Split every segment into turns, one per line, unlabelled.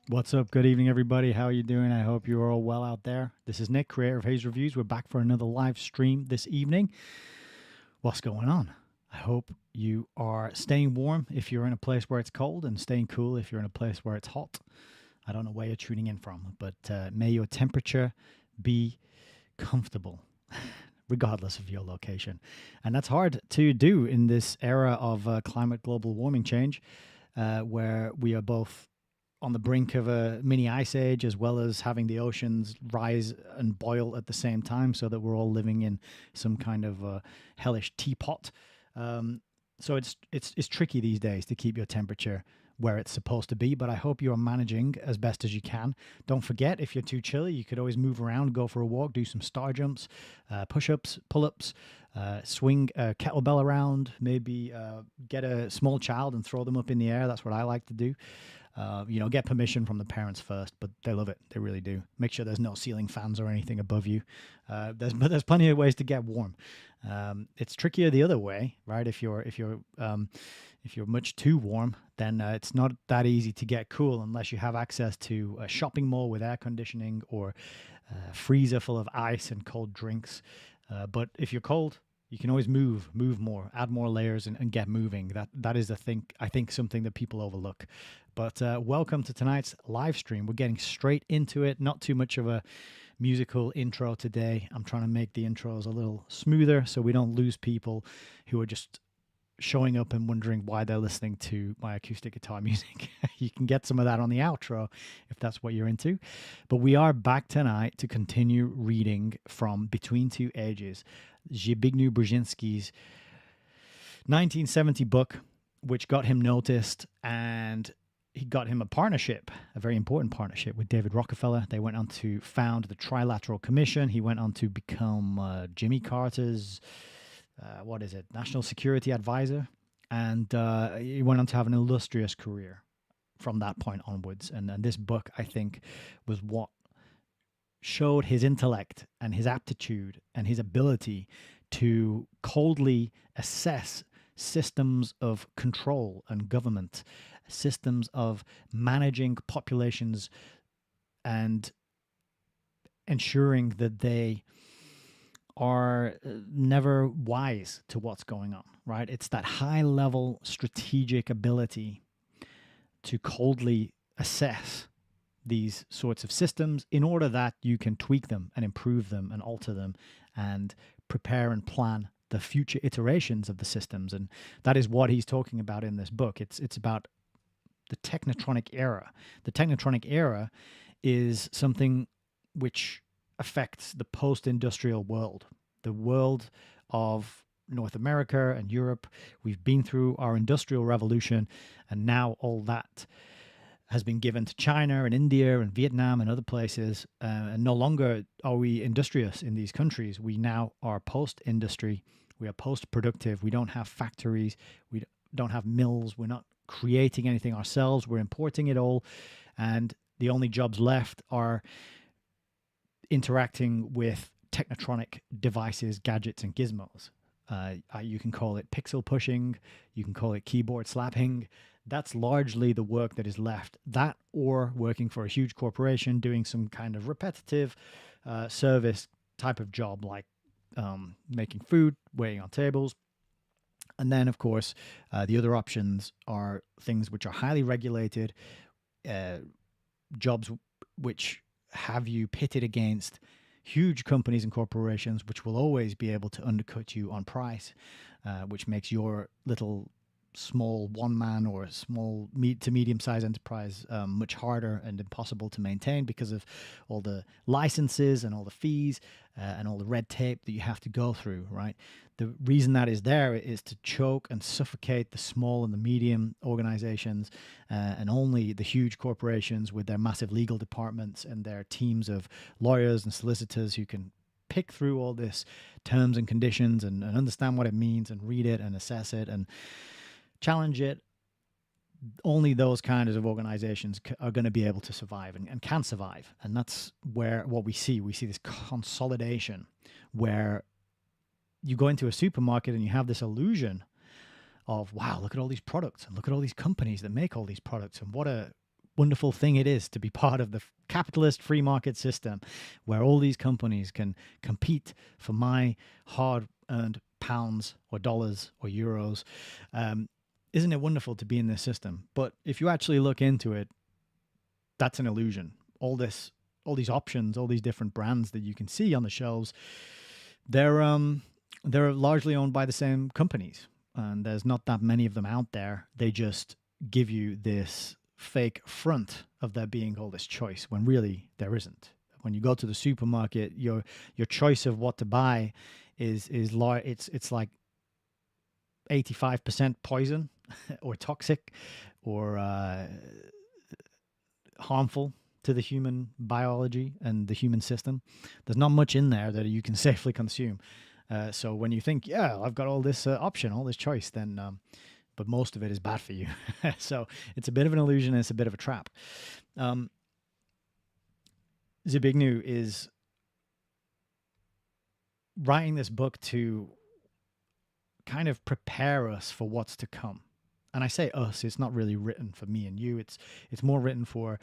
What's up? Good evening, everybody. How are you doing? I hope you're all well out there. This is Nick, creator of Hayes Reviews. We're back for another live stream this evening. What's going on? I hope you are staying warm if you're in a place where it's cold and staying cool if you're in a place where it's hot. I don't know where you're tuning in from, but may your temperature be comfortable regardless of your location. And that's hard to do in this era of climate global warming change, where we are both on the brink of a mini ice age, as well as having the oceans rise and boil at the same time, so that we're all living in some kind of hellish teapot. So it's tricky these days to keep your temperature where it's supposed to be, but I hope you're managing as best as you can. Don't forget, if you're too chilly, you could always move around, go for a walk, do some star jumps, push-ups, pull-ups, swing a kettlebell around, maybe get a small child and throw them up in the air. That's what I like to do. Get permission from the parents first, but they love it. They really do. Make sure there's no ceiling fans or anything above you. There's plenty of ways to get warm. It's trickier the other way, right? If you're much too warm, then it's not that easy to get cool unless you have access to a shopping mall with air conditioning or a freezer full of ice and cold drinks. But if you're cold, you can always move more, add more layers, and get moving. That is I think something that people overlook. But welcome to tonight's live stream. We're getting straight into it. Not too much of a musical intro today. I'm trying to make the intros a little smoother so we don't lose people who are just showing up and wondering why they're listening to my acoustic guitar music. You can get some of that on the outro if that's what you're into. But we are back tonight to continue reading from Between Two Ages, Zbigniew Brzezinski's 1970 book, which got him noticed, and he got him a partnership, a very important partnership with David Rockefeller. They went on to found the Trilateral Commission. He went on to become Jimmy Carter's National Security Advisor. And he went on to have an illustrious career from that point onwards. And this book, I think, was what showed his intellect and his aptitude and his ability to coldly assess systems of control and government, systems of managing populations and ensuring that they are never wise to what's going on, right? It's that high level strategic ability to coldly assess these sorts of systems in order that you can tweak them and improve them and alter them and prepare and plan the future iterations of the systems. And that is what he's talking about in this book. It's about the technotronic era. The technotronic era is something which affects the post-industrial world, the world of North America and Europe. We've been through our industrial revolution, and now all that has been given to China and India and Vietnam and other places. And no longer are we industrious in these countries. We now are post-industry. We are post-productive. We don't have factories. We don't have mills. We're not creating anything ourselves. We're importing it all. And the only jobs left are interacting with technotronic devices, gadgets, and gizmos. You can call it pixel pushing. You can call it keyboard slapping. That's largely the work that is left. That or working for a huge corporation doing some kind of repetitive service type of job, like making food, waiting on tables. And then, of course, the other options are things which are highly regulated, jobs which have you pitted against huge companies and corporations, which will always be able to undercut you on price, which makes your little small one-man or small to medium-sized enterprise much harder and impossible to maintain because of all the licenses and all the fees and all the red tape that you have to go through, right? The reason that is there is to choke and suffocate the small and the medium organizations, and only the huge corporations with their massive legal departments and their teams of lawyers and solicitors who can pick through all this terms and conditions and understand what it means and read it and assess it and challenge it. Only those kinds of organizations are going to be able to survive and can survive. And that's where what we see this consolidation where you go into a supermarket and you have this illusion of, wow, look at all these products and look at all these companies that make all these products and what a wonderful thing it is to be part of the capitalist free market system where all these companies can compete for my hard earned pounds or dollars or euros. Isn't it wonderful to be in this system? But if you actually look into it, that's an illusion. All these options, all these different brands that you can see on the shelves, they're largely owned by the same companies, and there's not that many of them out there. They just give you this fake front of there being all this choice when really there isn't. When you go to the supermarket, your choice of what to buy is it's like 85% poison or toxic or harmful to the human biology and the human system. There's not much in there that you can safely consume. So when you think, yeah, I've got all this option, all this choice, then, but most of it is bad for you. So it's a bit of an illusion and it's a bit of a trap. Zbigniew is writing this book to kind of prepare us for what's to come. And I say us, it's not really written for me and you. It's more written for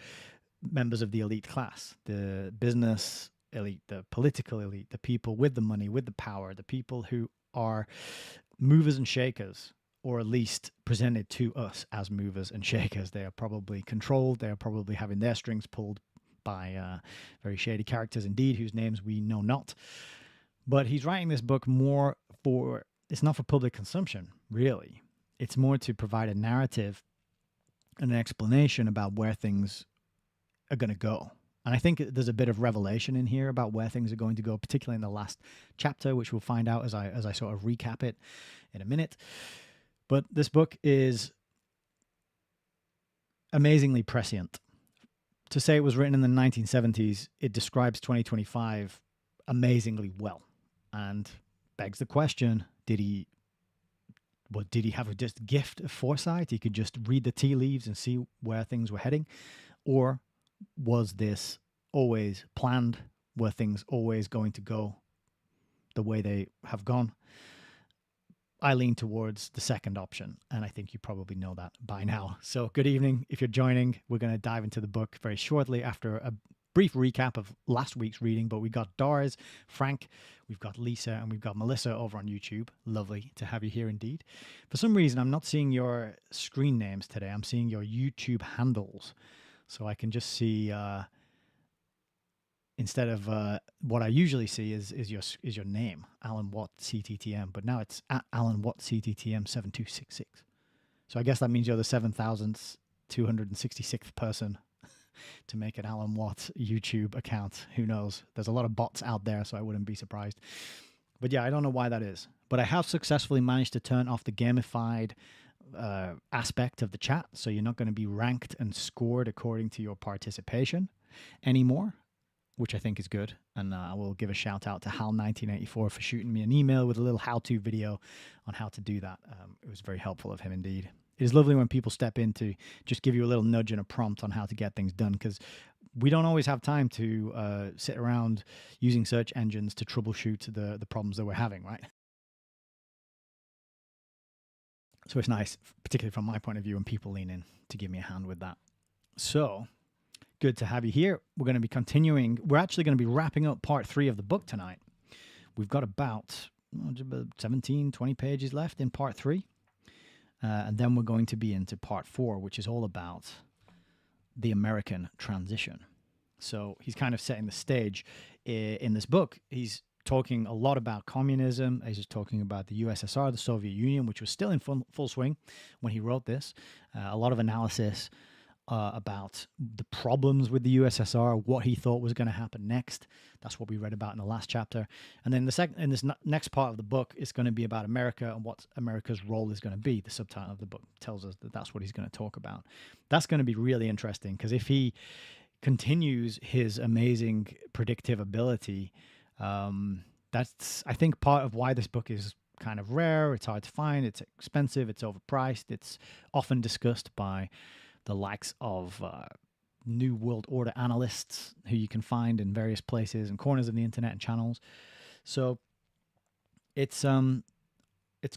members of the elite class, the business elite, the political elite, the people with the money, with the power, the people who are movers and shakers, or at least presented to us as movers and shakers. They are probably controlled. They are probably having their strings pulled by very shady characters indeed, whose names we know not. But he's writing this book more for, it's not for public consumption, really. It's more to provide a narrative and an explanation about where things are going to go. And I think there's a bit of revelation in here about where things are going to go, particularly in the last chapter, which we'll find out as I sort of recap it in a minute. But this book is amazingly prescient. To say it was written in the 1970s, it describes 2025 amazingly well, and begs the question: did he have a just gift of foresight? He could just read the tea leaves and see where things were heading, or was this always planned? Were things always going to go the way they have gone? I lean towards the second option, and I think you probably know that by now. So good evening. If you're joining, we're going to dive into the book very shortly after a brief recap of last week's reading. But we got Doris, Frank, we've got Lisa, and we've got Melissa over on YouTube. Lovely to have you here indeed. For some reason, I'm not seeing your screen names today. I'm seeing your YouTube handles. So I can just see, instead of what I usually see is your name, Alan Watt CTTM, but now it's at Alan Watt CTTM 7266. So I guess that means you're the 7,266th person to make an Alan Watt YouTube account. Who knows? There's a lot of bots out there, so I wouldn't be surprised. But yeah, I don't know why that is. But I have successfully managed to turn off the gamified aspect of the chat, so you're not going to be ranked and scored according to your participation anymore, which I think is good. And I will give a shout out to Hal1984 for shooting me an email with a little how-to video on how to do that. It was very helpful of him indeed. It is lovely when people step in to just give you a little nudge and a prompt on how to get things done, because we don't always have time to sit around using search engines to troubleshoot the problems that we're having, right? So it's nice, particularly from my point of view, when people lean in to give me a hand with that. So good to have you here. We're going to be continuing. We're actually going to be wrapping up part 3 of the book tonight. We've got about 17, 20 pages left in part 3. And then we're going to be into part 4, which is all about the American transition. So he's kind of setting the stage in this book. He's talking a lot about communism. He's just talking about the USSR, the Soviet Union, which was still in full swing when he wrote this. A lot of analysis about the problems with the USSR, what he thought was going to happen next. That's what we read about in the last chapter. And then in this next part of the book, it's going to be about America and what America's role is going to be. The subtitle of the book tells us that that's what he's going to talk about. That's going to be really interesting, because if he continues his amazing predictive ability, that's, I think, part of why this book is kind of rare. It's hard to find. It's expensive. It's overpriced. It's often discussed by the likes of New World Order analysts who you can find in various places and corners of the internet and channels. So it's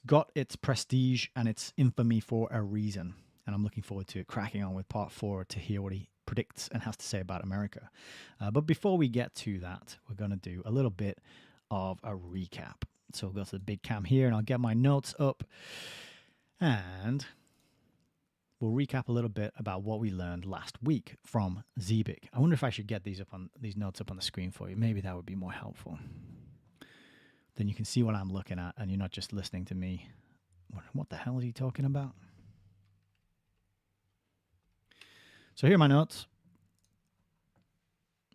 got its prestige and its infamy for a reason. And I'm looking forward to cracking on with part 4 to hear what he predicts and has to say about America. But before we get to that, we're going to do a little bit of a recap. So we'll go to the big cam here, and I'll get my notes up, and we'll recap a little bit about what we learned last week from Zbig. I wonder if I should get these notes up on the screen for you. Maybe that would be more helpful. Then you can see what I'm looking at, and you're not just listening to me. What the hell is he talking about? So here are my notes.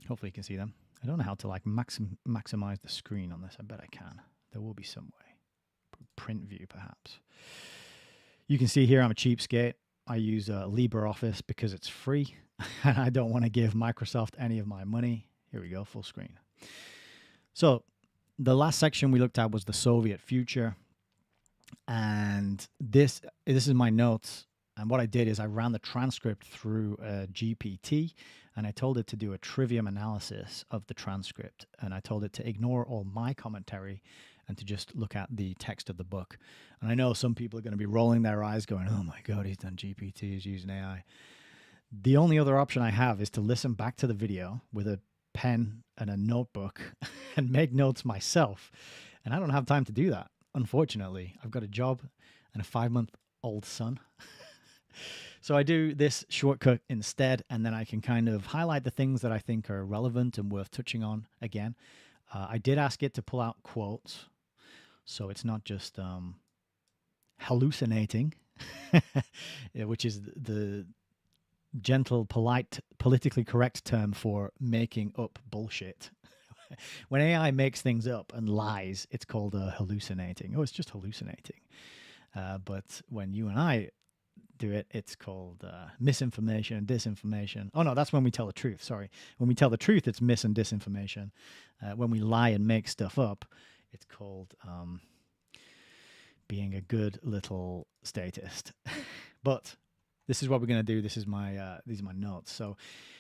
Hopefully you can see them. I don't know how to like maximize the screen on this. I bet I can. There will be some way. Print view, perhaps. You can see here I'm a cheapskate. I use LibreOffice because it's free, and I don't want to give Microsoft any of my money. Here we go, full screen. So the last section we looked at was the Soviet future, and this is my notes. And what I did is I ran the transcript through GPT, and I told it to do a trivium analysis of the transcript. And I told it to ignore all my commentary and to just look at the text of the book. And I know some people are going to be rolling their eyes going, oh my God, he's done GPT, he's using AI. The only other option I have is to listen back to the video with a pen and a notebook and make notes myself. And I don't have time to do that, unfortunately. I've got a job and a 5-month-old son. So I do this shortcut instead, and then I can kind of highlight the things that I think are relevant and worth touching on again. I did ask it to pull out quotes, so it's not just hallucinating, which is the gentle, polite, politically correct term for making up bullshit. When AI makes things up and lies, it's called hallucinating. Oh, it's just hallucinating. But when you and I do it, it's called misinformation and disinformation. Oh no, that's when we tell the truth. Sorry. When we tell the truth, it's mis and disinformation. When we lie and make stuff up, it's called being a good little statist. But this is what we're going to do. This is these are my notes. So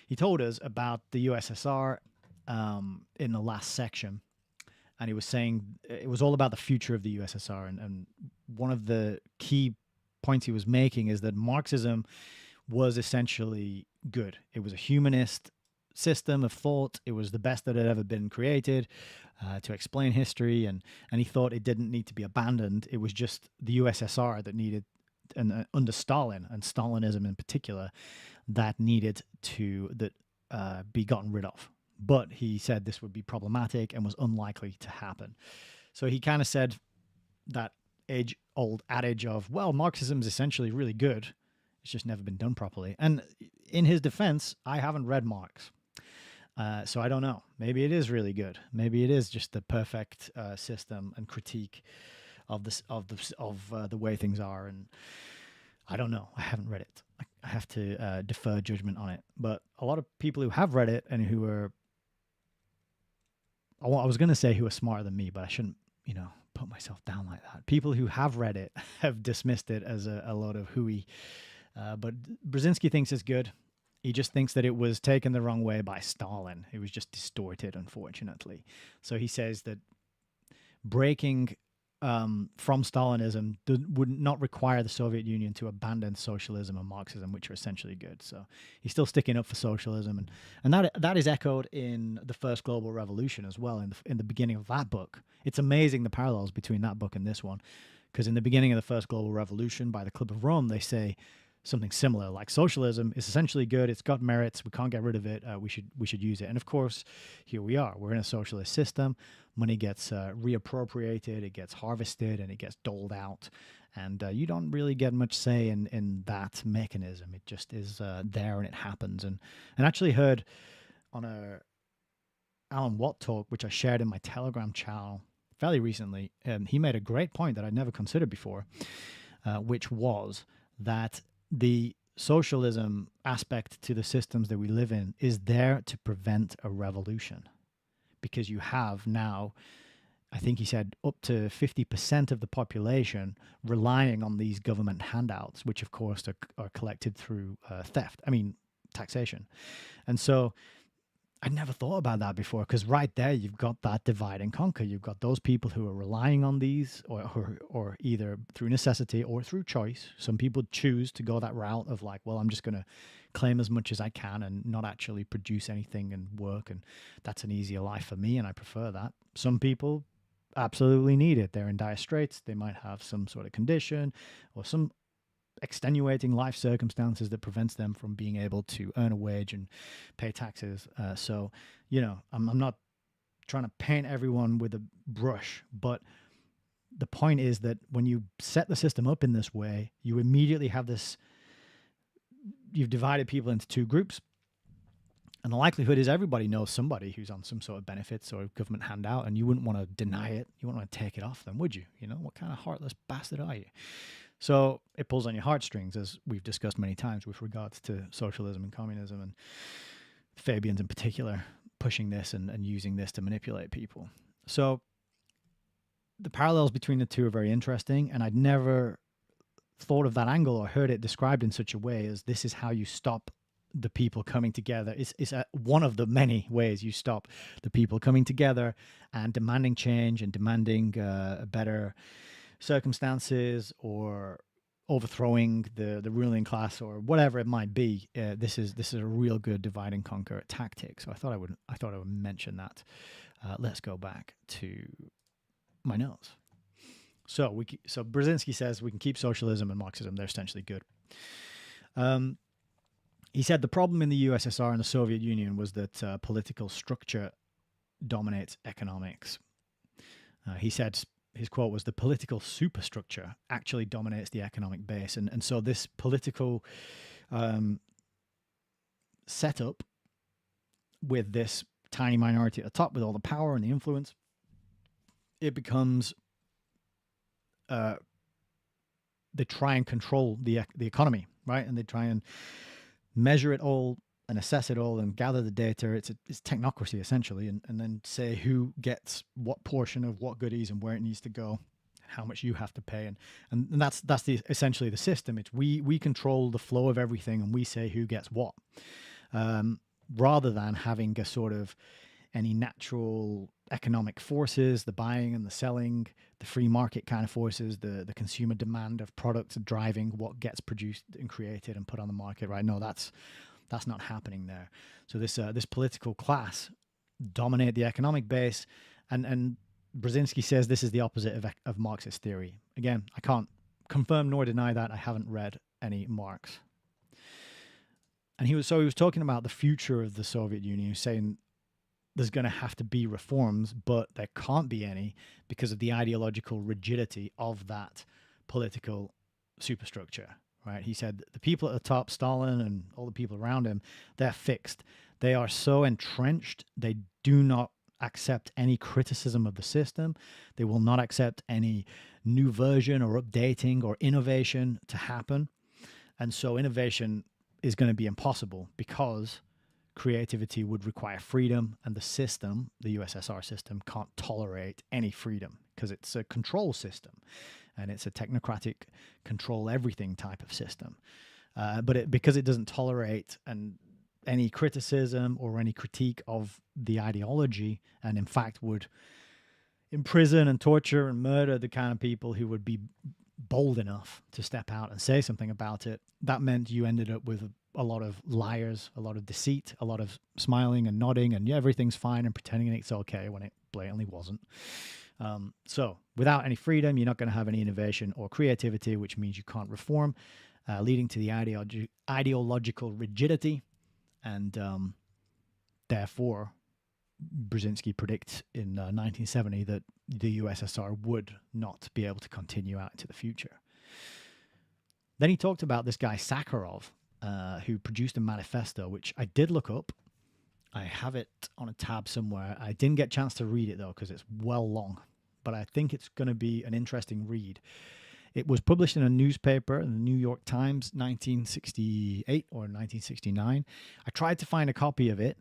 he told us about the USSR in the last section, and he was saying it was all about the future of the USSR, and one of the key points he was making is that Marxism was essentially good. It was a humanist system of thought. It was the best that had ever been created to explain history, and he thought it didn't need to be abandoned. It was just the USSR that needed, and under Stalin and Stalinism in particular, that needed to be gotten rid of. But he said this would be problematic and was unlikely to happen. So he kind of said that age-old adage of, well, Marxism is essentially really good. It's just never been done properly. And in his defense, I haven't read Marx. So I don't know. Maybe it is really good. Maybe it is just the perfect system and critique of the way things are. And I don't know. I haven't read it. I have to defer judgment on it. But a lot of people who have read it and who are, I was going to say who are smarter than me, but I shouldn't, put myself down like that. People who have read it have dismissed it as a load of hooey. But Brzezinski thinks it's good. He just thinks that it was taken the wrong way by Stalin. It was just distorted, unfortunately. So he says that breaking from Stalinism would not require the Soviet Union to abandon socialism and Marxism, which are essentially good. So he's still sticking up for socialism, and that is echoed in the First Global Revolution as well. In the beginning of that book, it's amazing the parallels between that book and this one, because in the beginning of the First Global Revolution, by the Club of Rome, they say something similar, like socialism is essentially good. It's got merits. We can't get rid of it. We should use it. And of course, here we are. We're in a socialist system. Money gets reappropriated. It gets harvested and it gets doled out. And you don't really get much say in that mechanism. It just is there and it happens. And actually heard on a Alan Watt talk, which I shared in my Telegram channel fairly recently, he made a great point that I'd never considered before, which was that the socialism aspect to the systems that we live in is there to prevent a revolution, because you have now, I think he said, up to 50% of the population relying on these government handouts, which of course are collected through taxation. And so I'd never thought about that before, because right there you've got that divide and conquer. You've got those people who are relying on these, or either through necessity or through choice. Some people choose to go that route of like, well, I'm just going to claim as much as I can and not actually produce anything and work, and that's an easier life for me, and I prefer that. Some people absolutely need it. They're in dire straits. They might have some sort of condition or some extenuating life circumstances that prevents them from being able to earn a wage and pay taxes. So, I'm not trying to paint everyone with a brush, but the point is that when you set the system up in this way, you immediately have this, you've divided people into two groups. And the likelihood is everybody knows somebody who's on some sort of benefits or government handout, and you wouldn't want to deny it. You wouldn't want to take it off them, would you? What kind of heartless bastard are you? So it pulls on your heartstrings, as we've discussed many times with regards to socialism and communism, and Fabians in particular pushing this and using this to manipulate people. So the parallels between the two are very interesting, and I'd never thought of that angle or heard it described in such a way as this is how you stop the people coming together. It's one of the many ways you stop the people coming together and demanding change and demanding better circumstances, or overthrowing the ruling class, or whatever it might be. This is a real good divide and conquer tactic. So I thought I would mention that. Let's go back to my notes. So Brzezinski says we can keep socialism and Marxism. They're essentially good. He said the problem in the USSR and the Soviet Union was that political structure dominates economics. He said, his quote was, the political superstructure actually dominates the economic base. And so this political setup with this tiny minority at the top with all the power and the influence, it becomes, they try and control the economy, right? And they try and measure it all and assess it all and gather the data. It's technocracy essentially, and then say who gets what portion of what goodies and where it needs to go, how much you have to pay, and that's essentially the system. It's we control the flow of everything, and we say who gets what, rather than having a sort of any natural economic forces, the buying and the selling, the free market kind of forces, the consumer demand of products driving what gets produced and created and put on the market. Right? No, that's not happening there. So this political class dominate the economic base, and Brzezinski says this is the opposite of Marxist theory. Again, I can't confirm nor deny that. I haven't read any Marx. And he was talking about the future of the Soviet Union. He was saying there's going to have to be reforms, but there can't be any because of the ideological rigidity of that political superstructure. Right? He said the people at the top, Stalin and all the people around him, they're fixed. They are so entrenched, they do not accept any criticism of the system. They will not accept any new version or updating or innovation to happen. And so innovation is going to be impossible because creativity would require freedom, and the system, the USSR system, can't tolerate any freedom because it's a control system. And it's a technocratic control everything type of system. But because it doesn't tolerate any criticism or any critique of the ideology, and in fact would imprison and torture and murder the kind of people who would be bold enough to step out and say something about it, that meant you ended up with a lot of liars, a lot of deceit, a lot of smiling and nodding and everything's fine and pretending it's okay when it blatantly wasn't. So without any freedom, you're not going to have any innovation or creativity, which means you can't reform, leading to the ideological rigidity. And therefore, Brzezinski predicts in 1970 that the USSR would not be able to continue out into the future. Then he talked about this guy Sakharov, who produced a manifesto, which I did look up. I have it on a tab somewhere. I didn't get a chance to read it, though, because it's well long. But I think it's going to be an interesting read. It was published in a newspaper, in the New York Times, 1968 or 1969. I tried to find a copy of it,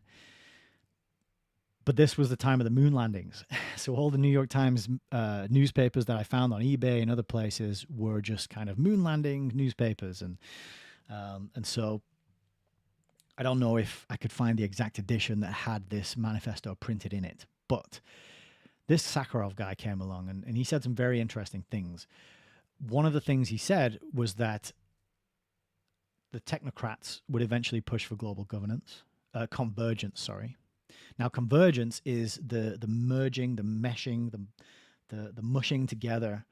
but this was the time of the moon landings. So all the New York Times newspapers that I found on eBay and other places were just kind of moon landing newspapers. And so I don't know if I could find the exact edition that had this manifesto printed in it, but this Sakharov guy came along and he said some very interesting things. One of the things he said was that the technocrats would eventually push for global governance, convergence, sorry. Now, convergence is the merging, the meshing, the mushing together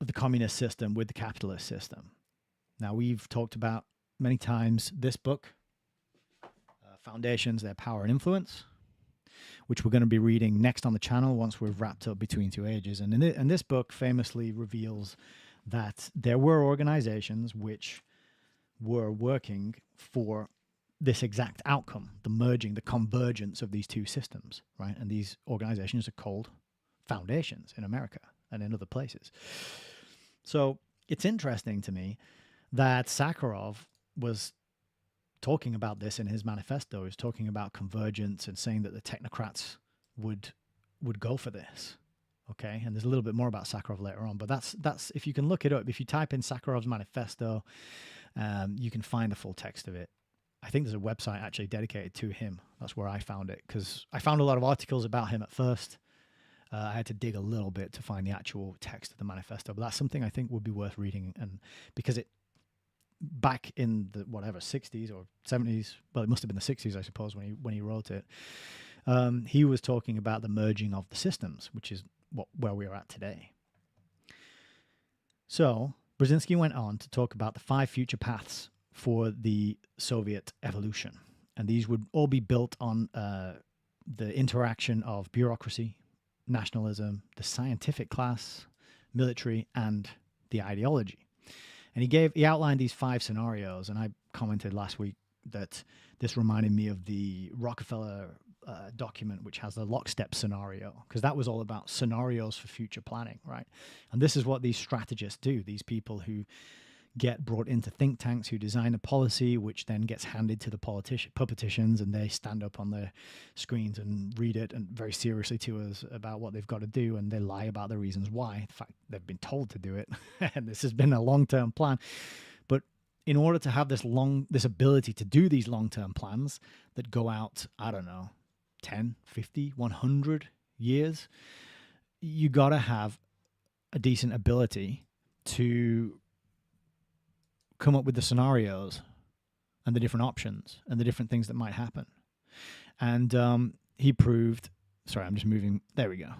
of the communist system with the capitalist system. Now, we've talked about many times this book, Foundations, Their Power and Influence, which we're going to be reading next on the channel once we've wrapped up Between Two Ages. And this book famously reveals that there were organizations which were working for this exact outcome, the merging, the convergence of these two systems, right? And these organizations are called foundations in America and in other places. So it's interesting to me that Sakharov was talking about this in his manifesto. He was talking about convergence and saying that the technocrats would go for this. Okay, and there's a little bit more about Sakharov later on, but that's if you can look it up. If you type in Sakharov's manifesto, you can find the full text of it. I think there's a website actually dedicated to him. That's where I found it, because I found a lot of articles about him at first. I had to dig a little bit to find the actual text of the manifesto, but that's something I think would be worth reading, and because it back in the 60s or 70s, well, it must have been the 60s, I suppose, when he wrote it. He was talking about the merging of the systems, which is where we are at today. So Brzezinski went on to talk about the 5 future paths for the Soviet evolution, and these would all be built on the interaction of bureaucracy, nationalism, the scientific class, military, and the ideology. And he outlined these 5 scenarios, and I commented last week that this reminded me of the Rockefeller document, which has the lockstep scenario, because that was all about scenarios for future planning, right? And this is what these strategists do, these people who get brought into think tanks, who design a policy, which then gets handed to the politicians, and they stand up on their screens and read it and very seriously to us about what they've got to do, and they lie about the reasons why. In fact, they've been told to do it, and this has been a long-term plan. But in order to have this ability to do these long-term plans that go out, I don't know, 10, 50, 100 years, you got to have a decent ability to come up with the scenarios and the different options and the different things that might happen. And he proved, sorry, I'm just moving, there we go.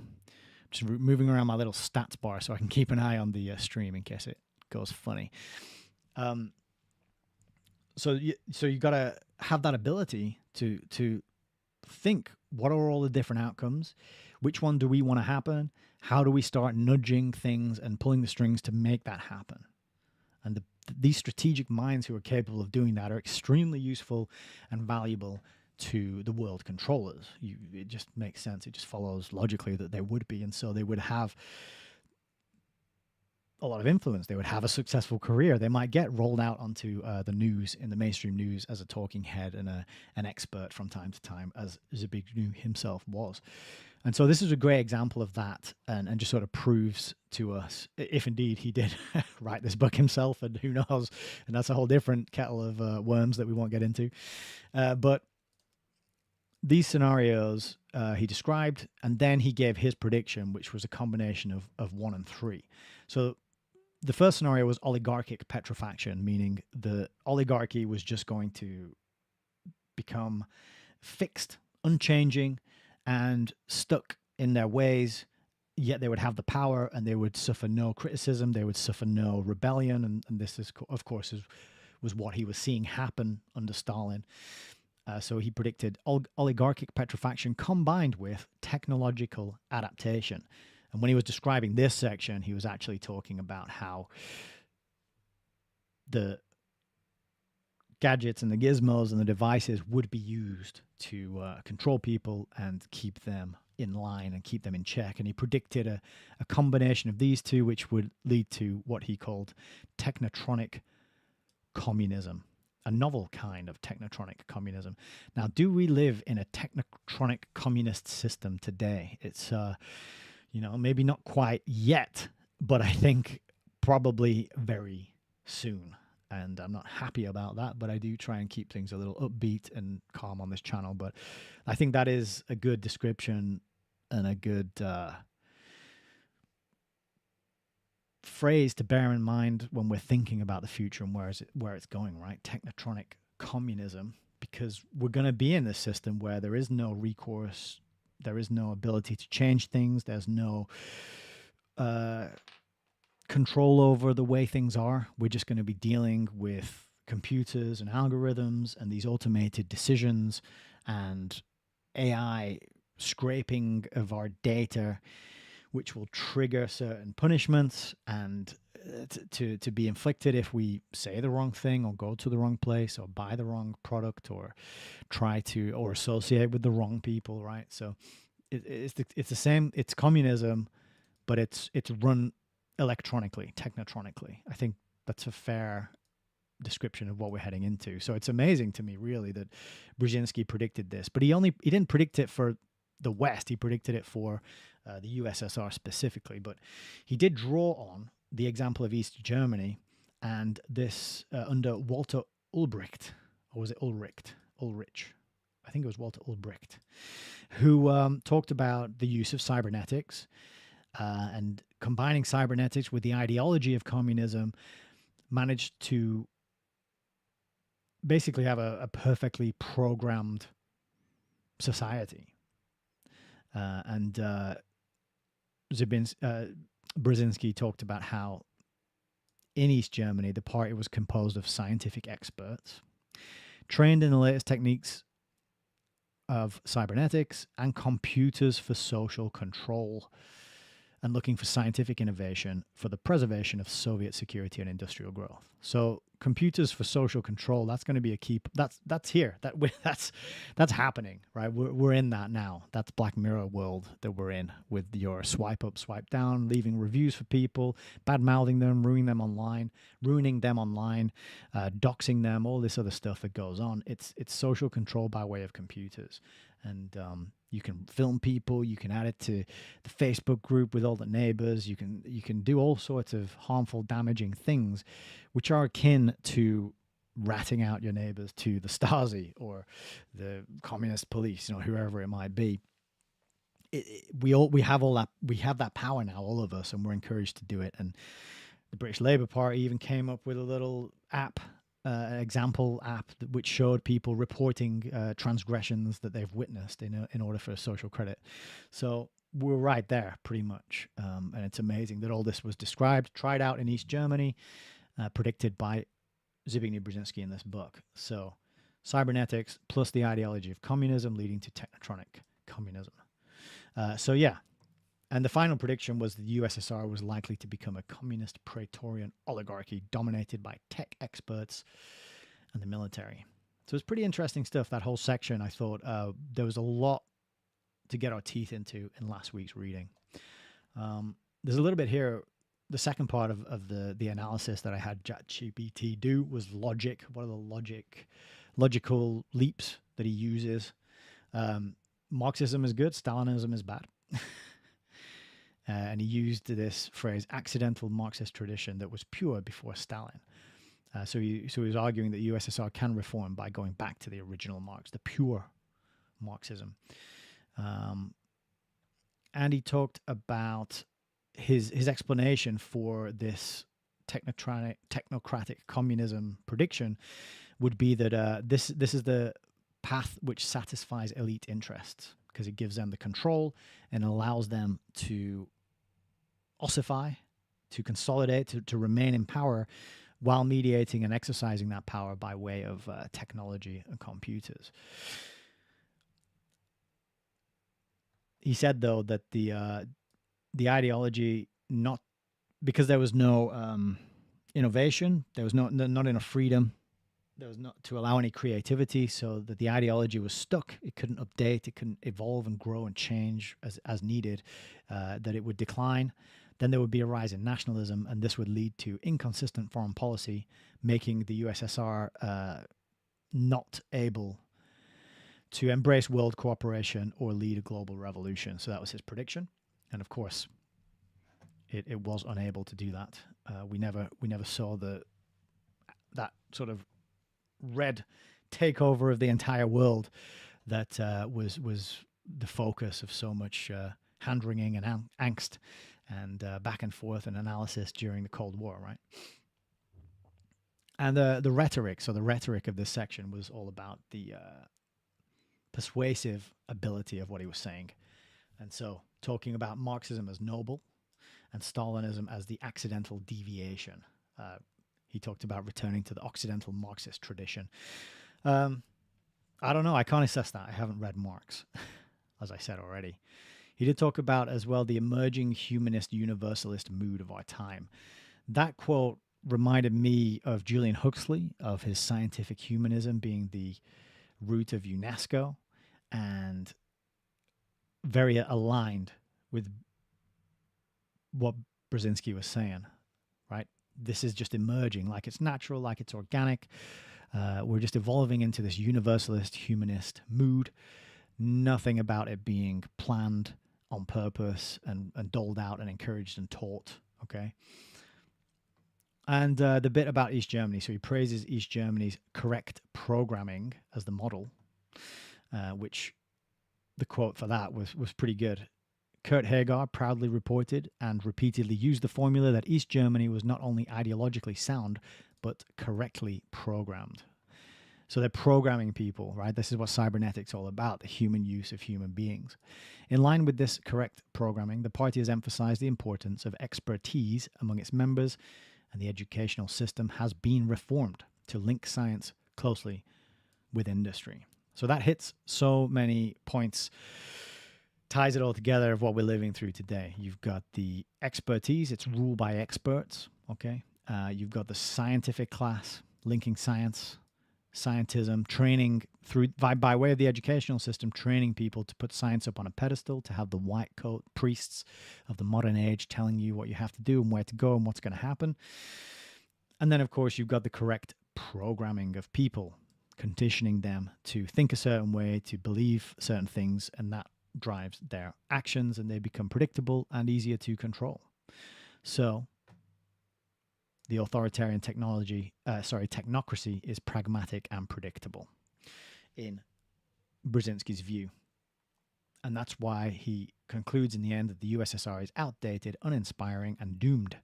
Just moving around my little stats bar so I can keep an eye on the stream in case it goes funny. So you got to have that ability to think, what are all the different outcomes? Which one do we want to happen? How do we start nudging things and pulling the strings to make that happen? And these strategic minds who are capable of doing that are extremely useful and valuable to the world controllers. It just makes sense. It just follows logically that they would be. And so they would have a lot of influence. They would have a successful career. They might get rolled out onto the news, in the mainstream news, as a talking head and an expert from time to time, as Zbigniew himself was. And so this is a great example of that, and just sort of proves to us, if indeed he did write this book himself, and who knows, and that's a whole different kettle of worms that we won't get into. But these scenarios he described, and then he gave his prediction, which was a combination of 1 and 3. So the first scenario was oligarchic petrifaction, meaning the oligarchy was just going to become fixed, unchanging, and stuck in their ways, yet they would have the power and they would suffer no criticism, they would suffer no rebellion, and this is, of course, was what he was seeing happen under Stalin. So he predicted oligarchic petrifaction combined with technological adaptation. And when he was describing this section, he was actually talking about how the gadgets and the gizmos and the devices would be used to control people and keep them in line and keep them in check. And he predicted a combination of these two, which would lead to what he called technotronic communism, a novel kind of technotronic communism. Now, do we live in a technotronic communist system today? It's, maybe not quite yet, but I think probably very soon. and I'm not happy about that, but I do try and keep things a little upbeat and calm on this channel. But I think that is a good description and a good phrase to bear in mind when we're thinking about the future and where it's going, right? Technotronic communism, because we're going to be in this system where there is no recourse, there is no ability to change things, there's no control over the way things are. We're just going to be dealing with computers and algorithms and these automated decisions and AI scraping of our data, which will trigger certain punishments and to be inflicted if we say the wrong thing or go to the wrong place or buy the wrong product or try to or associate with the wrong people, right? So it's the same. It's communism, but it's run electronically, technotronically. I think that's a fair description of what we're heading into. So it's amazing to me, really, that Brzezinski predicted this, but he didn't predict it for the West. He predicted it for the USSR specifically, but he did draw on the example of East Germany and this under Walter Ulbricht, or was it Ulrich? I think it was Walter Ulbricht, who talked about the use of cybernetics and combining cybernetics with the ideology of communism, managed to basically have a perfectly programmed society. And Brzezinski talked about how in East Germany, the party was composed of scientific experts, trained in the latest techniques of cybernetics and computers for social control, and looking for scientific innovation for the preservation of Soviet security and industrial growth. So computers for social control, that's going to be a key. That's here. That's happening, right? We're in that now. That's Black Mirror world that we're in, with your swipe up, swipe down, leaving reviews for people, bad mouthing them, ruining them online, doxing them, all this other stuff that goes on. It's social control by way of computers. And you can film people, you can add it to the Facebook group with all the neighbors, you can do all sorts of harmful, damaging things, which are akin to ratting out your neighbors to the Stasi or the communist police, whoever it might be. We have that power now, all of us, and we're encouraged to do it. And the British Labour Party even came up with a little app, example app which showed people reporting transgressions that they've witnessed in order for social credit. So we're right there pretty much, and it's amazing that all this was tried out in East Germany, predicted by Zbigniew Brzezinski in this book. So cybernetics plus the ideology of communism leading to technotronic communism. And the final prediction was the USSR was likely to become a communist praetorian oligarchy dominated by tech experts and the military. So it's pretty interesting stuff, that whole section. I thought there was a lot to get our teeth into in last week's reading. There's a little bit here. The second part of the analysis that I had ChatGPT do was logic. What are the logical leaps that he uses? Marxism is good, Stalinism is bad. And he used this phrase, accidental Marxist tradition that was pure before Stalin. So he was arguing that USSR can reform by going back to the original Marx, the pure Marxism. And he talked about his explanation for this technocratic communism prediction would be that this is the path which satisfies elite interests, because it gives them the control and allows them to ossify, to consolidate, to remain in power while mediating and exercising that power by way of technology and computers. He said, though, that the ideology, not because there was no innovation, there was not enough freedom, there was not to allow any creativity, so that the ideology was stuck. It couldn't update, it couldn't evolve and grow and change as needed, that it would decline. Then there would be a rise in nationalism, and this would lead to inconsistent foreign policy, making the USSR not able to embrace world cooperation or lead a global revolution. So that was his prediction. And of course, it was unable to do that. We never saw that sort of red takeover of the entire world that was the focus of so much hand wringing and angst and back and forth and analysis during the Cold War, right? And the rhetoric, so the rhetoric of this section was all about the persuasive ability of what he was saying. And so talking about Marxism as noble and Stalinism as the accidental deviation. He talked about returning to the Occidental Marxist tradition. I don't know. I can't assess that. I haven't read Marx, as I said already. He did talk about as well the emerging humanist universalist mood of our time. That quote reminded me of Julian Huxley, of his scientific humanism being the root of UNESCO, and very aligned with what Brzezinski was saying, right? This is just emerging, like it's natural, like it's organic. We're just evolving into this universalist humanist mood. Nothing about it being planned on purpose and doled out and encouraged and taught, okay? And the bit about East Germany, so he praises East Germany's correct programming as the model, which the quote for that was pretty good. Kurt Hagar proudly reported and repeatedly used the formula that East Germany was not only ideologically sound, but correctly programmed. So they're programming people, right? This is what cybernetics is all about, the human use of human beings. In line with this correct programming, the party has emphasized the importance of expertise among its members, and the educational system has been reformed to link science closely with industry. So that hits so many points, ties it all together of what we're living through today. You've got the expertise, it's ruled by experts, okay? You've got the scientific class, linking science, scientism, training through by way of the educational system, training people to put science up on a pedestal, to have the white coat priests of the modern age telling you what you have to do and where to go and what's going to happen. And then, of course, you've got the correct programming of people, conditioning them to think a certain way, to believe certain things, and that drives their actions, and they become predictable and easier to control. So the authoritarian technocracy is pragmatic and predictable in Brzezinski's view. And that's why he concludes in the end that the USSR is outdated, uninspiring, and doomed,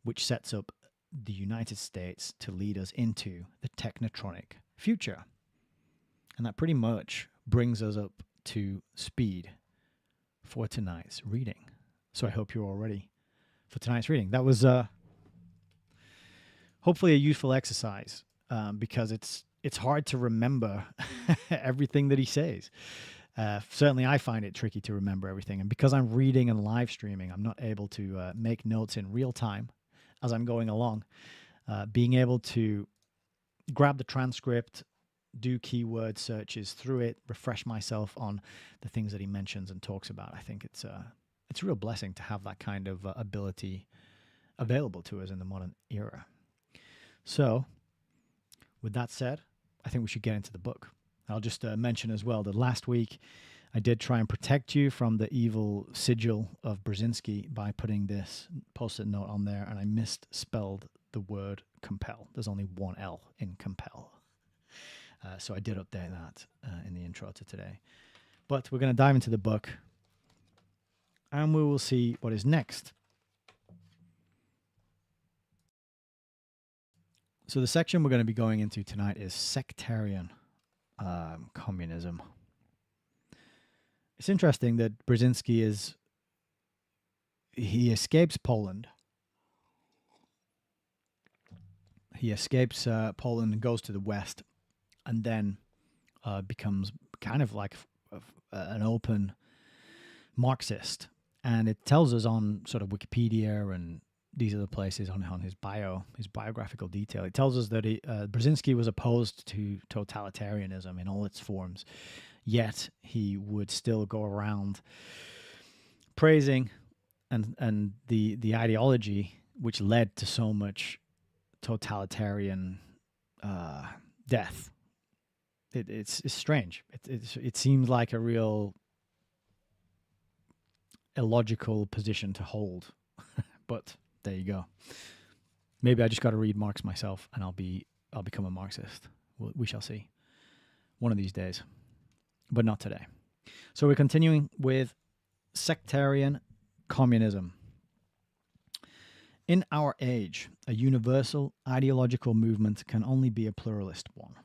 which sets up the United States to lead us into the technotronic future. And that pretty much brings us up to speed for tonight's reading. So I hope you're all ready for tonight's reading. That was hopefully a useful exercise, because it's hard to remember everything that he says. Certainly I find it tricky to remember everything. And because I'm reading and live streaming, I'm not able to make notes in real time as I'm going along. Being able to grab the transcript, do keyword searches through it, refresh myself on the things that he mentions and talks about. I think it's a real blessing to have that kind of ability available to us in the modern era. So, with that said, I think we should get into the book. I'll just mention as well that last week I did try and protect you from the evil sigil of Brzezinski by putting this post-it note on there, and I misspelled the word compel. There's only one L in compel. So I did update that in the intro to today. But we're going to dive into the book, and we will see what is next. So the section we're going to be going into tonight is sectarian communism. It's interesting that Brzezinski he escapes Poland. He escapes Poland and goes to the West, and then becomes kind of like an open Marxist. And it tells us on sort of Wikipedia and these other places on his biographical detail. It tells us that Brzezinski was opposed to totalitarianism in all its forms, yet he would still go around praising and the ideology which led to so much totalitarian death. It's strange. It seems like a real illogical position to hold, but there you go. Maybe I just got to read Marx myself, and I'll become a Marxist. We shall see. One of these days, but not today. So we're continuing with sectarian communism. In our age, a universal ideological movement can only be a pluralist one.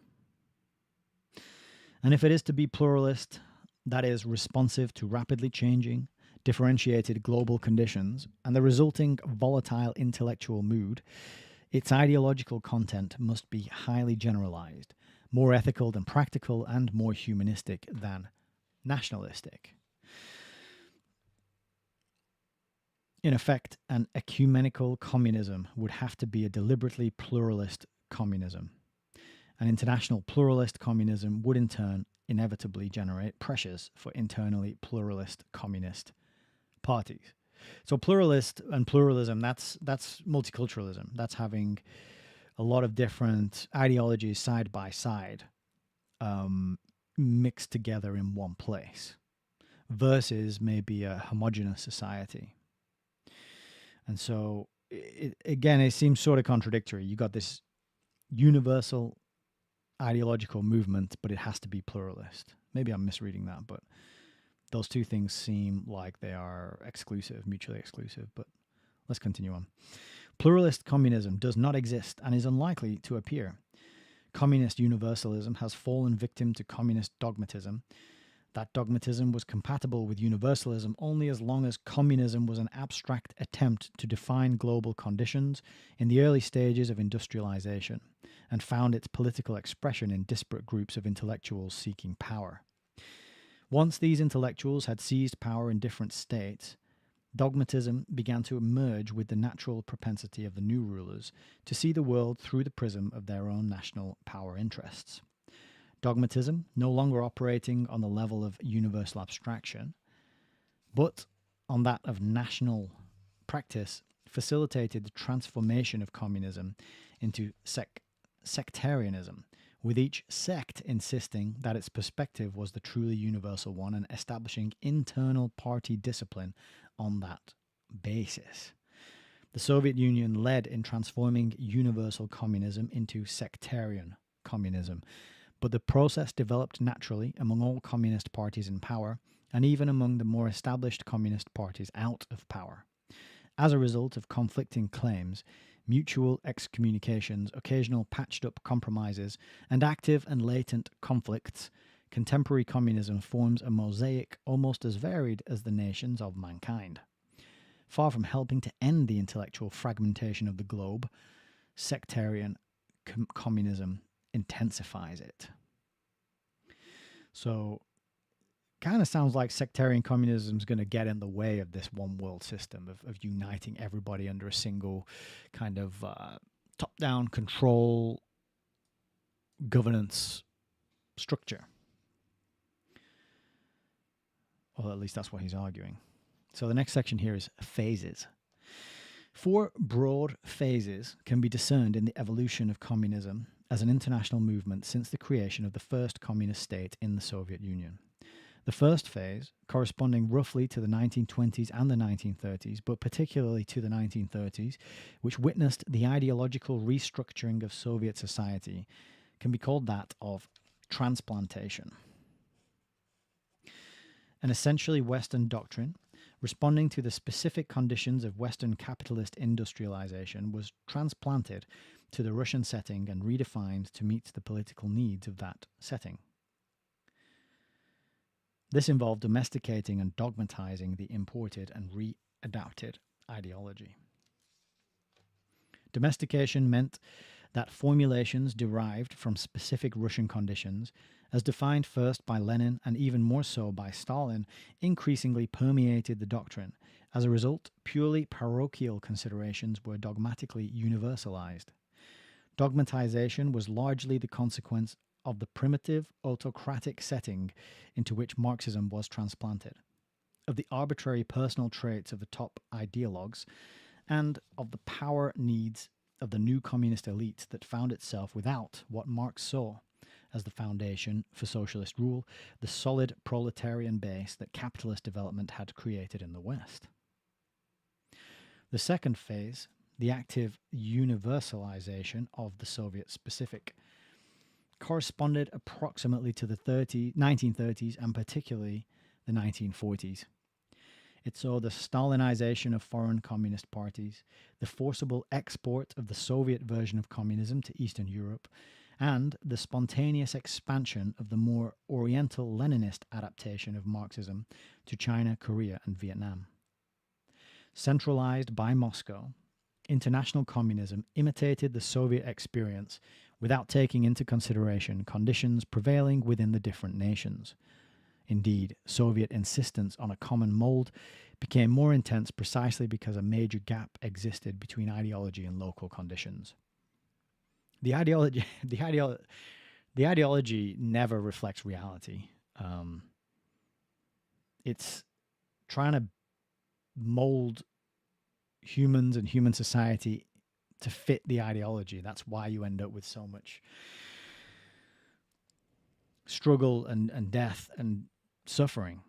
And if it is to be pluralist, that is responsive to rapidly changing, differentiated global conditions and the resulting volatile intellectual mood, its ideological content must be highly generalized, more ethical than practical, and more humanistic than nationalistic. In effect, an ecumenical communism would have to be a deliberately pluralist communism. An international pluralist communism would in turn inevitably generate pressures for internally pluralist communist parties. So pluralist and pluralism, that's multiculturalism. That's having a lot of different ideologies side by side, mixed together in one place, versus maybe a homogenous society. And so, it seems sort of contradictory. You got this universal ideological movement, but it has to be pluralist. Maybe I'm misreading that, but those two things seem like they are exclusive, mutually exclusive. But let's continue on. Pluralist communism does not exist and is unlikely to appear. Communist universalism has fallen victim to communist dogmatism. That dogmatism was compatible with universalism only as long as communism was an abstract attempt to define global conditions in the early stages of industrialization and found its political expression in disparate groups of intellectuals seeking power. Once these intellectuals had seized power in different states, dogmatism began to emerge with the natural propensity of the new rulers to see the world through the prism of their own national power interests. Dogmatism, no longer operating on the level of universal abstraction, but on that of national practice, facilitated the transformation of communism into sectarianism, with each sect insisting that its perspective was the truly universal one and establishing internal party discipline on that basis. The Soviet Union led in transforming universal communism into sectarian communism, but the process developed naturally among all communist parties in power, and even among the more established communist parties out of power. As a result of conflicting claims, mutual excommunications, occasional patched-up compromises, and active and latent conflicts, contemporary communism forms a mosaic almost as varied as the nations of mankind. Far from helping to end the intellectual fragmentation of the globe, sectarian communism intensifies it. So, kind of sounds like sectarian communism is going to get in the way of this one world system of uniting everybody under a single kind of top-down control governance structure. Well, at least that's what he's arguing. So the next section here is phases. 4 broad phases can be discerned in the evolution of communism as an international movement since the creation of the first communist state in the Soviet Union. The first phase, corresponding roughly to the 1920s and the 1930s, but particularly to the 1930s, which witnessed the ideological restructuring of Soviet society, can be called that of transplantation. An essentially Western doctrine, responding to the specific conditions of Western capitalist industrialization, was transplanted to the Russian setting and redefined to meet the political needs of that setting. This involved domesticating and dogmatizing the imported and readapted ideology. Domestication meant that formulations derived from specific Russian conditions, as defined first by Lenin and even more so by Stalin, increasingly permeated the doctrine. As a result, purely parochial considerations were dogmatically universalized. Dogmatization was largely the consequence of the primitive autocratic setting into which Marxism was transplanted, of the arbitrary personal traits of the top ideologues, and of the power needs of the new communist elite that found itself without what Marx saw as the foundation for socialist rule, the solid proletarian base that capitalist development had created in the West. The second phase, the active universalization of the Soviet specific, corresponded approximately to the 1930s and particularly the 1940s. It saw the Stalinization of foreign communist parties, the forcible export of the Soviet version of communism to Eastern Europe, and the spontaneous expansion of the more Oriental Leninist adaptation of Marxism to China, Korea, and Vietnam. Centralized by Moscow, international communism imitated the Soviet experience without taking into consideration conditions prevailing within the different nations. Indeed, Soviet insistence on a common mold became more intense precisely because a major gap existed between ideology and local conditions. The ideology never reflects reality. It's trying to mold humans and human society to fit the ideology. That's why you end up with so much struggle and death and suffering.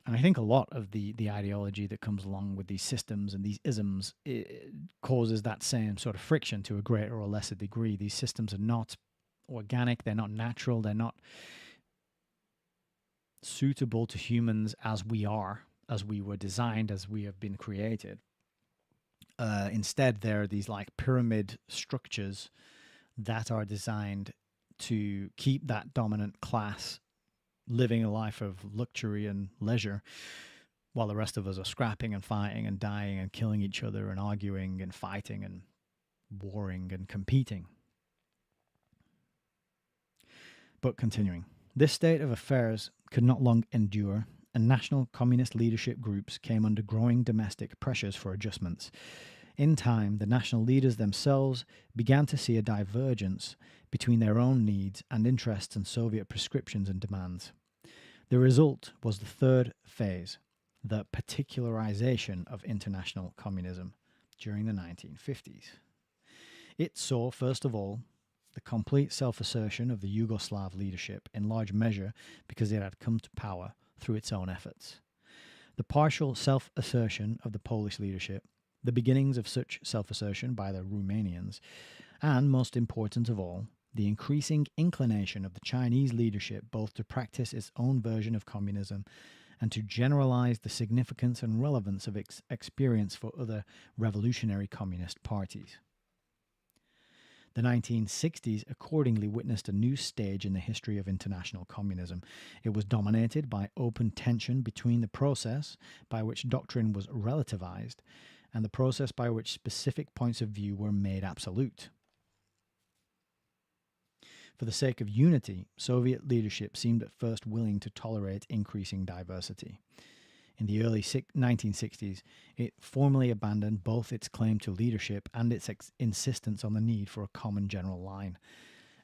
And I think a lot of the ideology that comes along with these systems and these isms, it causes that same sort of friction to a greater or lesser degree. These systems are not organic, they're not natural, they're not suitable to humans as we are, as we were designed, as we have been created. Instead, there are these like pyramid structures that are designed to keep that dominant class living a life of luxury and leisure, while the rest of us are scrapping and fighting and dying and killing each other and arguing and fighting and warring and competing. But continuing, this state of affairs could not long endure, and national communist leadership groups came under growing domestic pressures for adjustments. In time, the national leaders themselves began to see a divergence between their own needs and interests and Soviet prescriptions and demands. The result was the third phase, the particularization of international communism during the 1950s. It saw, first of all, the complete self-assertion of the Yugoslav leadership, in large measure because it had come to power through its own efforts. The partial self-assertion of the Polish leadership, the beginnings of such self-assertion by the Romanians, and, most important of all, the increasing inclination of the Chinese leadership both to practice its own version of communism and to generalize the significance and relevance of its experience for other revolutionary communist parties. The 1960s accordingly witnessed a new stage in the history of international communism. It was dominated by open tension between the process by which doctrine was relativized and the process by which specific points of view were made absolute. For the sake of unity, Soviet leadership seemed at first willing to tolerate increasing diversity. In the early 1960s, it formally abandoned both its claim to leadership and its insistence on the need for a common general line.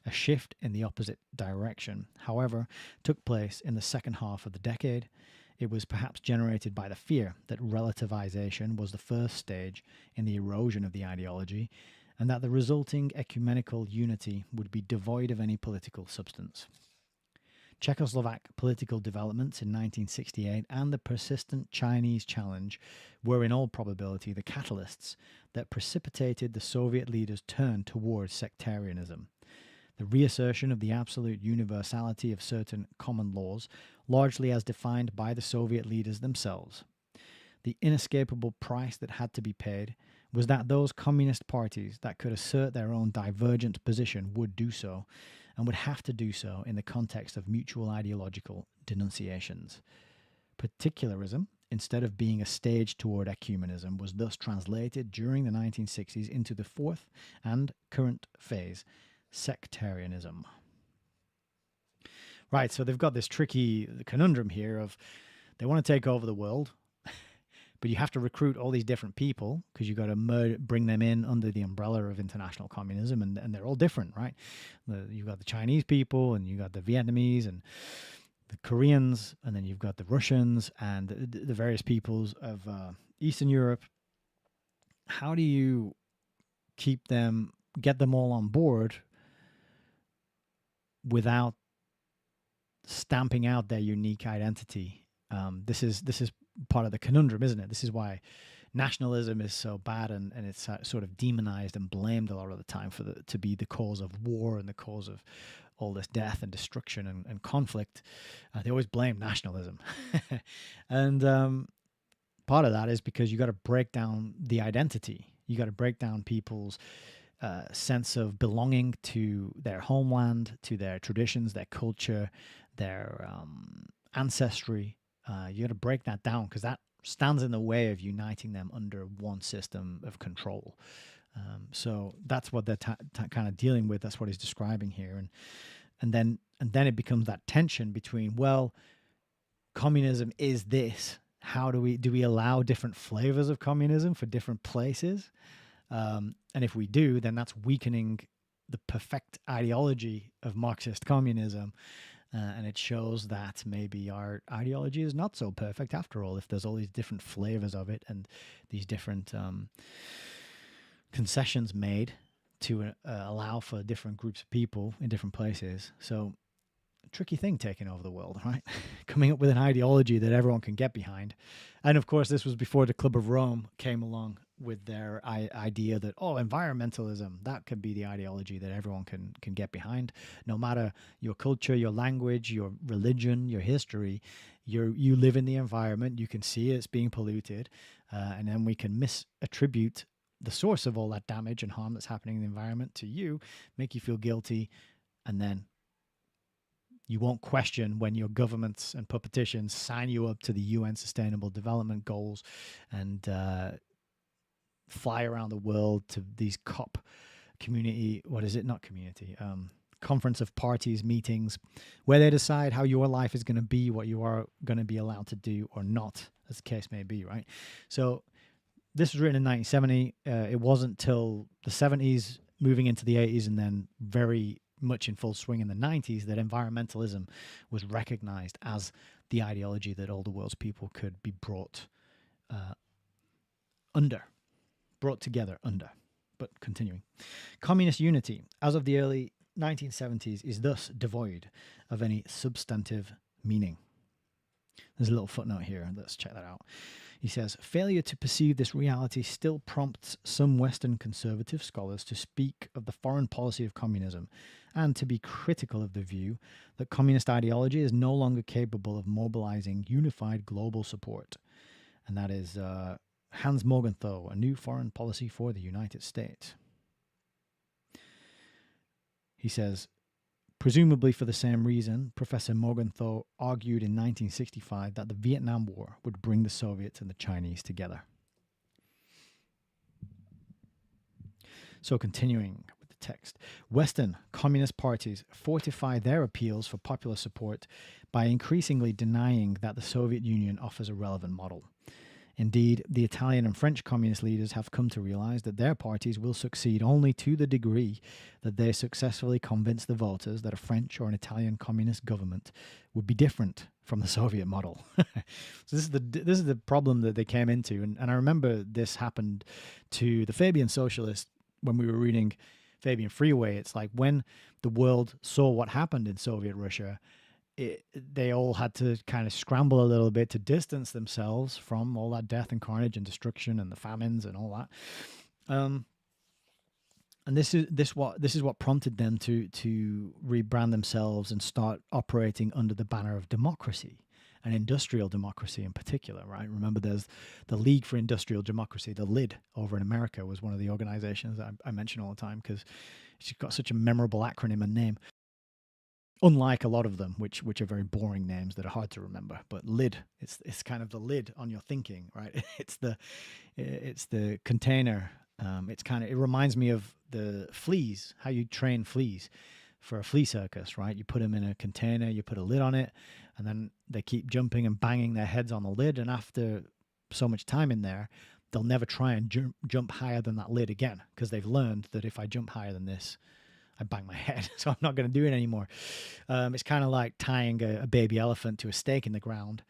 A shift in the opposite direction, however, took place in the second half of the decade. It was perhaps generated by the fear that relativization was the first stage in the erosion of the ideology, and that the resulting ecumenical unity would be devoid of any political substance. Czechoslovak political developments in 1968 and the persistent Chinese challenge were in all probability the catalysts that precipitated the Soviet leaders' turn towards sectarianism. The reassertion of the absolute universality of certain common laws, largely as defined by the Soviet leaders themselves. The inescapable price that had to be paid was that those communist parties that could assert their own divergent position would do so, and would have to do so in the context of mutual ideological denunciations. Particularism, instead of being a stage toward ecumenism, was thus translated during the 1960s into the fourth and current phase, sectarianism. Right, so they've got this tricky conundrum here of they want to take over the world, but you have to recruit all these different people because you've got to bring them in under the umbrella of international communism, and they're all different, right? You've got the Chinese people, and you've got the Vietnamese, and the Koreans, and then you've got the Russians, and the various peoples of Eastern Europe. How do you get them all on board without stamping out their unique identity? This is part of the conundrum, isn't it? This is why nationalism is so bad, and it's sort of demonized and blamed a lot of the time to be the cause of war and the cause of all this death and destruction and conflict. They always blame nationalism. And part of that is because you got to break down the identity. You got to break down people's sense of belonging to their homeland, to their traditions, their culture, their ancestry. You got to break that down, because that stands in the way of uniting them under one system of control. So that's what they're kind of dealing with. That's what he's describing here, and then it becomes that tension between, well, communism is this. How do we allow different flavors of communism for different places? And if we do, then that's weakening the perfect ideology of Marxist communism. And it shows that maybe our ideology is not so perfect after all, if there's all these different flavors of it and these different concessions made to allow for different groups of people in different places. So, tricky thing taking over the world, right? Coming up with an ideology that everyone can get behind. And of course, this was before the Club of Rome came along with their idea that, environmentalism, that could be the ideology that everyone can get behind. No matter your culture, your language, your religion, your history, you live in the environment, you can see it's being polluted, and then we can misattribute the source of all that damage and harm that's happening in the environment to you, make you feel guilty, and then you won't question when your governments and politicians sign you up to the UN Sustainable Development Goals and fly around the world to these COP Conference of Parties meetings, where they decide how your life is going to be, what you are going to be allowed to do or not, as the case may be, right? So this was written in 1970. It wasn't till the 70s, moving into the 80s, and then very much in full swing in the 90s, that environmentalism was recognized as the ideology that all the world's people could be brought together under. But continuing. Communist unity, as of the early 1970s, is thus devoid of any substantive meaning. There's a little footnote here. Let's check that out. He says, failure to perceive this reality still prompts some Western conservative scholars to speak of the foreign policy of communism and to be critical of the view that communist ideology is no longer capable of mobilizing unified global support. And that is Hans Morgenthau, A New Foreign Policy for the United States. He says, presumably for the same reason, Professor Morgenthau argued in 1965 that the Vietnam War would bring the Soviets and the Chinese together. So continuing with the text, Western communist parties fortify their appeals for popular support by increasingly denying that the Soviet Union offers a relevant model. Indeed, the Italian and French communist leaders have come to realize that their parties will succeed only to the degree that they successfully convince the voters that a French or an Italian communist government would be different from the Soviet model. So this is the problem that they came into, and I remember this happened to the Fabian Socialist when we were reading Fabian Freeway. It's like when the world saw what happened in Soviet Russia, they all had to kind of scramble a little bit to distance themselves from all that death and carnage and destruction and the famines and all that. And this is what prompted them to rebrand themselves and start operating under the banner of democracy and industrial democracy in particular, right? Remember, there's the League for Industrial Democracy, the LID over in America was one of the organizations that I mention all the time because it's got such a memorable acronym and name. Unlike a lot of them, which are very boring names that are hard to remember, but LID, it's kind of the lid on your thinking, right? It's the container. It reminds me of the fleas, how you train fleas for a flea circus, right? You put them in a container, you put a lid on it, and then they keep jumping and banging their heads on the lid. And after so much time in there, they'll never try and jump higher than that lid again, because they've learned that if I jump higher than this, I bang my head, so I'm not going to do it anymore. It's kind of like tying a baby elephant to a stake in the ground,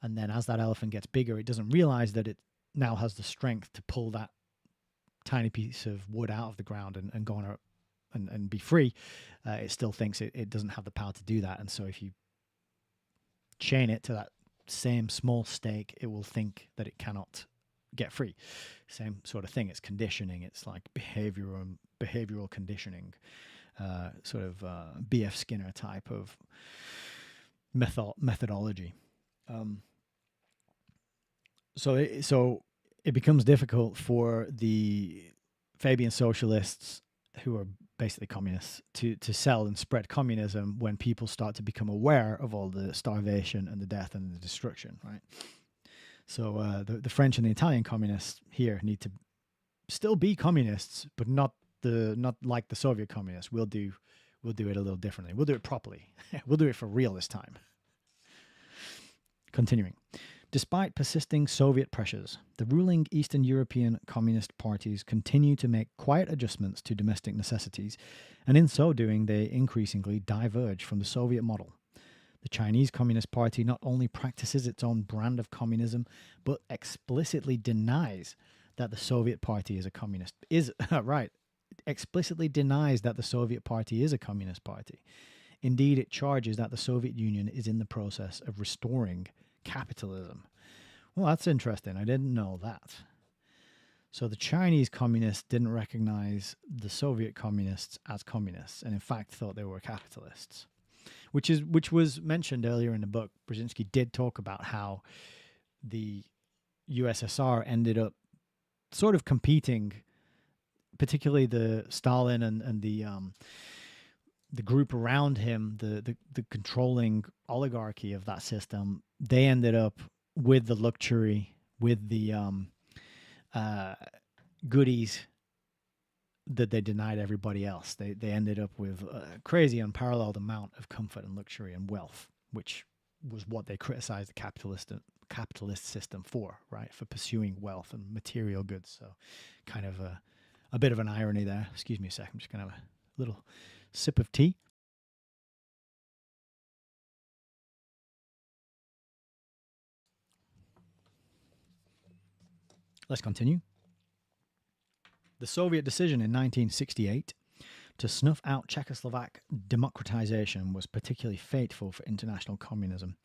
and then as that elephant gets bigger, it doesn't realize that it now has the strength to pull that tiny piece of wood out of the ground and go on and be free. It still thinks it doesn't have the power to do that, and so if you chain it to that same small stake, it will think that it cannot get free. Same sort of thing. It's conditioning. It's like behavioral conditioning, B.F. Skinner type of methodology. So it becomes difficult for the Fabian socialists, who are basically communists, to sell and spread communism when people start to become aware of all the starvation and the death and the destruction, right? So the French and the Italian communists here need to still be communists, but not like the Soviet communists. We'll do it a little differently. We'll do it properly. We'll do it for real this time. Continuing. Despite persisting Soviet pressures, the ruling Eastern European communist parties continue to make quiet adjustments to domestic necessities, and in so doing, they increasingly diverge from the Soviet model. The Chinese Communist Party not only practices its own brand of communism, but explicitly denies that the Soviet Party is a communist. Explicitly denies that the Soviet Party is a communist party. Indeed, it charges that the Soviet Union is in the process of restoring capitalism. Well, that's interesting. I didn't know that. So the Chinese communists didn't recognize the Soviet communists as communists, and in fact thought they were capitalists, which was mentioned earlier in the book. Brzezinski did talk about how the USSR ended up sort of competing, particularly the Stalin and the group around him, the controlling oligarchy of that system. They ended up with the luxury, with the goodies that they denied everybody else. They ended up with a crazy, unparalleled amount of comfort and luxury and wealth, which was what they criticized the capitalist system for, right? For pursuing wealth and material goods. So kind of a bit of an irony there. Excuse me a sec. I'm just going to have a little sip of tea. Let's continue. The Soviet decision in 1968 to snuff out Czechoslovak democratization was particularly fateful for international communism.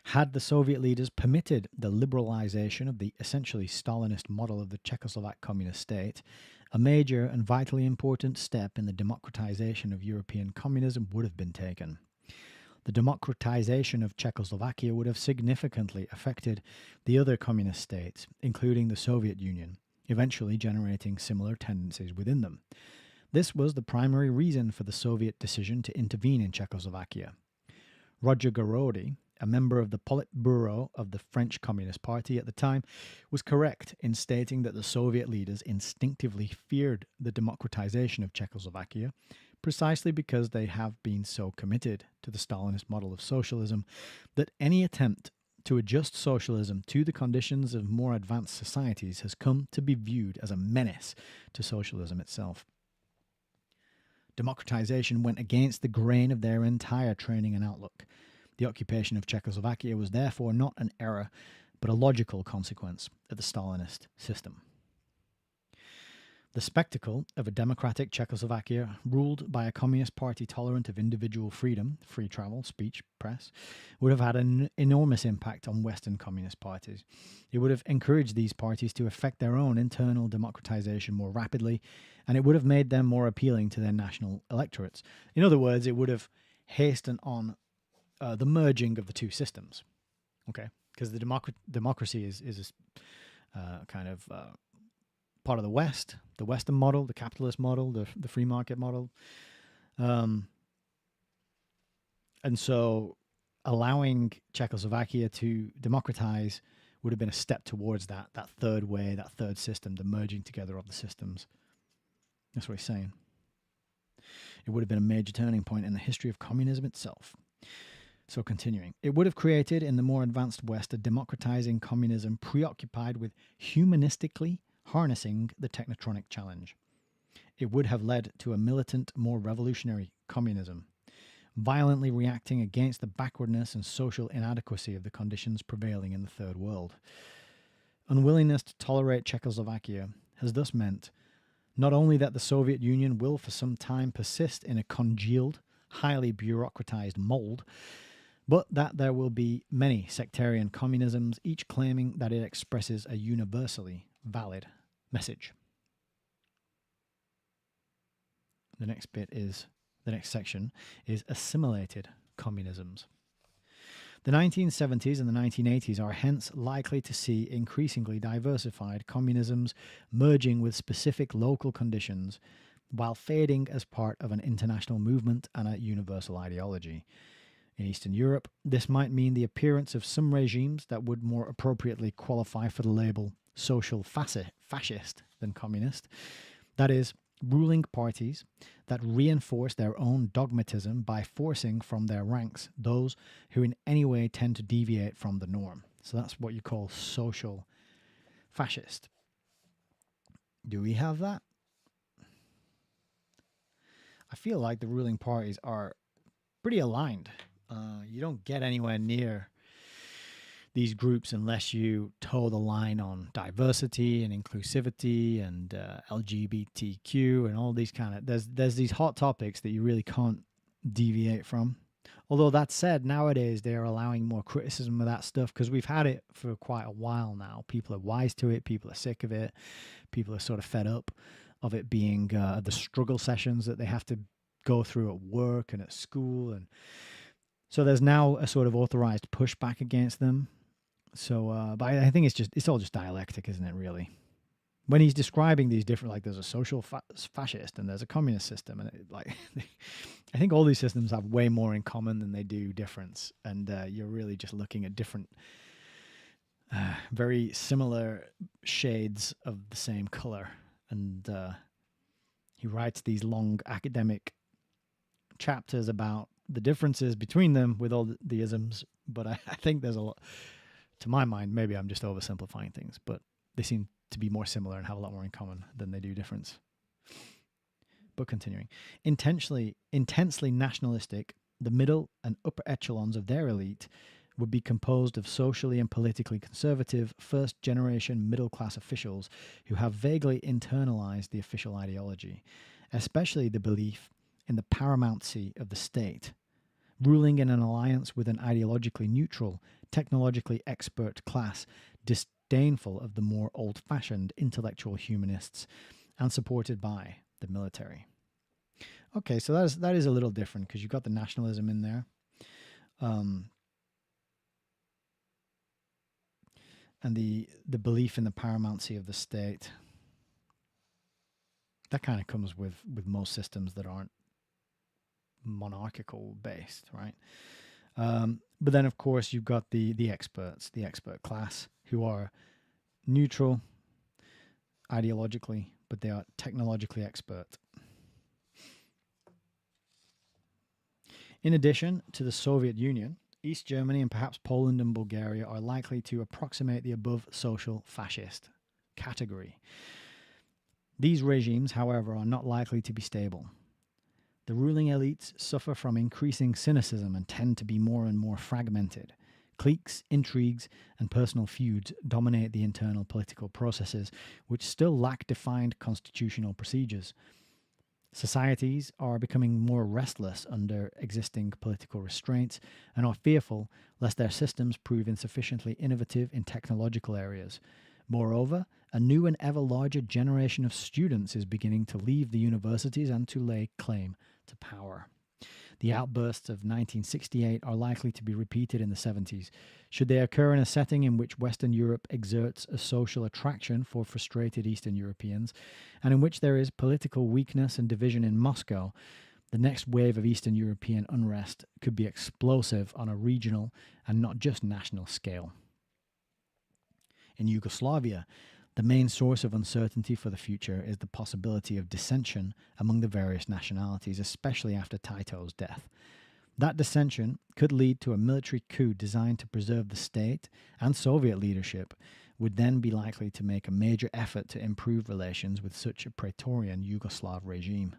Had the Soviet leaders permitted the liberalization of the essentially Stalinist model of the Czechoslovak communist state, a major and vitally important step in the democratization of European communism would have been taken. The democratization of Czechoslovakia would have significantly affected the other communist states, including the Soviet Union, eventually generating similar tendencies within them. This was the primary reason for the Soviet decision to intervene in Czechoslovakia. Roger Garaudy, a member of the Politburo of the French Communist Party at the time, was correct in stating that the Soviet leaders instinctively feared the democratization of Czechoslovakia, precisely because they have been so committed to the Stalinist model of socialism that any attempt to adjust socialism to the conditions of more advanced societies has come to be viewed as a menace to socialism itself. Democratization went against the grain of their entire training and outlook. The occupation of Czechoslovakia was therefore not an error, but a logical consequence of the Stalinist system. The spectacle of a democratic Czechoslovakia ruled by a communist party tolerant of individual freedom, free travel, speech, press, would have had an enormous impact on Western communist parties. It would have encouraged these parties to effect their own internal democratization more rapidly, and it would have made them more appealing to their national electorates. In other words, it would have hastened on the merging of the two systems, okay? Because the democracy is kind of part of the West, the Western model, the capitalist model, the free market model. And so allowing Czechoslovakia to democratize would have been a step towards that third way, that third system, the merging together of the systems. That's what he's saying. It would have been a major turning point in the history of communism itself. So continuing, it would have created in the more advanced West a democratizing communism preoccupied with humanistically harnessing the technotronic challenge. It would have led to a militant, more revolutionary communism, violently reacting against the backwardness and social inadequacy of the conditions prevailing in the Third World. Unwillingness to tolerate Czechoslovakia has thus meant not only that the Soviet Union will for some time persist in a congealed, highly bureaucratized mold, but that there will be many sectarian communisms, each claiming that it expresses a universally valid message. The next section is assimilated communisms. The 1970s and the 1980s are hence likely to see increasingly diversified communisms merging with specific local conditions while fading as part of an international movement and a universal ideology. In Eastern Europe, this might mean the appearance of some regimes that would more appropriately qualify for the label social fascist than communist. That is, ruling parties that reinforce their own dogmatism by forcing from their ranks those who in any way tend to deviate from the norm. So that's what you call social fascist. Do we have that? I feel like the ruling parties are pretty aligned. You don't get anywhere near these groups unless you toe the line on diversity and inclusivity and LGBTQ and all these kind of there's these hot topics that you really can't deviate from. Although that said, nowadays they're allowing more criticism of that stuff because we've had it for quite a while now. People are wise to it. People are sick of it. People are sort of fed up of it being the struggle sessions that they have to go through at work and at school. And so there's now a sort of authorized pushback against them. So, but I think it's all just dialectic, isn't it, really? When he's describing these different, like there's a social fascist and there's a communist system, and I think all these systems have way more in common than they do difference, and you're really just looking at different, very similar shades of the same color. And he writes these long academic chapters about the differences between them with all the isms, but I think there's a lot, to my mind, maybe I'm just oversimplifying things, but they seem to be more similar and have a lot more in common than they do difference. But continuing, intensely nationalistic, the middle and upper echelons of their elite would be composed of socially and politically conservative first-generation middle-class officials who have vaguely internalized the official ideology, especially the belief in the paramountcy of the state, ruling in an alliance with an ideologically neutral, technologically expert class disdainful of the more old-fashioned intellectual humanists and supported by the military. Okay, so that is a little different because you've got the nationalism in there. And the belief in the paramountcy of the state. That kind of comes with most systems that aren't monarchical based, right? But then, of course, you've got the experts, the expert class, who are neutral ideologically, but they are technologically expert. In addition to the Soviet Union, East Germany and perhaps Poland and Bulgaria are likely to approximate the above social fascist category. These regimes, however, are not likely to be stable. The ruling elites suffer from increasing cynicism and tend to be more and more fragmented. Cliques, intrigues, and personal feuds dominate the internal political processes, which still lack defined constitutional procedures. Societies are becoming more restless under existing political restraints and are fearful lest their systems prove insufficiently innovative in technological areas. Moreover, a new and ever larger generation of students is beginning to leave the universities and to lay claim to power. The outbursts of 1968 are likely to be repeated in the 70s, should they occur in a setting in which Western Europe exerts a social attraction for frustrated Eastern Europeans, and in which there is political weakness and division in Moscow. The next wave of Eastern European unrest could be explosive on a regional and not just national scale. In Yugoslavia, the main source of uncertainty for the future is the possibility of dissension among the various nationalities, especially after Tito's death. That dissension could lead to a military coup designed to preserve the state, and Soviet leadership would then be likely to make a major effort to improve relations with such a Praetorian Yugoslav regime.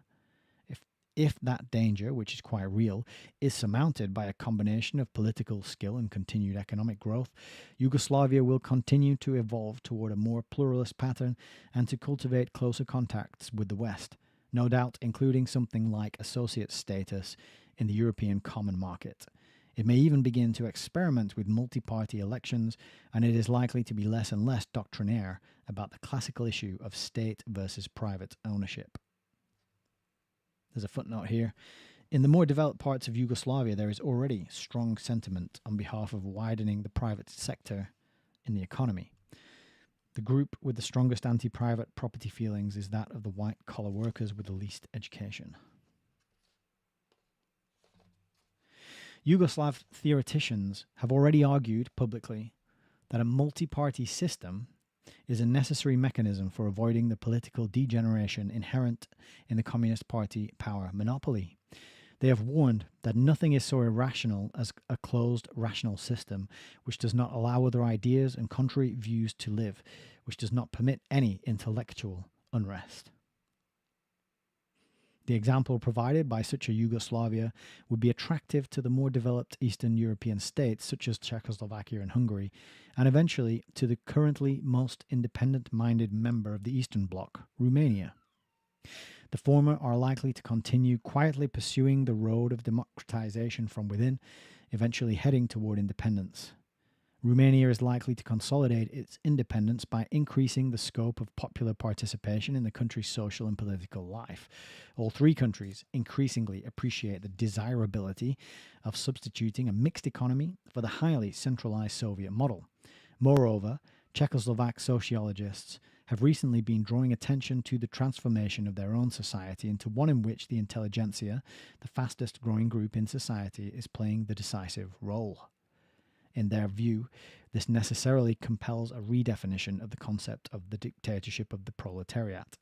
If that danger, which is quite real, is surmounted by a combination of political skill and continued economic growth, Yugoslavia will continue to evolve toward a more pluralist pattern and to cultivate closer contacts with the West, no doubt including something like associate status in the European common market. It may even begin to experiment with multi-party elections, and it is likely to be less and less doctrinaire about the classical issue of state versus private ownership. There's a footnote here. In the more developed parts of Yugoslavia, there is already strong sentiment on behalf of widening the private sector in the economy. The group with the strongest anti-private property feelings is that of the white-collar workers with the least education. Yugoslav theoreticians have already argued publicly that a multi-party system is a necessary mechanism for avoiding the political degeneration inherent in the Communist Party power monopoly. They have warned that nothing is so irrational as a closed, rational system which does not allow other ideas and contrary views to live, which does not permit any intellectual unrest. The example provided by such a Yugoslavia would be attractive to the more developed Eastern European states such as Czechoslovakia and Hungary, and eventually to the currently most independent-minded member of the Eastern Bloc, Romania. The former are likely to continue quietly pursuing the road of democratization from within, eventually heading toward independence. Romania is likely to consolidate its independence by increasing the scope of popular participation in the country's social and political life. All three countries increasingly appreciate the desirability of substituting a mixed economy for the highly centralized Soviet model. Moreover, Czechoslovak sociologists have recently been drawing attention to the transformation of their own society into one in which the intelligentsia, the fastest growing group in society, is playing the decisive role. In their view, this necessarily compels a redefinition of the concept of the dictatorship of the proletariat.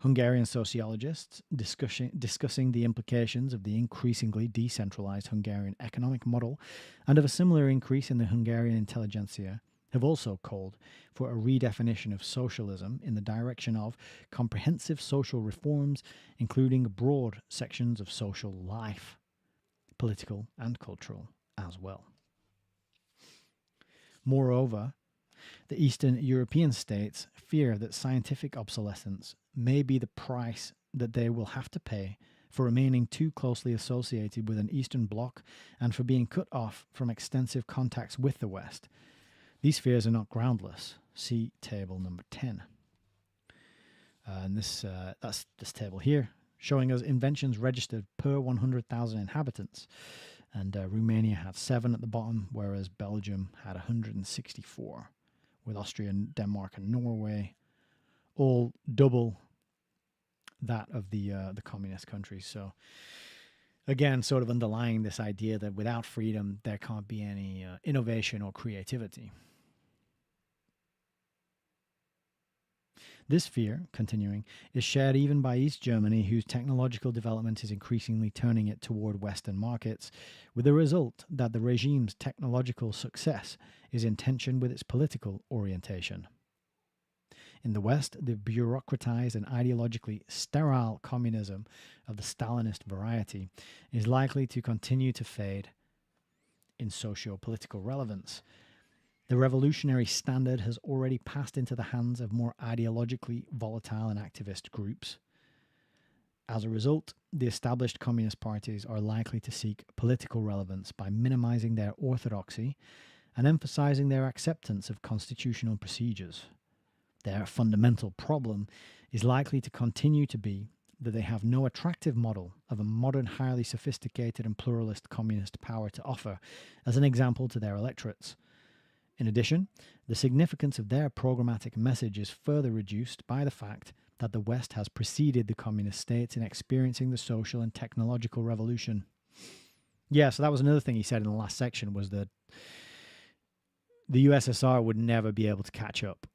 Hungarian sociologists, discussing the implications of the increasingly decentralized Hungarian economic model and of a similar increase in the Hungarian intelligentsia, have also called for a redefinition of socialism in the direction of comprehensive social reforms, including broad sections of social life, political and cultural as well. Moreover, the Eastern European states fear that scientific obsolescence may be the price that they will have to pay for remaining too closely associated with an Eastern Bloc and for being cut off from extensive contacts with the West. These fears are not groundless. See table number 10. And that's this table here, showing us inventions registered per 100,000 inhabitants. And Romania had 7 at the bottom, whereas Belgium had 164, with Austria, Denmark, and Norway all double that of the communist countries. So, again, sort of underlying this idea that without freedom, there can't be any innovation or creativity. This fear, continuing, is shared even by East Germany, whose technological development is increasingly turning it toward Western markets, with the result that the regime's technological success is in tension with its political orientation. In the West, the bureaucratized and ideologically sterile communism of the Stalinist variety is likely to continue to fade in socio-political relevance. The revolutionary standard has already passed into the hands of more ideologically volatile and activist groups. As a result, the established communist parties are likely to seek political relevance by minimizing their orthodoxy and emphasizing their acceptance of constitutional procedures. Their fundamental problem is likely to continue to be that they have no attractive model of a modern, highly sophisticated and pluralist communist power to offer as an example to their electorates. In addition, the significance of their programmatic message is further reduced by the fact that the West has preceded the communist states in experiencing the social and technological revolution. Yeah, so that was another thing he said in the last section, was that the USSR would never be able to catch up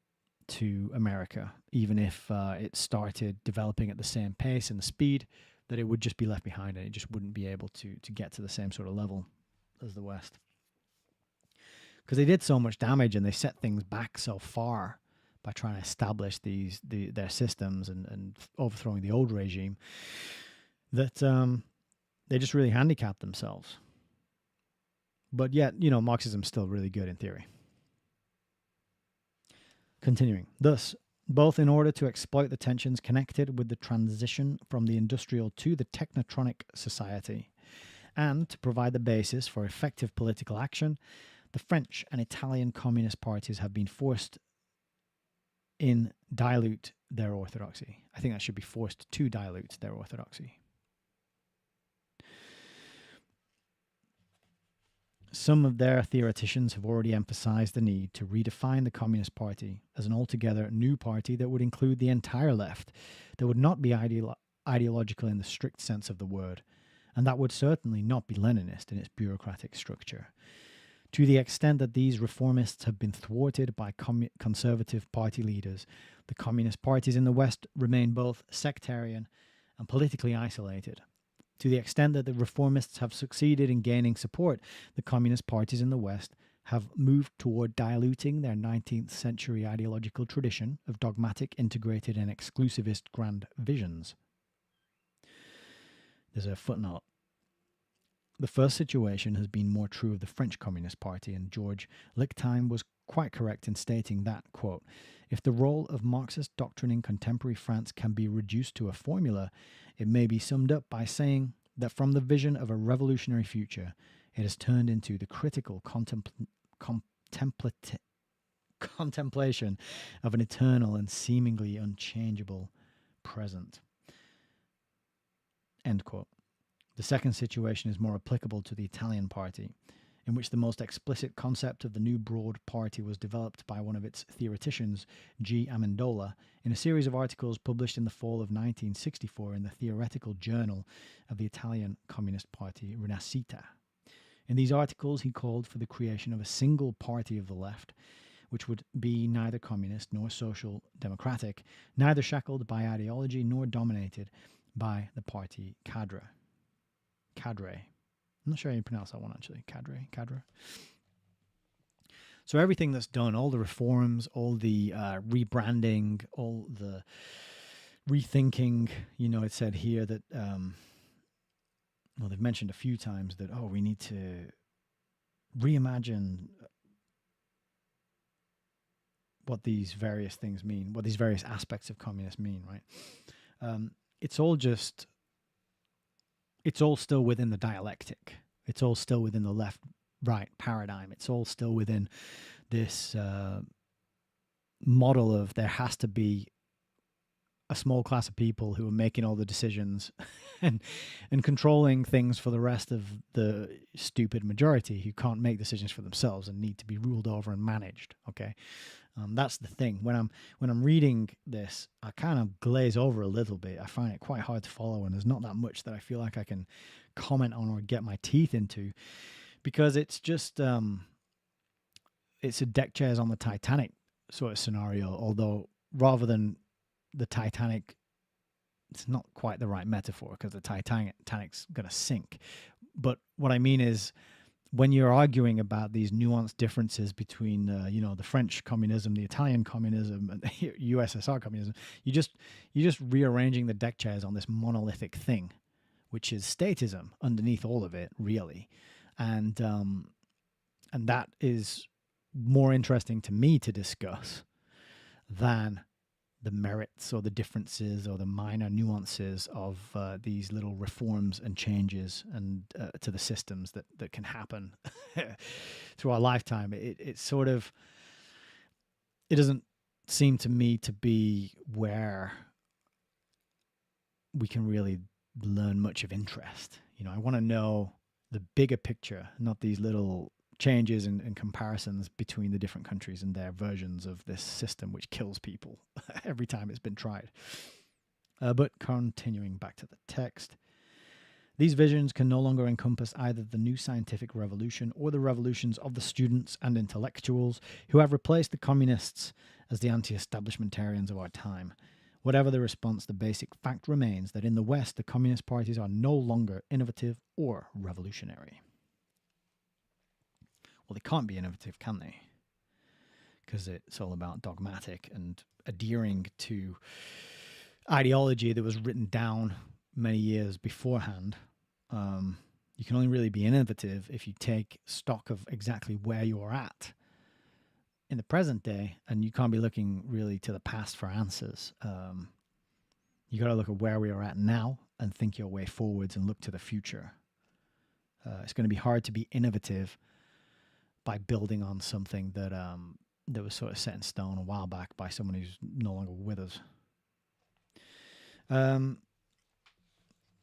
to America, even if it started developing at the same pace and the speed, that it would just be left behind and it just wouldn't be able to get to the same sort of level as the West. Because they did so much damage and they set things back so far by trying to establish their systems and overthrowing the old regime that they just really handicapped themselves. But yet, Marxism's still really good in theory. Continuing. Thus, both in order to exploit the tensions connected with the transition from the industrial to the technotronic society, And to provide the basis for effective political action, the French and Italian communist parties have been forced in dilute their orthodoxy. I think that should be forced to dilute their orthodoxy. Some of their theoreticians have already emphasized the need to redefine the Communist Party as an altogether new party that would include the entire left, that would not be ideological in the strict sense of the word, and that would certainly not be Leninist in its bureaucratic structure. To the extent that these reformists have been thwarted by conservative party leaders, the communist parties in the West remain both sectarian and politically isolated. To the extent that the reformists have succeeded in gaining support, the communist parties in the West have moved toward diluting their 19th century ideological tradition of dogmatic, integrated, and exclusivist grand visions. There's a footnote. The first situation has been more true of the French Communist Party, and George Lichtheim was quite correct in stating that, quote, if the role of Marxist doctrine in contemporary France can be reduced to a formula, it may be summed up by saying that from the vision of a revolutionary future, it has turned into the critical contemplation of an eternal and seemingly unchangeable present. End quote. The second situation is more applicable to the Italian party, in which the most explicit concept of the new broad party was developed by one of its theoreticians, G. Amendola, in a series of articles published in the fall of 1964 in the Theoretical Journal of the Italian Communist Party, Rinascita. In these articles, he called for the creation of a single party of the left, which would be neither communist nor social democratic, neither shackled by ideology nor dominated by the party cadre. I'm not sure how you pronounce that one, actually. Cadre. So everything that's done, all the reforms, all the rebranding, all the rethinking, it said here that, they've mentioned a few times that, we need to reimagine what these various things mean, what these various aspects of communism mean, right? It's all still within the dialectic. It's all still within the left-right paradigm. It's all still within this model of there has to be a small class of people who are making all the decisions and controlling things for the rest of the stupid majority who can't make decisions for themselves and need to be ruled over and managed. Okay, that's the thing. When I'm reading this, I kind of glaze over a little bit. I find it quite hard to follow, and there's not that much that I feel like I can comment on or get my teeth into, because it's just it's a deck chairs on the Titanic sort of scenario. Although rather than the Titanic, it's not quite the right metaphor because the Titanic's going to sink. But what I mean is, when you're arguing about these nuanced differences between, the French communism, the Italian communism, and USSR communism, you're just rearranging the deck chairs on this monolithic thing, which is statism underneath all of it, really, and that is more interesting to me to discuss than the merits or the differences or the minor nuances of these little reforms and changes and to the systems that can happen through our lifetime. It doesn't seem to me to be where we can really learn much of interest. I want to know the bigger picture, not these little changes and comparisons between the different countries and their versions of this system, which kills people every time it's been tried. But continuing back to the text, these visions can no longer encompass either the new scientific revolution or the revolutions of the students and intellectuals who have replaced the communists as the anti-establishmentarians of our time. Whatever the response, the basic fact remains that in the West, the communist parties are no longer innovative or revolutionary. Well, they can't be innovative, can they? Because it's all about dogmatic and adhering to ideology that was written down many years beforehand. You can only really be innovative if you take stock of exactly where you're at in the present day, and you can't be looking really to the past for answers. You got to look at where we are at now and think your way forwards and look to the future. It's going to be hard to be innovative by building on something that was sort of set in stone a while back by someone who's no longer with us.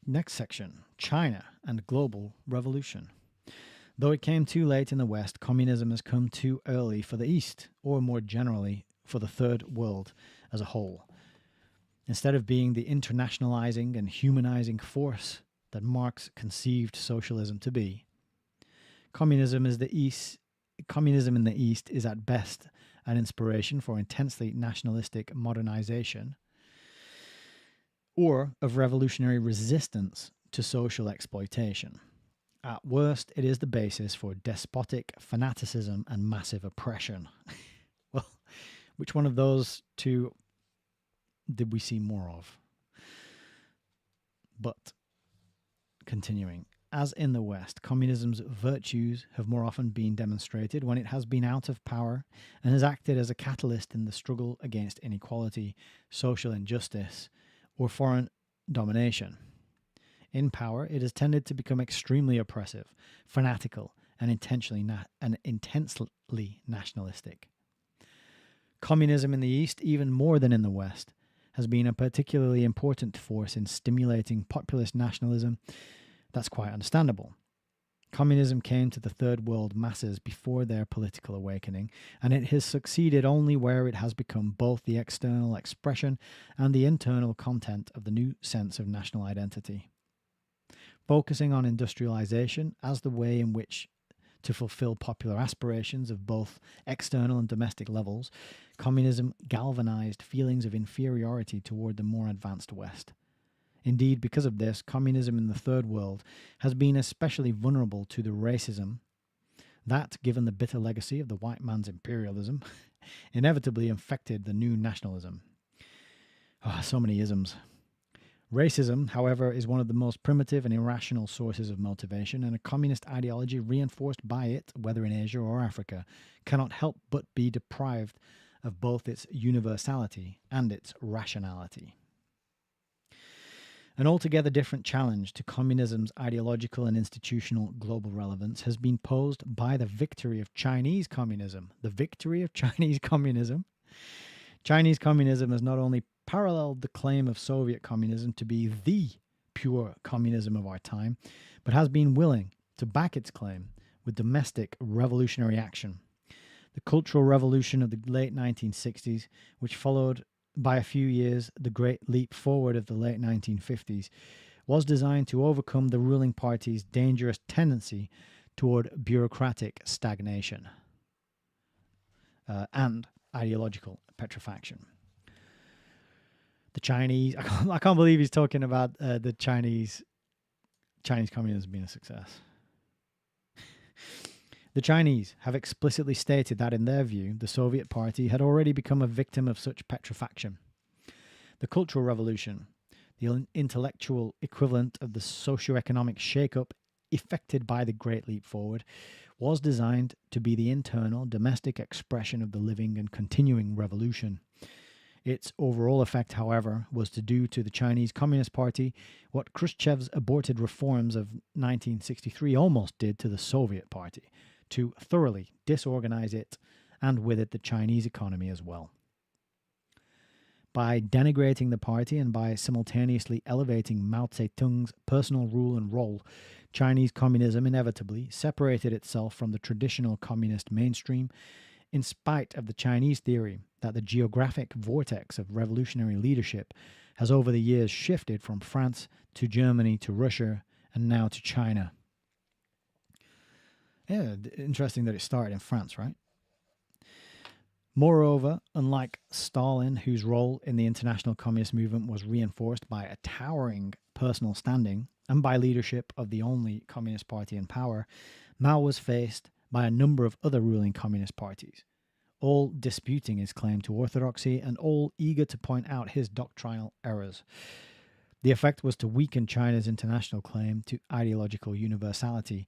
Next section, China and global revolution. Though it came too late in the West, communism has come too early for the East, or more generally, for the Third World as a whole. Instead of being the internationalizing and humanizing force that Marx conceived socialism to be, communism in the East is at best an inspiration for intensely nationalistic modernization or of revolutionary resistance to social exploitation. At worst, it is the basis for despotic fanaticism and massive oppression. Well, which one of those two did we see more of? But, continuing, as in the West, communism's virtues have more often been demonstrated when it has been out of power and has acted as a catalyst in the struggle against inequality, social injustice, or foreign domination. In power, it has tended to become extremely oppressive, fanatical, and intensely nationalistic. Communism in the East, even more than in the West, has been a particularly important force in stimulating populist nationalism. That's quite understandable. Communism came to the Third World masses before their political awakening, and it has succeeded only where it has become both the external expression and the internal content of the new sense of national identity. Focusing on industrialization as the way in which to fulfill popular aspirations of both external and domestic levels, communism galvanized feelings of inferiority toward the more advanced West. Indeed, because of this, communism in the Third World has been especially vulnerable to the racism that, given the bitter legacy of the white man's imperialism, inevitably infected the new nationalism. Oh, so many isms. Racism, however, is one of the most primitive and irrational sources of motivation, and a communist ideology reinforced by it, whether in Asia or Africa, cannot help but be deprived of both its universality and its rationality. An altogether different challenge to communism's ideological and institutional global relevance has been posed by the victory of Chinese communism. The victory of Chinese communism. Chinese communism has not only paralleled the claim of Soviet communism to be the pure communism of our time, but has been willing to back its claim with domestic revolutionary action. The Cultural Revolution of the late 1960s, which followed by a few years the Great Leap Forward of the late 1950s, was designed to overcome the ruling party's dangerous tendency toward bureaucratic stagnation and ideological petrifaction. The Chinese, I can't believe he's talking about the Chinese communism being a success. The Chinese have explicitly stated that, in their view, the Soviet Party had already become a victim of such petrifaction. The Cultural Revolution, the intellectual equivalent of the socio-economic shake-up effected by the Great Leap Forward, was designed to be the internal, domestic expression of the living and continuing revolution. Its overall effect, however, was to do to the Chinese Communist Party what Khrushchev's aborted reforms of 1963 almost did to the Soviet Party, to thoroughly disorganize it, and with it the Chinese economy as well. By denigrating the party and by simultaneously elevating Mao Zedong's personal rule and role, Chinese communism inevitably separated itself from the traditional communist mainstream, in spite of the Chinese theory that the geographic vortex of revolutionary leadership has over the years shifted from France to Germany to Russia and now to China. Yeah, interesting that it started in France, right? Moreover, unlike Stalin, whose role in the international communist movement was reinforced by a towering personal standing and by leadership of the only communist party in power, Mao was faced by a number of other ruling communist parties, all disputing his claim to orthodoxy and all eager to point out his doctrinal errors. The effect was to weaken China's international claim to ideological universality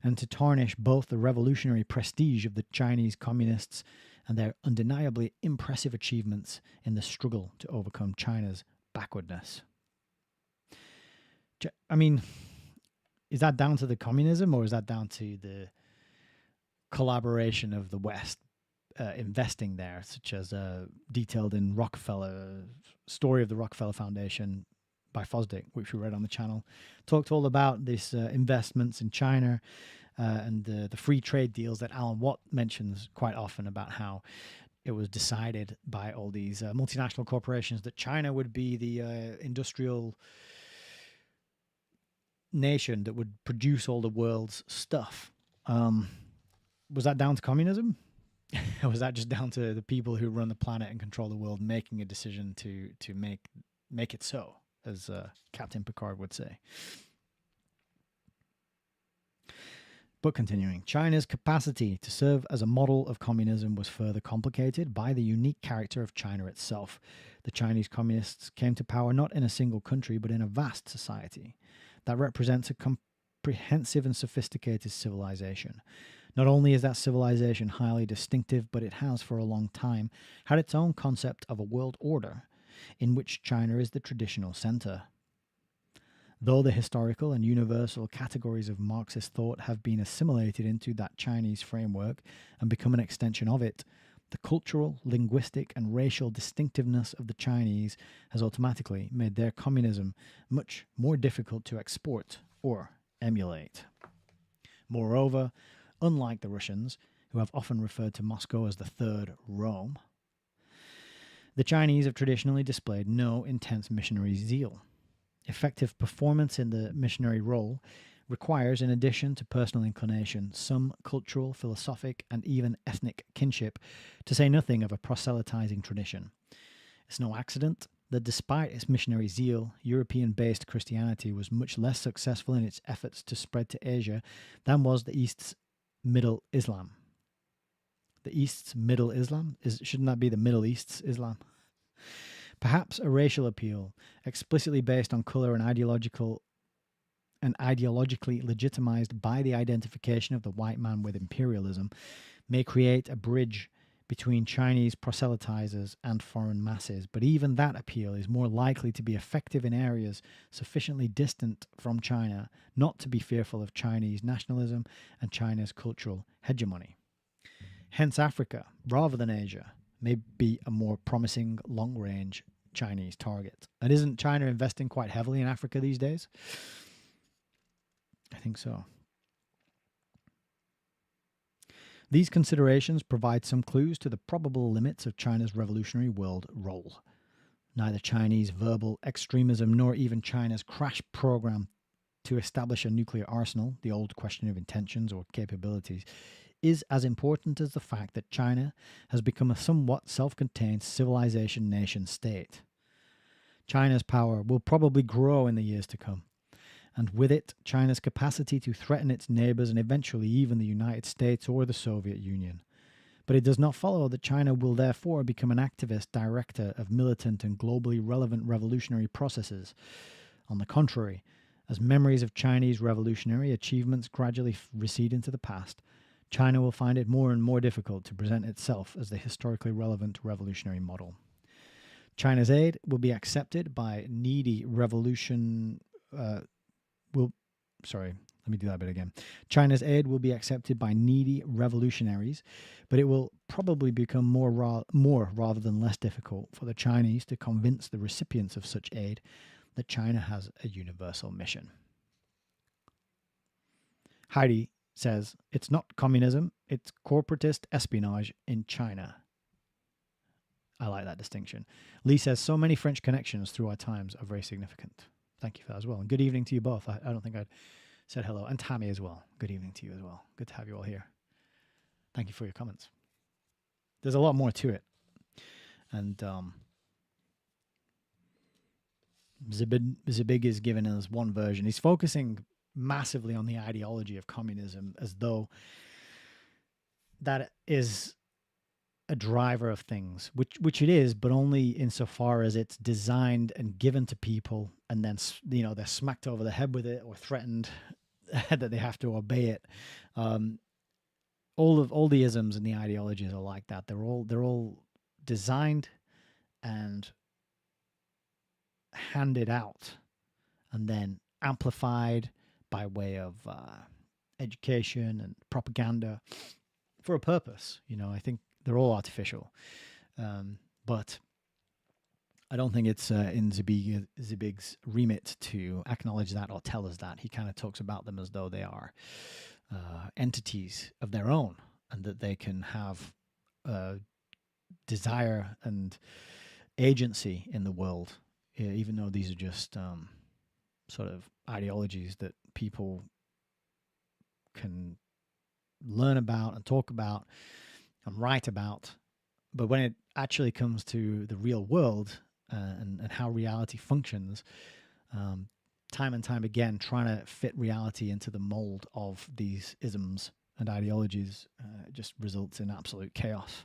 and to tarnish both the revolutionary prestige of the Chinese communists and their undeniably impressive achievements in the struggle to overcome China's backwardness. I mean, is that down to the communism, or is that down to the collaboration of the West investing there, such as detailed in Rockefeller, Story of the Rockefeller Foundation by Fosdick, which we read on the channel, talked all about these investments in China and the free trade deals that Alan Watt mentions quite often, about how it was decided by all these multinational corporations that China would be the industrial nation that would produce all the world's stuff. Was that down to communism? Or was that just down to the people who run the planet and control the world making a decision to make it so, as Captain Picard would say? But continuing, China's capacity to serve as a model of communism was further complicated by the unique character of China itself. The Chinese communists came to power not in a single country, but in a vast society that represents a comprehensive and sophisticated civilization. Not only is that civilization highly distinctive, but it has for a long time had its own concept of a world order, in which China is the traditional center. Though the historical and universal categories of Marxist thought have been assimilated into that Chinese framework and become an extension of it, the cultural, linguistic, and racial distinctiveness of the Chinese has automatically made their communism much more difficult to export or emulate. Moreover, unlike the Russians, who have often referred to Moscow as the Third Rome, the Chinese have traditionally displayed no intense missionary zeal. Effective performance in the missionary role requires, in addition to personal inclination, some cultural, philosophic, and even ethnic kinship, to say nothing of a proselytizing tradition. It's no accident that despite its missionary zeal, European-based Christianity was much less successful in its efforts to spread to Asia than was the East's Middle Islam. The East's Middle Islam? Shouldn't that be the Middle East's Islam? Perhaps a racial appeal, explicitly based on color and ideologically legitimized by the identification of the white man with imperialism, may create a bridge between Chinese proselytizers and foreign masses, but even that appeal is more likely to be effective in areas sufficiently distant from China not to be fearful of Chinese nationalism and China's cultural hegemony. Hence, Africa, rather than Asia, may be a more promising long-range Chinese target. And isn't China investing quite heavily in Africa these days? I think so. These considerations provide some clues to the probable limits of China's revolutionary world role. Neither Chinese verbal extremism nor even China's crash program to establish a nuclear arsenal, the old question of intentions or capabilities, is as important as the fact that China has become a somewhat self-contained civilization nation-state. China's power will probably grow in the years to come, and with it, China's capacity to threaten its neighbors and eventually even the United States or the Soviet Union. But it does not follow that China will therefore become an activist director of militant and globally relevant revolutionary processes. On the contrary, as memories of Chinese revolutionary achievements gradually recede into the past, China will find it more and more difficult to present itself as the historically relevant revolutionary model. China's aid will be accepted by needy China's aid will be accepted by needy revolutionaries, but it will probably become more rather than less difficult for the Chinese to convince the recipients of such aid that China has a universal mission. Heidi says, it's not communism, it's corporatist espionage in China. I like that distinction. Lee says, so many French connections through our times are very significant. Thank you for that as well. And good evening to you both. I don't think I'd said hello. And Tammy as well. Good evening to you as well. Good to have you all here. Thank you for your comments. There's a lot more to it. And Zbig is giving us one version. He's focusing massively on the ideology of communism as though that is a driver of things, which it is, but only insofar as it's designed and given to people, and then they're smacked over the head with it or threatened that they have to obey it. All the isms and the ideologies are like that. They're all designed and handed out, and then amplified by way of education and propaganda for a purpose. I think they're all artificial. But I don't think it's in Zbig's remit to acknowledge that or tell us that. He kind of talks about them as though they are entities of their own, and that they can have desire and agency in the world, even though these are just sort of ideologies that people can learn about and talk about and write about. But when it actually comes to the real world and how reality functions, time and time again, trying to fit reality into the mold of these isms and ideologies just results in absolute chaos.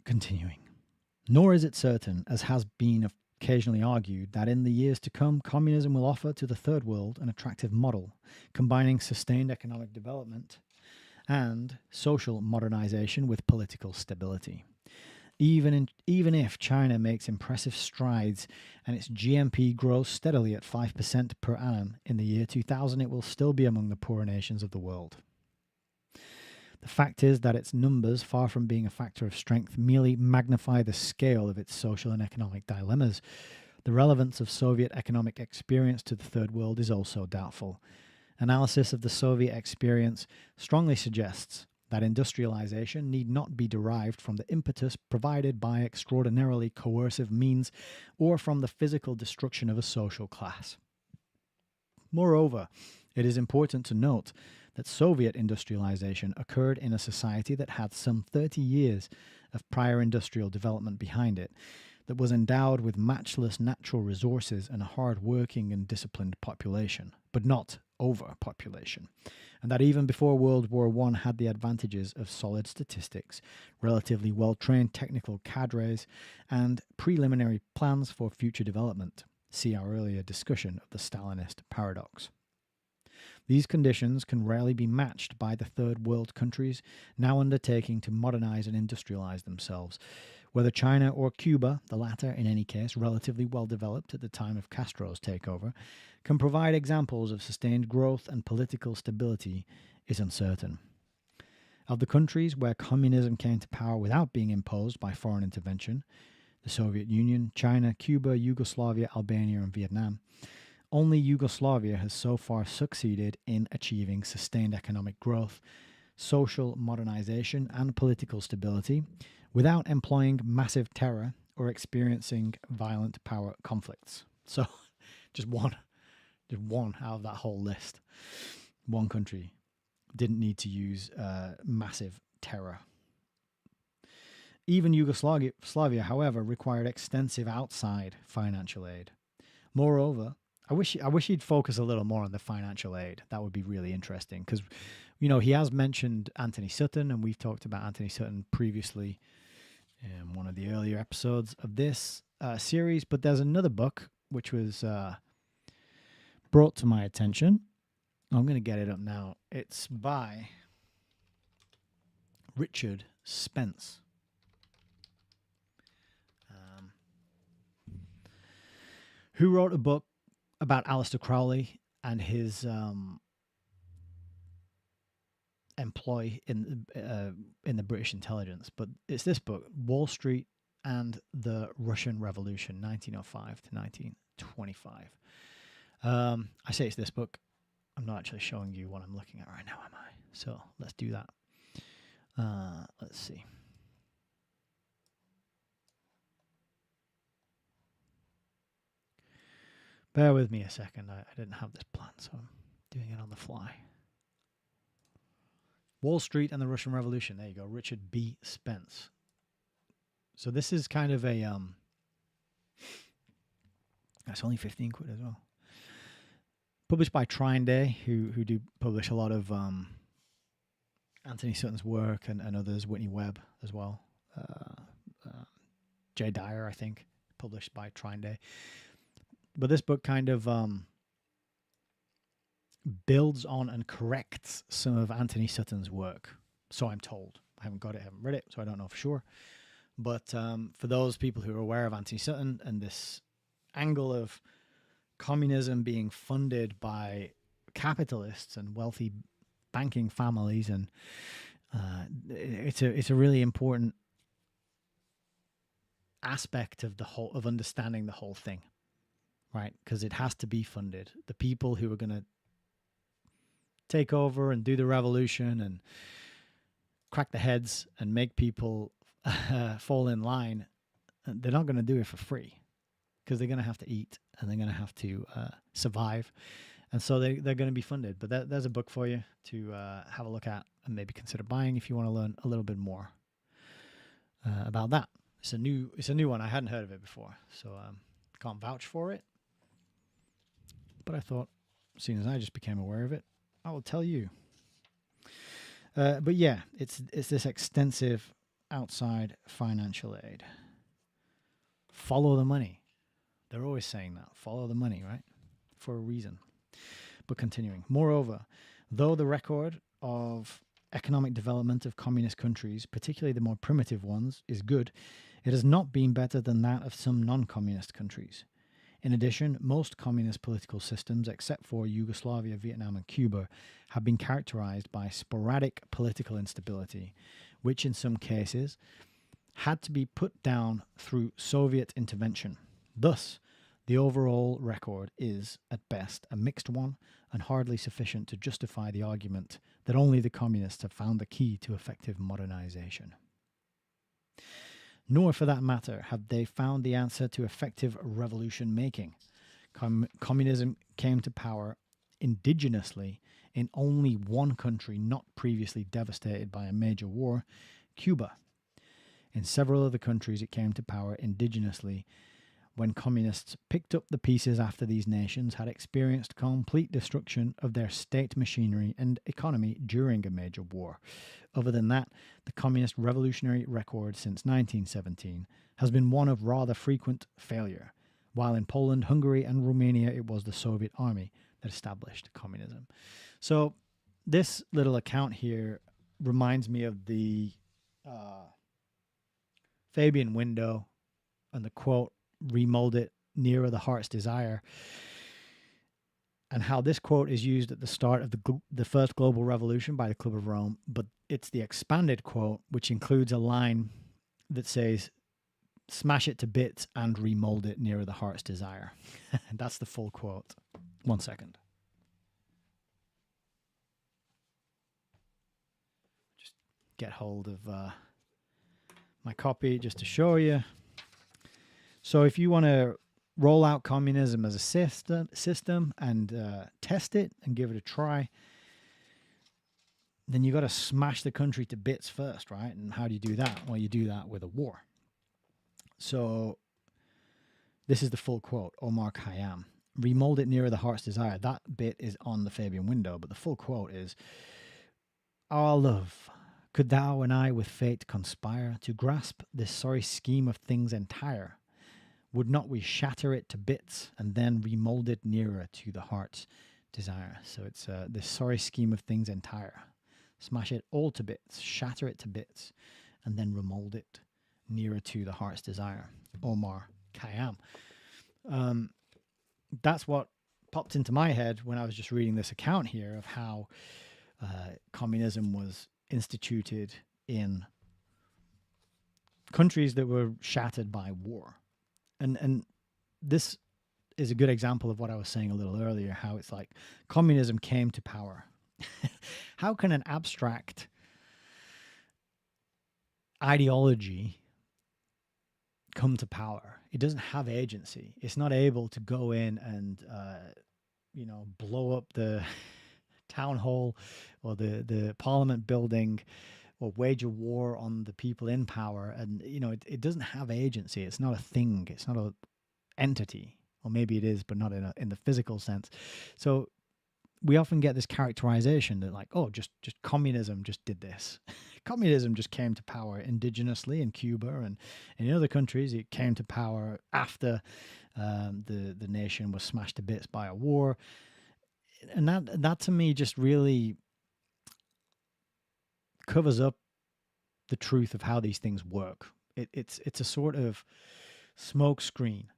Continuing. Nor is it certain, as has been occasionally argued, that in the years to come, communism will offer to the Third World an attractive model, combining sustained economic development and social modernization with political stability. Even if China makes impressive strides and its GNP grows steadily at 5% per annum in the year 2000, it will still be among the poorer nations of the world. The fact is that its numbers, far from being a factor of strength, merely magnify the scale of its social and economic dilemmas. The relevance of Soviet economic experience to the Third World is also doubtful. Analysis of the Soviet experience strongly suggests that industrialization need not be derived from the impetus provided by extraordinarily coercive means or from the physical destruction of a social class. Moreover, it is important to note that Soviet industrialization occurred in a society that had some 30 years of prior industrial development behind it, that was endowed with matchless natural resources and a hard-working and disciplined population, but not overpopulation, and that even before World War I had the advantages of solid statistics, relatively well-trained technical cadres, and preliminary plans for future development. See our earlier discussion of the Stalinist paradox. These conditions can rarely be matched by the Third World countries now undertaking to modernize and industrialize themselves. Whether China or Cuba, the latter in any case relatively well developed at the time of Castro's takeover, can provide examples of sustained growth and political stability is uncertain. Of the countries where communism came to power without being imposed by foreign intervention, the Soviet Union, China, Cuba, Yugoslavia, Albania, and Vietnam, only Yugoslavia has so far succeeded in achieving sustained economic growth, social modernization, and political stability without employing massive terror or experiencing violent power conflicts. So, just one out of that whole list. One country didn't need to use massive terror. Even Yugoslavia, however, required extensive outside financial aid. Moreover, I wish he'd focus a little more on the financial aid. That would be really interesting because, he has mentioned Anthony Sutton, and we've talked about Anthony Sutton previously in one of the earlier episodes of this series. But there's another book which was brought to my attention. I'm going to get it up now. It's by Richard Spence. Who wrote a book about Aleister Crowley and his employ in the British intelligence. But it's this book, Wall Street and the Russian Revolution, 1905 to 1925. I say it's this book. I'm not actually showing you what I'm looking at right now, am I? So let's do that. Let's see. Bear with me a second. I didn't have this plan, so I'm doing it on the fly. Wall Street and the Russian Revolution. There you go. Richard B. Spence. So this is kind of a... That's only 15 quid as well. Published by Trine Day, who do publish a lot of Anthony Sutton's work and others. Whitney Webb as well. Jay Dyer, I think, published by Trine Day. But this book kind of builds on and corrects some of Anthony Sutton's work. So I'm told. I haven't got it, haven't read it, so I don't know for sure. But for those people who are aware of Anthony Sutton and this angle of communism being funded by capitalists and wealthy banking families, and it's a really important aspect of of understanding the whole thing, right? Because it has to be funded. The people who are going to take over and do the revolution and crack the heads and make people fall in line, they're not going to do it for free, because they're going to have to eat and they're going to have to survive. And so they're going to be funded. But there's a book for you to have a look at and maybe consider buying if you want to learn a little bit more about that. It's a new one. I hadn't heard of it before, so can't vouch for it. But I thought, seeing as I just became aware of it, I will tell you. But yeah, it's this extensive outside financial aid. Follow the money. They're always saying that. Follow the money, right? For a reason. But continuing. Moreover, though the record of economic development of communist countries, particularly the more primitive ones, is good, it has not been better than that of some non-communist countries. In addition, most communist political systems, except for Yugoslavia, Vietnam, and Cuba, have been characterized by sporadic political instability, which in some cases had to be put down through Soviet intervention. Thus, the overall record is, at best, a mixed one and hardly sufficient to justify the argument that only the communists have found the key to effective modernization. Nor, for that matter, have they found the answer to effective revolution making. Communism came to power indigenously in only one country not previously devastated by a major war, Cuba. In several other countries, it came to power indigenously when communists picked up the pieces after these nations had experienced complete destruction of their state machinery and economy during a major war. Other than that, the communist revolutionary record since 1917 has been one of rather frequent failure, while in Poland, Hungary, and Romania it was the Soviet army that established communism. So this little account here reminds me of the Fabian window and the quote, "Remold it nearer the heart's desire," and how this quote is used at the start of the first global revolution by the Club of Rome, but it's the expanded quote, which includes a line that says, "Smash it to bits and remold it nearer the heart's desire." That's the full quote. 1 second. Just get hold of my copy just to show you. So if you want to roll out communism as a system and test it and give it a try, then you got to smash the country to bits first, right? And how do you do that? Well, you do that with a war. So this is the full quote, Omar Khayyam. "Remold it nearer the heart's desire." That bit is on the Fabian window, but the full quote is, "Our love, could thou and I with fate conspire to grasp this sorry scheme of things entire? Would not we shatter it to bits and then remold it nearer to the heart's desire?" So it's this sorry scheme of things entire. Smash it all to bits, shatter it to bits, and then remold it nearer to the heart's desire. Omar Khayyam. That's what popped into my head when I was just reading this account here of how communism was instituted in countries that were shattered by war. And this is a good example of what I was saying a little earlier, how it's like communism came to power. How can an abstract ideology come to power? It doesn't have agency. It's not able to go in and, blow up the town hall or the parliament building or wage a war on the people in power. And, it doesn't have agency. It's not a thing. It's not an entity. Or maybe it is, but not in the physical sense. So we often get this characterization that just communism just did this. Communism just came to power indigenously in Cuba and in other countries. It came to power after the nation was smashed to bits by a war. And that to me just really covers up the truth of how these things work. It's a sort of smoke screen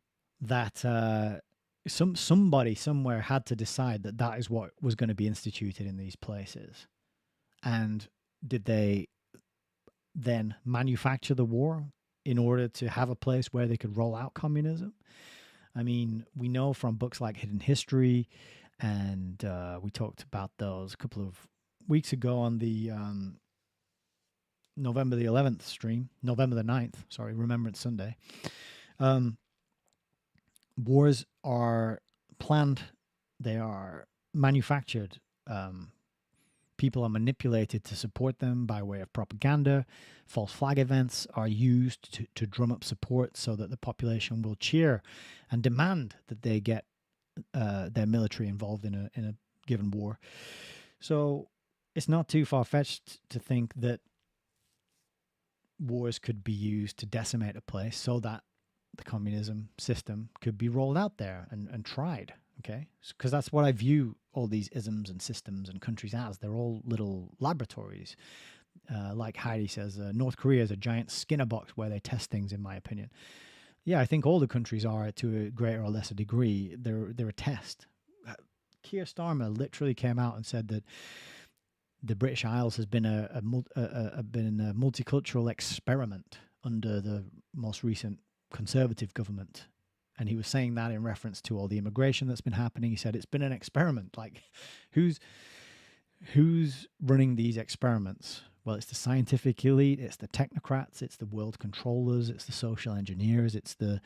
that somebody somewhere had to decide that that is what was going to be instituted in these places. And did they then manufacture the war in order to have a place where they could roll out communism? I mean, we know from books like Hidden History, and we talked about those a couple of weeks ago on the November the 11th stream, November the 9th, sorry, Remembrance Sunday. Wars are planned, they are manufactured. People are manipulated to support them by way of propaganda. False flag events are used to drum up support so that the population will cheer and demand that they get their military involved in a given war. So it's not too far-fetched to think that wars could be used to decimate a place so that the communism system could be rolled out there and tried. Okay, because that's what I view all these isms and systems and countries as. They're all little laboratories. Like Heidi says, North Korea is a giant Skinner box where they test things, in my opinion. Yeah, I think all the countries are to a greater or lesser degree. They're a test. Keir Starmer literally came out and said that the British Isles has been a multicultural experiment under the most recent Conservative government. And he was saying that in reference to all the immigration that's been happening. He said it's been an experiment. Like, who's running these experiments? Well, it's the scientific elite, it's the technocrats, it's the world controllers, it's the social engineers, it's the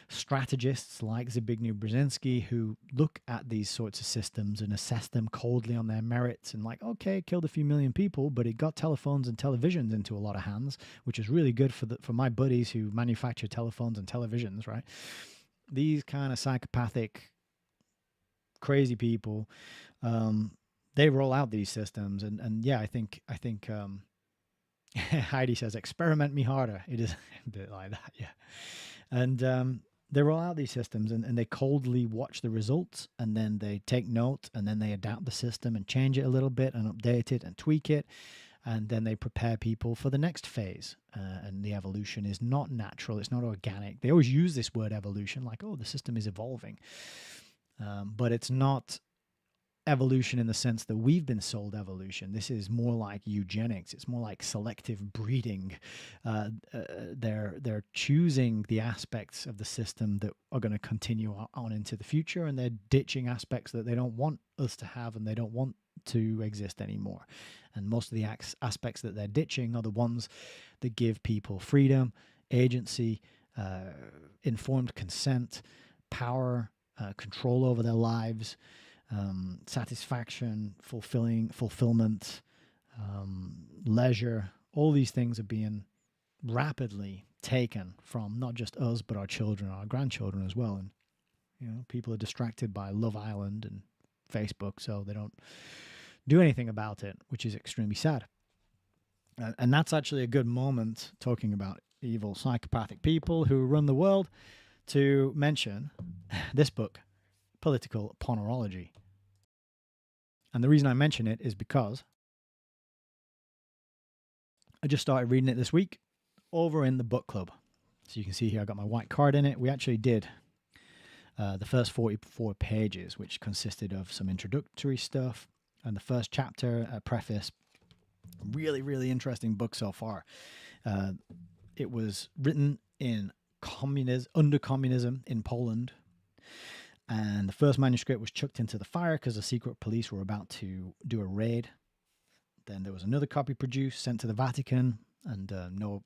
strategists like Zbigniew Brzezinski who look at these sorts of systems and assess them coldly on their merits and like, okay, it killed a few million people, but it got telephones and televisions into a lot of hands, which is really good for my buddies who manufacture telephones and televisions, right? These kind of psychopathic, crazy people, they roll out these systems, and yeah, I think Heidi says, "Experiment me harder." It is a bit like that, yeah. And they roll out these systems, and they coldly watch the results, and then they take note, and then they adapt the system and change it a little bit, and update it and tweak it. And then they prepare people for the next phase. And the evolution is not natural. It's not organic. They always use this word evolution like, oh, the system is evolving. But it's not evolution in the sense that we've been sold evolution. This is more like eugenics. It's more like selective breeding. They're choosing the aspects of the system that are going to continue on into the future, and they're ditching aspects that they don't want us to have and they don't want to exist anymore. And most of the aspects that they're ditching are the ones that give people freedom, agency, informed consent, power, control over their lives, satisfaction, fulfillment, leisure. All these things are being rapidly taken from not just us, but our children, our grandchildren as well. And, you know, people are distracted by Love Island and Facebook, so they don't do anything about it, which is extremely sad. And that's actually a good moment, talking about evil, psychopathic people who run the world, to mention this book, Political Ponerology. And the reason I mention it is because I just started reading it this week over in the book club. So you can see here I got my white card in it. We actually did the first 44 pages, which consisted of some introductory stuff and the first chapter, a preface. Really, really interesting book so far. It was written in under communism in Poland. And the first manuscript was chucked into the fire because the secret police were about to do a raid. Then there was another copy produced, sent to the Vatican, and no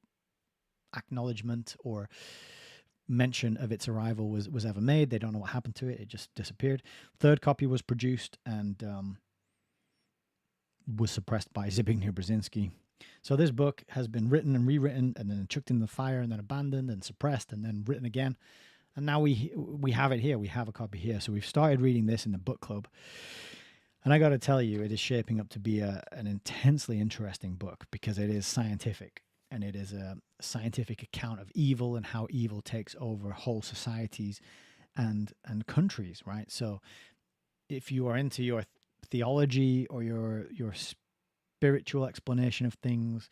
acknowledgement or mention of its arrival was ever made. They don't know what happened to it. It just disappeared. Third copy was produced and was suppressed by Zbigniew Brzezinski. So this book has been written and rewritten and then chucked in the fire and then abandoned and suppressed and then written again. And now we have it here. We have a copy here. So we've started reading this in the book club. And I got to tell you, it is shaping up to be an intensely interesting book because it is scientific. And it is a scientific account of evil and how evil takes over whole societies and countries, right? So if you are into your theology or your spiritual explanation of things,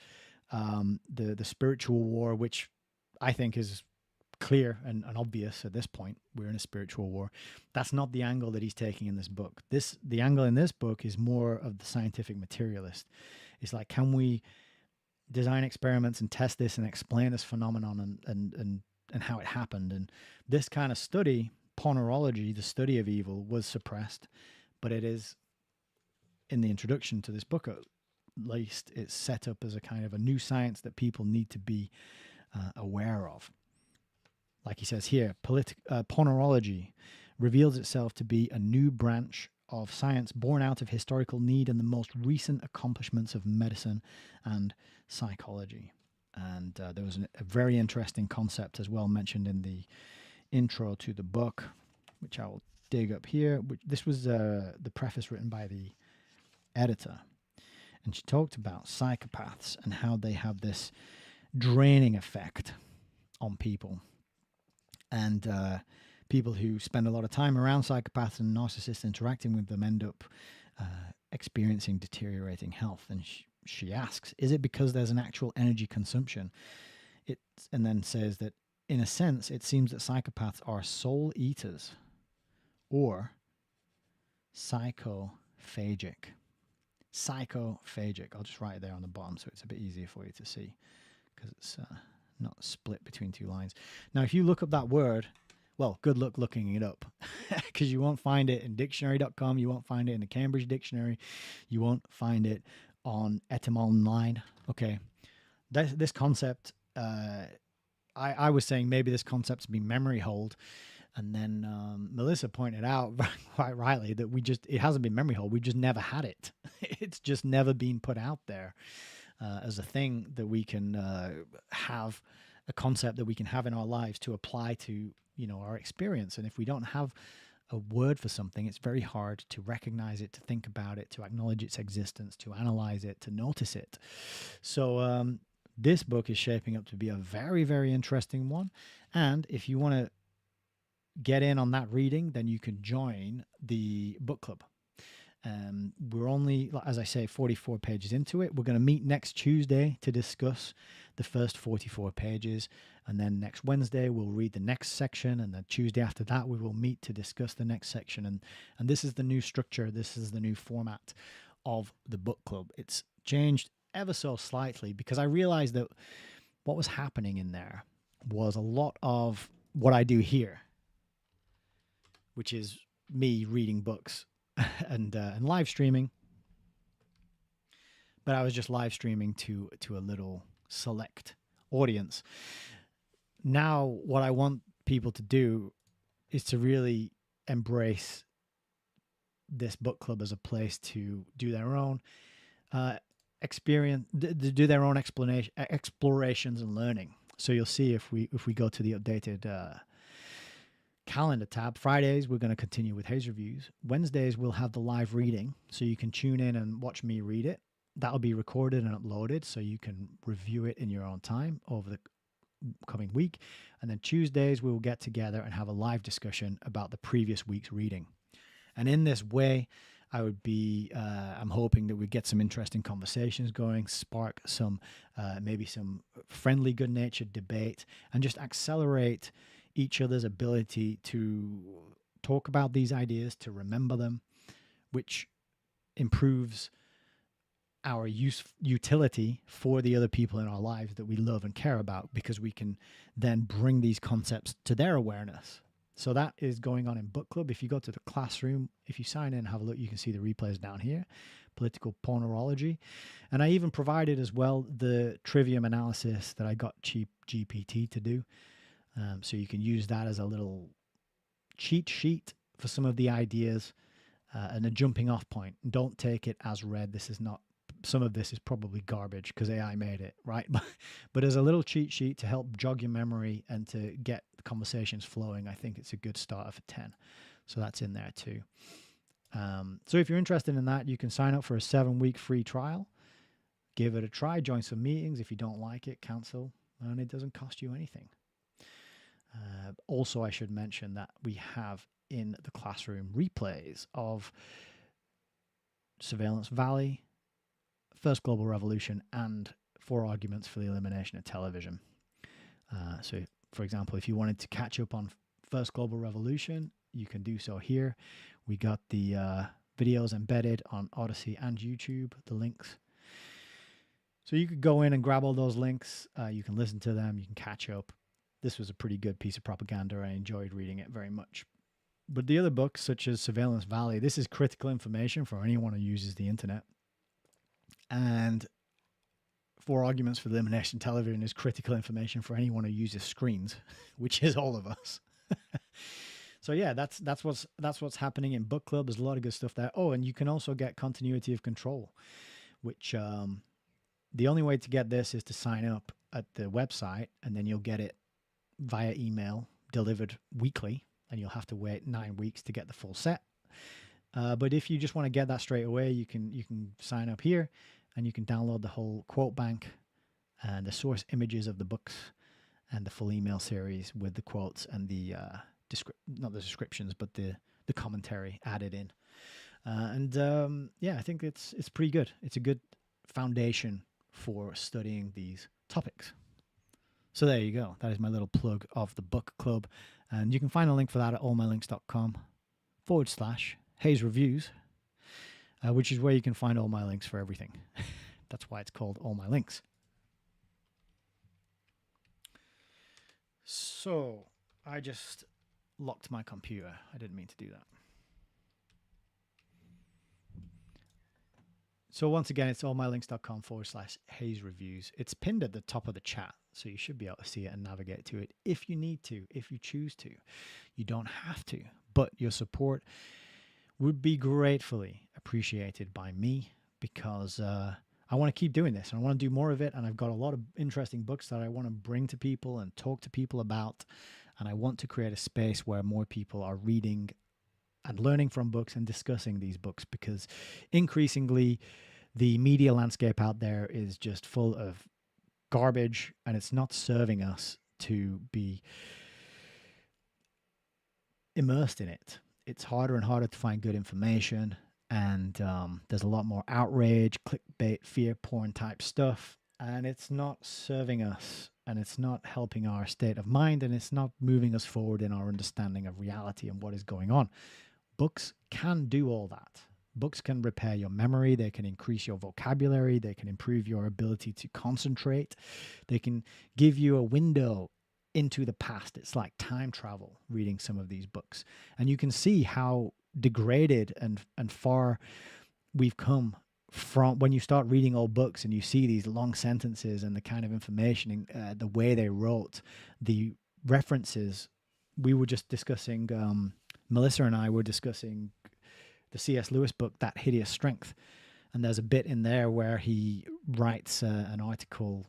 the spiritual war, which I think is clear and obvious at this point. We're in a spiritual war. That's not the angle that he's taking in this book. The angle in this book is more of the scientific materialist. It's like, can we design experiments and test this and explain this phenomenon and how it happened? And this kind of study, ponerology, the study of evil, was suppressed, but it is in the introduction to this book, at least, it's set up as a kind of a new science that people need to be aware of. Like he says here, ponerology reveals itself to be a new branch of science born out of historical need and the most recent accomplishments of medicine and psychology. And there was a very interesting concept as well mentioned in the intro to the book, which I will dig up here. This was the preface written by the editor. And she talked about psychopaths and how they have this draining effect on people. And people who spend a lot of time around psychopaths and narcissists interacting with them end up experiencing deteriorating health. And she asks, is it because there's an actual energy consumption? And then says that, in a sense, it seems that psychopaths are soul eaters or psychophagic. Psychophagic. I'll just write it there on the bottom so it's a bit easier for you to see, because it's not split between two lines. Now, if you look up that word, well, good luck looking it up, because you won't find it in dictionary.com. You won't find it in the Cambridge Dictionary. You won't find it on Etymologine. Okay. This concept, I was saying maybe this concept's been memory hold. And then Melissa pointed out quite rightly that it hasn't been memory hold. We've just never had it. It's just never been put out there as a thing that we can have, a concept that we can have in our lives to apply to, our experience. And if we don't have a word for something, it's very hard to recognize it, to think about it, to acknowledge its existence, to analyze it, to notice it. So this book is shaping up to be a very, very interesting one. And if you want to get in on that reading, then you can join the book club. We're only, as I say, 44 pages into it. We're going to meet next Tuesday to discuss the first 44 pages. And then next Wednesday, we'll read the next section. And then Tuesday after that, we will meet to discuss the next section. And this is the new structure. This is the new format of the book club. It's changed ever so slightly because I realized that what was happening in there was a lot of what I do here, which is me reading books and live streaming. But I was just live streaming to a little select audience. Now, what I want people to do is to really embrace this book club as a place to do their own experience, do their own explorations and learning. So you'll see if we go to the updated calendar tab, Fridays we're going to continue with Haze Reviews. Wednesdays we'll have the live reading, so you can tune in and watch me read it. That'll be recorded and uploaded, so you can review it in your own time over the coming week. And then Tuesdays we will get together and have a live discussion about the previous week's reading. And in this way, I would be, I'm hoping that we get some interesting conversations going, spark some, maybe some friendly, good-natured debate, and just accelerate each other's ability to talk about these ideas, to remember them, which improves our utility for the other people in our lives that we love and care about, because we can then bring these concepts to their awareness. So that is going on in book club. If you go to the classroom, if you sign in and have a look, you can see the replays down here, political ponerology. And I even provided as well the trivium analysis that I got GPT to do. So you can use that as a little cheat sheet for some of the ideas and a jumping off point. Don't take it as read. This is not, some of this is probably garbage because AI made it, right? But as a little cheat sheet to help jog your memory and to get the conversations flowing, I think it's a good starter for 10. So that's in there too. So if you're interested in that, you can sign up for a 7-week free trial. Give it a try, join some meetings. If you don't like it, cancel, and it doesn't cost you anything. Also, I should mention that we have in the classroom replays of Surveillance Valley, First Global Revolution, and 4 Arguments for the Elimination of Television. So, for example, if you wanted to catch up on First Global Revolution, you can do so here. We got the videos embedded on Odyssey and YouTube, the links. So you could go in and grab all those links. You can listen to them. You can catch up. This was a pretty good piece of propaganda. I enjoyed reading it very much. But the other books, such as Surveillance Valley, this is critical information for anyone who uses the internet. And Four Arguments for Elimination Television is critical information for anyone who uses screens, which is all of us. So yeah, that's what's happening in book club. There's a lot of good stuff there. Oh, and you can also get Continuity of Control, which the only way to get this is to sign up at the website, and then you'll get it via email delivered weekly, and you'll have to wait 9 weeks to get the full set. But if you just want to get that straight away, you can sign up here, and you can download the whole quote bank and the source images of the books and the full email series with the quotes and the not the descriptions, but the commentary added in. Yeah, I think it's pretty good. It's a good foundation for studying these topics. So there you go. That is my little plug of the book club. And you can find a link for that at allmylinks.com/Hayes Reviews, which is where you can find all my links for everything. That's why it's called All My Links. So I just locked my computer. I didn't mean to do that. So once again, it's allmylinks.com/Hayes Reviews. It's pinned at the top of the chat, so you should be able to see it and navigate to it if you need to, if you choose to. You don't have to, but your support would be gratefully appreciated by me, because I want to keep doing this and I want to do more of it. And I've got a lot of interesting books that I want to bring to people and talk to people about. And I want to create a space where more people are reading and learning from books and discussing these books, because increasingly the media landscape out there is just full of garbage, and it's not serving us to be immersed in it. It's harder and harder to find good information, and there's a lot more outrage, clickbait, fear porn type stuff, and it's not serving us, and it's not helping our state of mind, and it's not moving us forward in our understanding of reality and what is going on. Books can do all that. Books can repair your memory. They can increase your vocabulary. They can improve your ability to concentrate. They can give you a window into the past. It's like time travel reading some of these books. And you can see how degraded and far we've come from when you start reading old books and you see these long sentences and the kind of information, the way they wrote, the references. We were just discussing, Melissa and I were discussing the C.S. Lewis book, That Hideous Strength. And there's a bit in there where he writes an article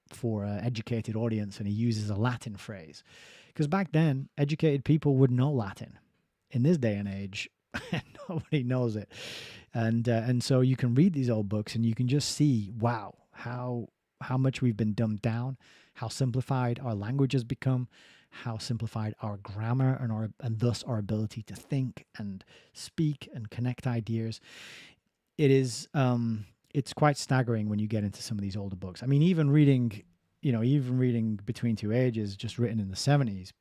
for an educated audience, and he uses a Latin phrase. Because back then, educated people would know Latin. In this day and age, nobody knows it. And so you can read these old books and you can just see, wow, how much we've been dumbed down, how simplified our language has become, how simplified our grammar and thus our ability to think and speak and connect ideas. It is it's quite staggering when you get into some of these older books. I mean, even reading Between Two Ages, just written in the 70s,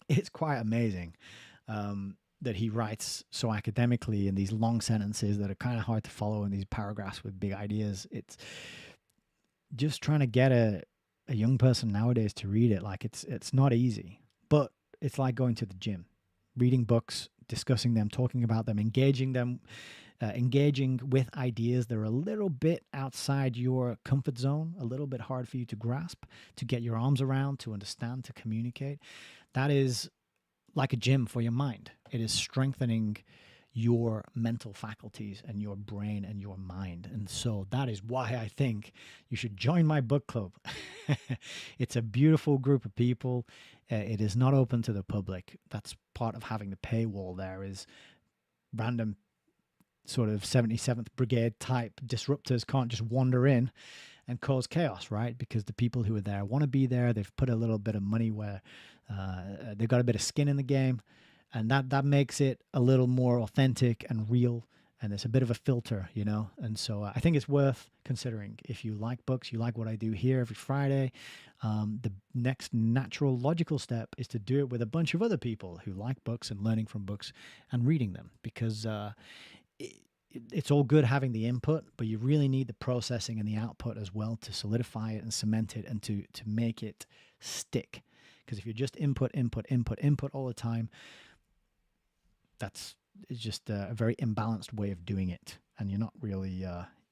it's quite amazing that he writes so academically in these long sentences that are kind of hard to follow, in these paragraphs with big ideas. It's just trying to get a young person nowadays to read it. Like it's not easy, but it's like going to the gym, reading books, discussing them, talking about them, engaging with ideas that are a little bit outside your comfort zone, a little bit hard for you to grasp, to get your arms around, to understand, to communicate. That is like a gym for your mind. It is strengthening your mental faculties and your brain and your mind. And so that is why I think you should join my book club. It's a beautiful group of people. It is not open to the public. That's part of having the paywall. There is random sort of 77th Brigade type disruptors can't just wander in and cause chaos, right? Because the people who are there want to be there. They've put a little bit of money where they've got a bit of skin in the game. And that makes it a little more authentic and real and it's a bit of a filter, you know. And so I think it's worth considering. If you like books, you like what I do here every Friday, the next natural logical step is to do it with a bunch of other people who like books and learning from books and reading them, because it's all good having the input, but you really need the processing and the output as well to solidify it and cement it and to make it stick. Because if you're just input all the time, it's just a very imbalanced way of doing it, and you're not really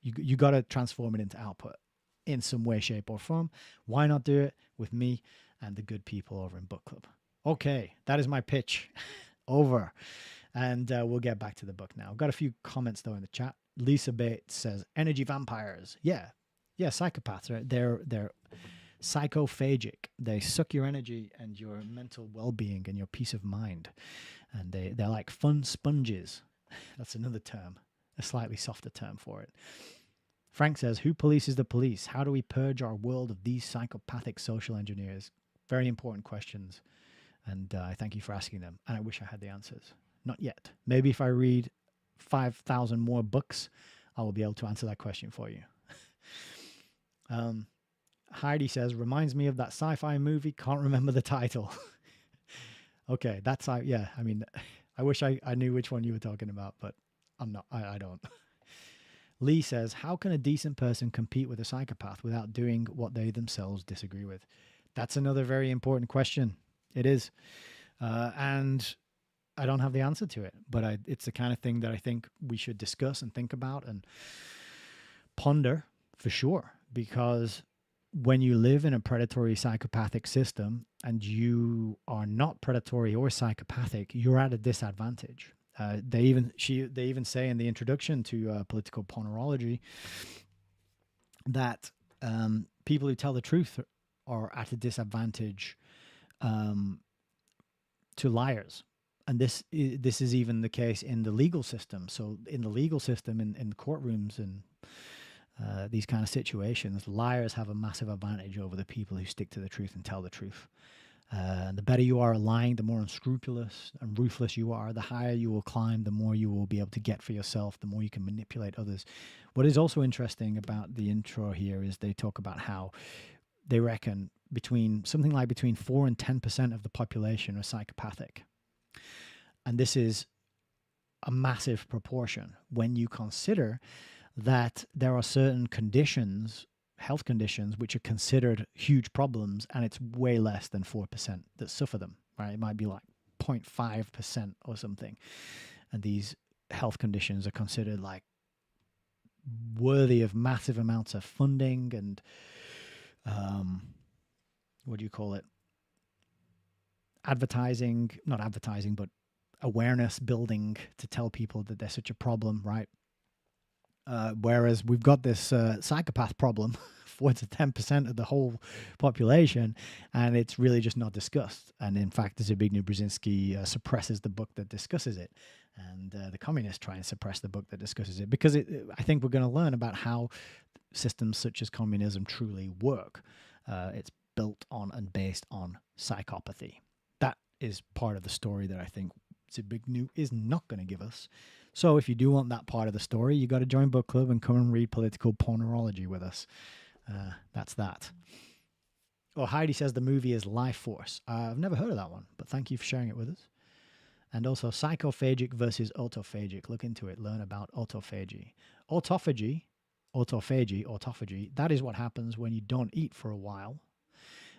you got to transform it into output in some way, shape, or form. Why not do it with me and the good people over in book club? Okay, that is my pitch over, and we'll get back to the book now. I've got a few comments though in the chat. Lisa Bates says energy vampires. Yeah, psychopaths. Right? They're psychophagic. They suck your energy and your mental well-being and your peace of mind. And they're like fun sponges. That's another term, a slightly softer term for it. Frank says, who polices the police? How do we purge our world of these psychopathic social engineers? Very important questions. And I thank you for asking them. And I wish I had the answers. Not yet. Maybe if I read 5,000 more books, I will be able to answer that question for you. Heidi says, reminds me of that sci-fi movie. Can't remember the title. Okay, that's, yeah, I mean, I wish I knew which one you were talking about, but I'm not, I don't. Lee says, how can a decent person compete with a psychopath without doing what they themselves disagree with? That's another very important question. It is. And I don't have the answer to it, but it's the kind of thing that I think we should discuss and think about and ponder for sure, because when you live in a predatory psychopathic system and you are not predatory or psychopathic, you're at a disadvantage. They even say in the introduction to political ponerology that people who tell the truth are at a disadvantage to liars. And this is even the case in the legal system. So in the legal system, in courtrooms and these kind of situations, liars have a massive advantage over the people who stick to the truth and tell the truth. The better you are at lying, the more unscrupulous and ruthless you are, the higher you will climb, the more you will be able to get for yourself, the more you can manipulate others. What is also interesting about the intro here is they talk about how they reckon between 4 and 10% of the population are psychopathic. And this is a massive proportion when you consider that there are certain conditions, health conditions, which are considered huge problems, and it's way less than 4% that suffer them, right? It might be like 0.5% or something. And these health conditions are considered like worthy of massive amounts of funding and, not advertising, but awareness building to tell people that there's such a problem, right? Whereas we've got this psychopath problem, 4 to 10% of the whole population, and it's really just not discussed. And in fact, Zbigniew Brzezinski suppresses the book that discusses it, and the communists try and suppress the book that discusses it, because I think we're going to learn about how systems such as communism truly work. It's built on and based on psychopathy. That is part of the story that I think Zbigniew is not going to give us. So if you do want that part of the story, you got to join book club and come and read political ponerology with us. That's that. Oh, Heidi says the movie is Life Force. I've never heard of that one, but thank you for sharing it with us. And also psychophagic versus autophagic. Look into it. Learn about autophagy. Autophagy, that is what happens when you don't eat for a while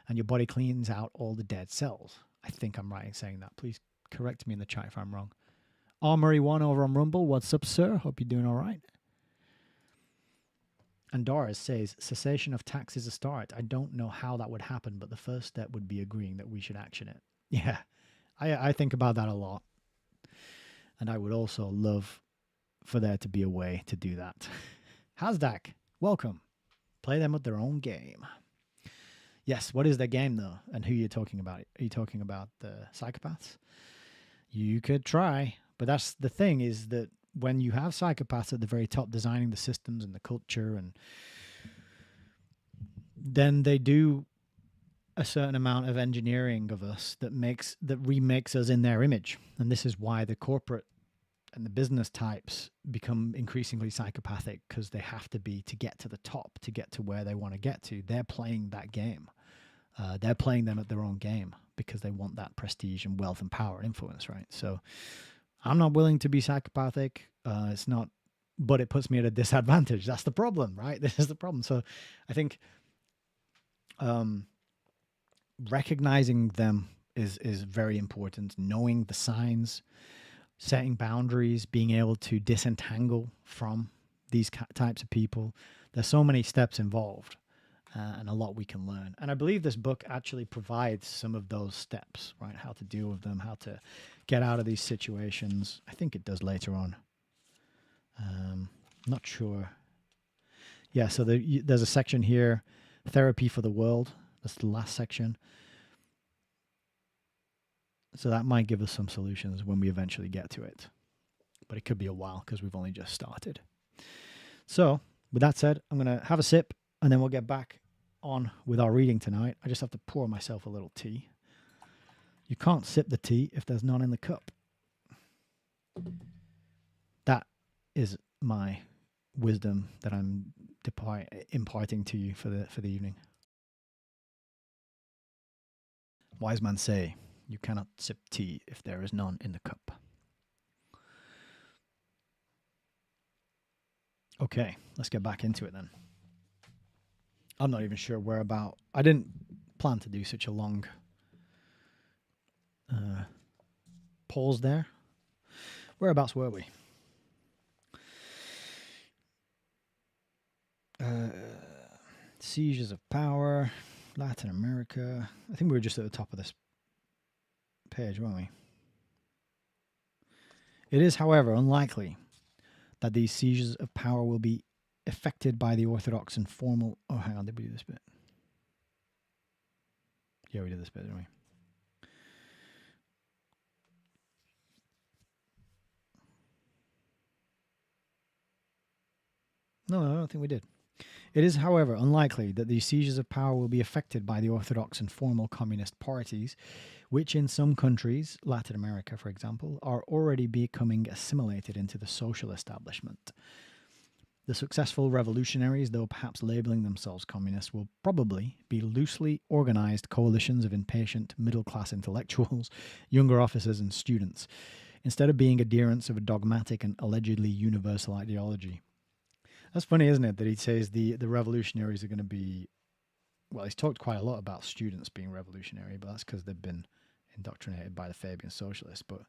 and your body cleans out all the dead cells. I think I'm right in saying that. Please correct me in the chat if I'm wrong. Armory1 over on Rumble. What's up, sir? Hope you're doing all right. And Doris says, cessation of tax is a start. I don't know how that would happen, but the first step would be agreeing that we should action it. Yeah, I think about that a lot. And I would also love for there to be a way to do that. Hasdak, welcome. Play them at their own game. Yes, what is their game, though? And who are you talking about? Are you talking about the psychopaths? You could try. But that's the thing, is that when you have psychopaths at the very top designing the systems and the culture, and then they do a certain amount of engineering of us that remakes us in their image. And this is why the corporate And the business types become increasingly psychopathic because they have to be to get to the top, to get to where they want to get to. They're playing that game. They're playing them at their own game because they want that prestige and wealth and power and influence, right? So I'm not willing to be psychopathic. It's not, but it puts me at a disadvantage. That's the problem, right? This is the problem. So I think recognizing them is very important. Knowing the signs, setting boundaries, being able to disentangle from these types of people. There's so many steps involved. And a lot we can learn. And I believe this book actually provides some of those steps, right? How to deal with them, how to get out of these situations. I think it does later on. Not sure. Yeah, so there's a section here, Therapy for the World. That's the last section. So that might give us some solutions when we eventually get to it. But it could be a while because we've only just started. So with that said, I'm going to have a sip and then we'll get back on with our reading tonight. I just have to pour myself a little tea. You can't sip the tea if there's none in the cup. That is my wisdom that I'm imparting to you for the evening. Wise men say, you cannot sip tea if there is none in the cup. Okay, let's get back into it then. I'm not even sure whereabout. I didn't plan to do such a long pause there. Whereabouts were we? Seizures of power, Latin America. I think we were just at the top of this page, weren't we? It is, however, unlikely that these seizures of power will be affected by the orthodox and formal... Oh, hang on, did we do this bit? Yeah, we did this bit, didn't we? No, I don't think we did. It is, however, unlikely that these seizures of power will be affected by the orthodox and formal communist parties, which in some countries, Latin America, for example, are already becoming assimilated into the social establishment. The successful revolutionaries, though perhaps labeling themselves communists, will probably be loosely organized coalitions of impatient middle-class intellectuals, younger officers and students, instead of being adherents of a dogmatic and allegedly universal ideology. That's funny, isn't it, that he says the revolutionaries are going to be... Well, he's talked quite a lot about students being revolutionary, but that's because they've been indoctrinated by the Fabian socialists. But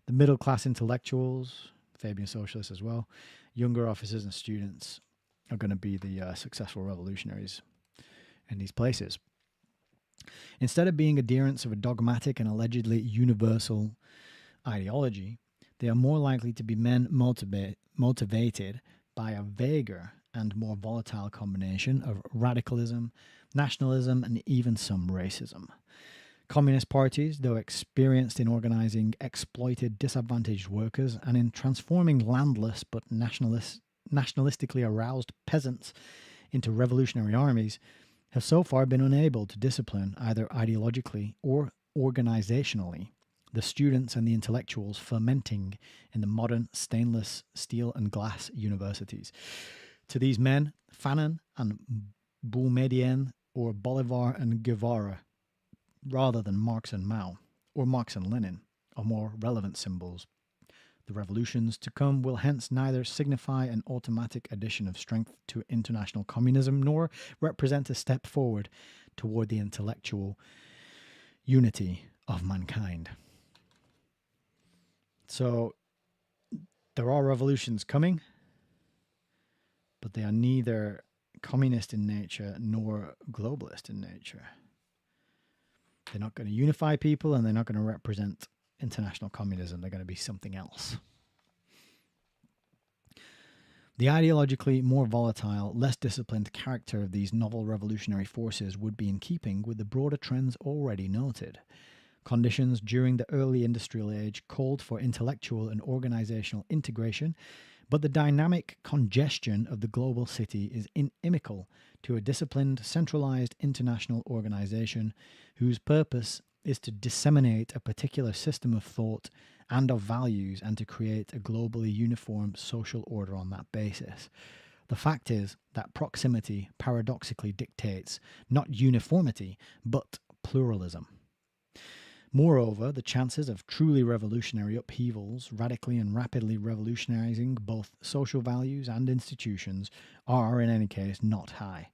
the middle-class intellectuals, Fabian socialists as well, younger officers and students are going to be the successful revolutionaries in these places. Instead of being adherents of a dogmatic and allegedly universal ideology, they are more likely to be men motivated by a vaguer and more volatile combination of radicalism, nationalism, and even some racism. Communist parties, though experienced in organizing exploited, disadvantaged workers and in transforming landless but nationalistically aroused peasants into revolutionary armies, have so far been unable to discipline, either ideologically or organizationally, the students and the intellectuals fermenting in the modern stainless steel and glass universities. To these men, Fanon and Boumediene, or Bolivar and Guevara, rather than Marx and Mao, or Marx and Lenin, are more relevant symbols. The revolutions to come will hence neither signify an automatic addition of strength to international communism, nor represent a step forward toward the intellectual unity of mankind. So, there are revolutions coming, but they are neither communist in nature nor globalist in nature. They're not going to unify people, and they're not going to represent international communism. They're going to be something else. The ideologically more volatile, less disciplined character of these novel revolutionary forces would be in keeping with the broader trends already noted. Conditions during the early industrial age called for intellectual and organizational integration, but the dynamic congestion of the global city is inimical to a disciplined, centralized international organization whose purpose is to disseminate a particular system of thought and of values and to create a globally uniform social order on that basis. The fact is that proximity paradoxically dictates not uniformity, but pluralism. Moreover, the chances of truly revolutionary upheavals, radically and rapidly revolutionizing both social values and institutions, are, in any case, not high.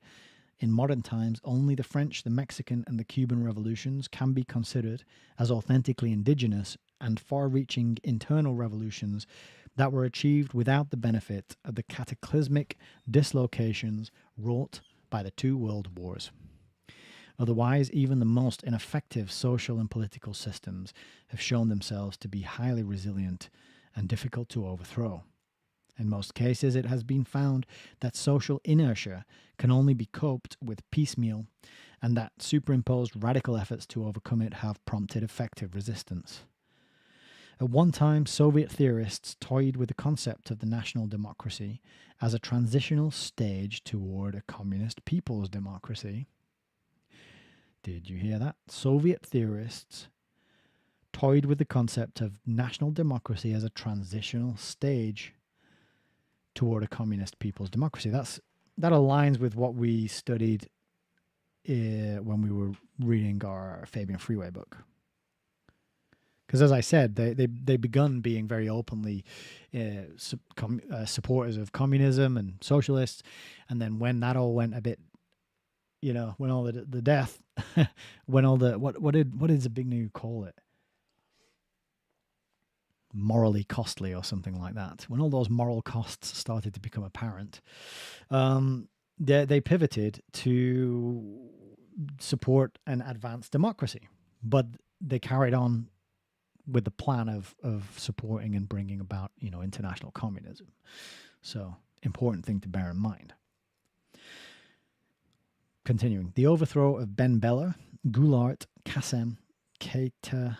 In modern times, only the French, the Mexican, and the Cuban revolutions can be considered as authentically indigenous and far-reaching internal revolutions that were achieved without the benefit of the cataclysmic dislocations wrought by the two world wars. Otherwise, even the most ineffective social and political systems have shown themselves to be highly resilient and difficult to overthrow. In most cases, it has been found that social inertia can only be coped with piecemeal, and that superimposed radical efforts to overcome it have prompted effective resistance. At one time, Soviet theorists toyed with the concept of the national democracy as a transitional stage toward a communist people's democracy. Did you hear that? Soviet theorists toyed with the concept of national democracy as a transitional stage toward a communist people's democracy. That aligns with what we studied when we were reading our Fabian Freeway book. Because as I said, they begun being very openly supporters of communism and socialists, and then when that all went a bit, when all the death, when all the what did Zbigniew call it? Morally costly or something like that. When all those moral costs started to become apparent, they pivoted to support an advanced democracy, but they carried on with the plan of supporting and bringing about international communism. So important thing to bear in mind. Continuing, the overthrow of Ben Bella, Goulart, Kassem, Keita,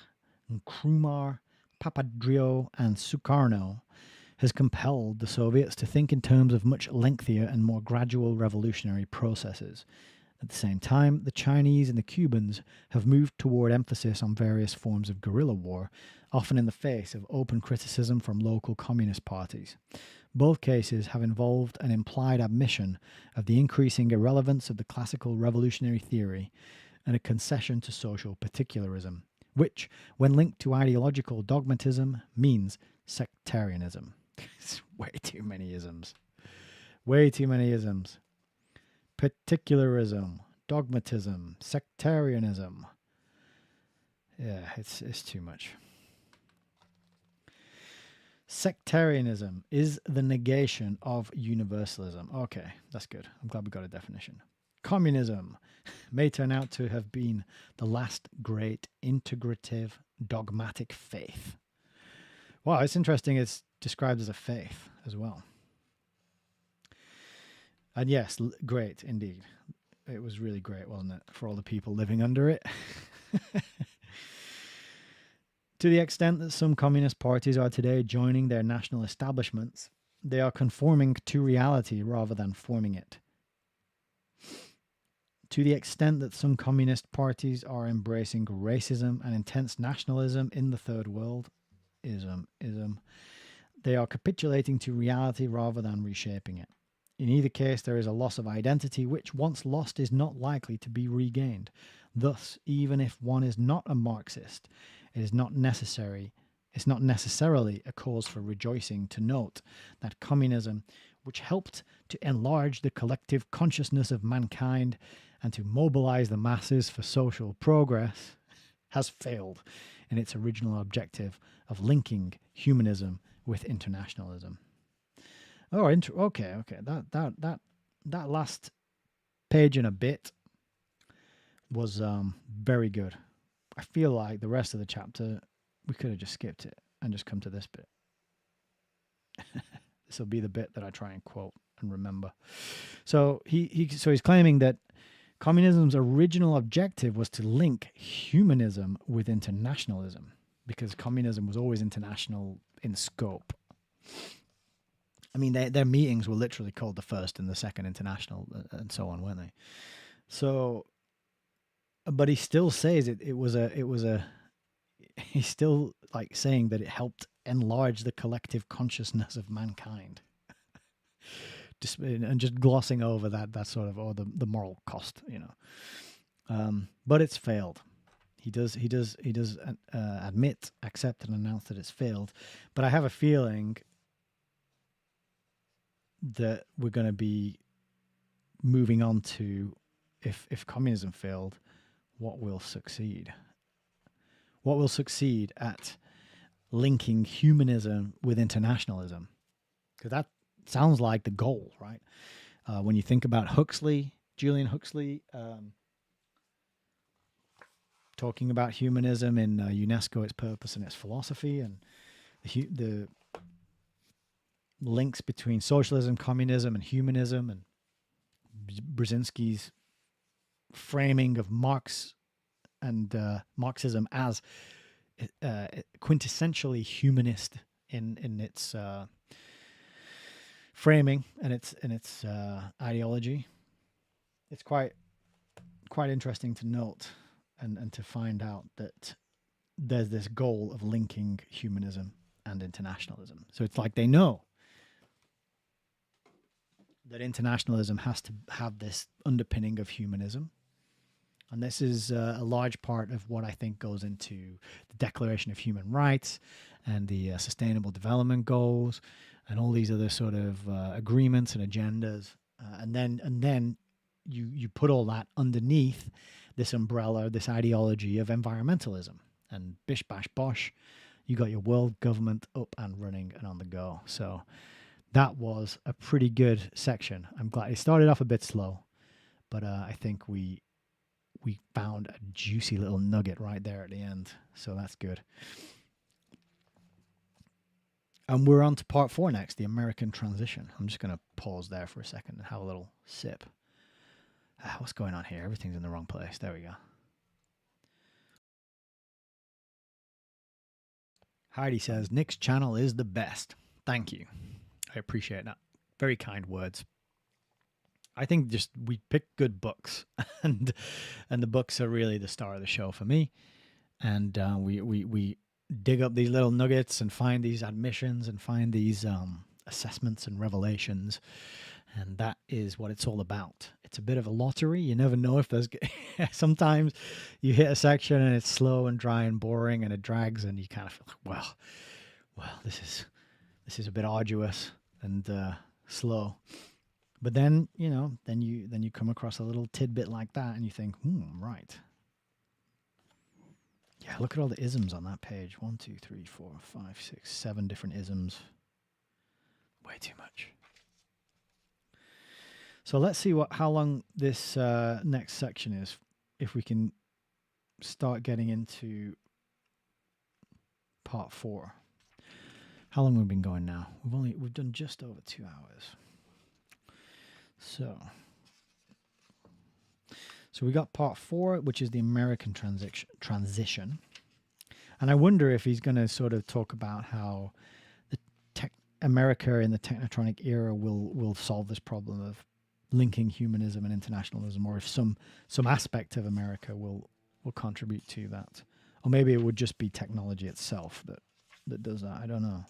Nkrumah, Papadrio, and Sukarno has compelled the Soviets to think in terms of much lengthier and more gradual revolutionary processes. At the same time, the Chinese and the Cubans have moved toward emphasis on various forms of guerrilla war, often in the face of open criticism from local communist parties. Both cases have involved an implied admission of the increasing irrelevance of the classical revolutionary theory and a concession to social particularism, which, when linked to ideological dogmatism, means sectarianism. It's way too many isms. Way too many isms. Particularism, dogmatism, sectarianism. Yeah, it's too much. Sectarianism is the negation of universalism. Okay, that's good. I'm glad we got a definition. Communism may turn out to have been the last great integrative dogmatic faith. Wow, it's interesting. It's described as a faith as well. And yes, great indeed. It was really great, wasn't it, for all the people living under it? To the extent that some communist parties are today joining their national establishments, they are conforming to reality rather than forming it. To the extent that some communist parties are embracing racism and intense nationalism in the third world, they are capitulating to reality rather than reshaping it. In either case, there is a loss of identity which, once lost, is not likely to be regained. Thus, even if one is not a Marxist, it's not necessarily a cause for rejoicing to note that communism, which helped to enlarge the collective consciousness of mankind and to mobilize the masses for social progress, has failed in its original objective of linking humanism with internationalism. Oh, okay. That last page and a bit was very good. I feel like the rest of the chapter, we could have just skipped it and just come to this bit. This will be the bit that I try and quote and remember. So he's claiming that communism's original objective was to link humanism with internationalism, because communism was always international in scope. I mean, their meetings were literally called the First and the Second International and so on, weren't they? So but he still says he's still like saying that it helped enlarge the collective consciousness of mankind. And just glossing over that sort of, or the moral cost, but it's failed. He does admit, accept, and announce that it's failed. But I have a feeling that we're going to be moving on to, if communism failed, what will succeed? What will succeed at linking humanism with internationalism? Because that sounds like the goal, right? When you think about Julian Huxley, talking about humanism in UNESCO, its purpose and its philosophy, and the links between socialism, communism, and humanism, and Brzezinski's framing of Marx and Marxism as quintessentially humanist in its framing and its ideology. It's quite interesting to note and to find out that there's this goal of linking humanism and internationalism. So it's like they know that internationalism has to have this underpinning of humanism. And this is a large part of what I think goes into the Declaration of Human Rights and the Sustainable Development Goals and all these other sort of agreements and agendas. And then you put all that underneath this umbrella, this ideology of environmentalism. And bish, bash, bosh, you got your world government up and running and on the go. So that was a pretty good section. I'm glad it started off a bit slow, but I think we found a juicy little nugget right there at the end. So that's good. And we're on to part 4 next, the American transition. I'm just going to pause there for a second and have a little sip. What's going on here? Everything's in the wrong place. There we go. Heidi says, Nick's channel is the best. Thank you. I appreciate that. Very kind words. I think just we pick good books, and the books are really the star of the show for me. And we dig up these little nuggets and find these admissions and find these assessments and revelations, and that is what it's all about. It's a bit of a lottery. You never know if there's sometimes you hit a section and it's slow and dry and boring and it drags, and you kind of feel like, well, this is a bit arduous and slow. But then, then you come across a little tidbit like that and you think, right. Yeah, look at all the isms on that page. 1, 2, 3, 4, 5, 6, 7 different isms. Way too much. So let's see how long this next section is, if we can start getting into part 4. How long have we been going now? We've done just over 2 hours. So we got part 4, which is the American transition. And I wonder if he's going to sort of talk about how America in the technotronic era will solve this problem of linking humanism and internationalism, or if some aspect of America will contribute to that. Or maybe it would just be technology itself that does that. I don't know.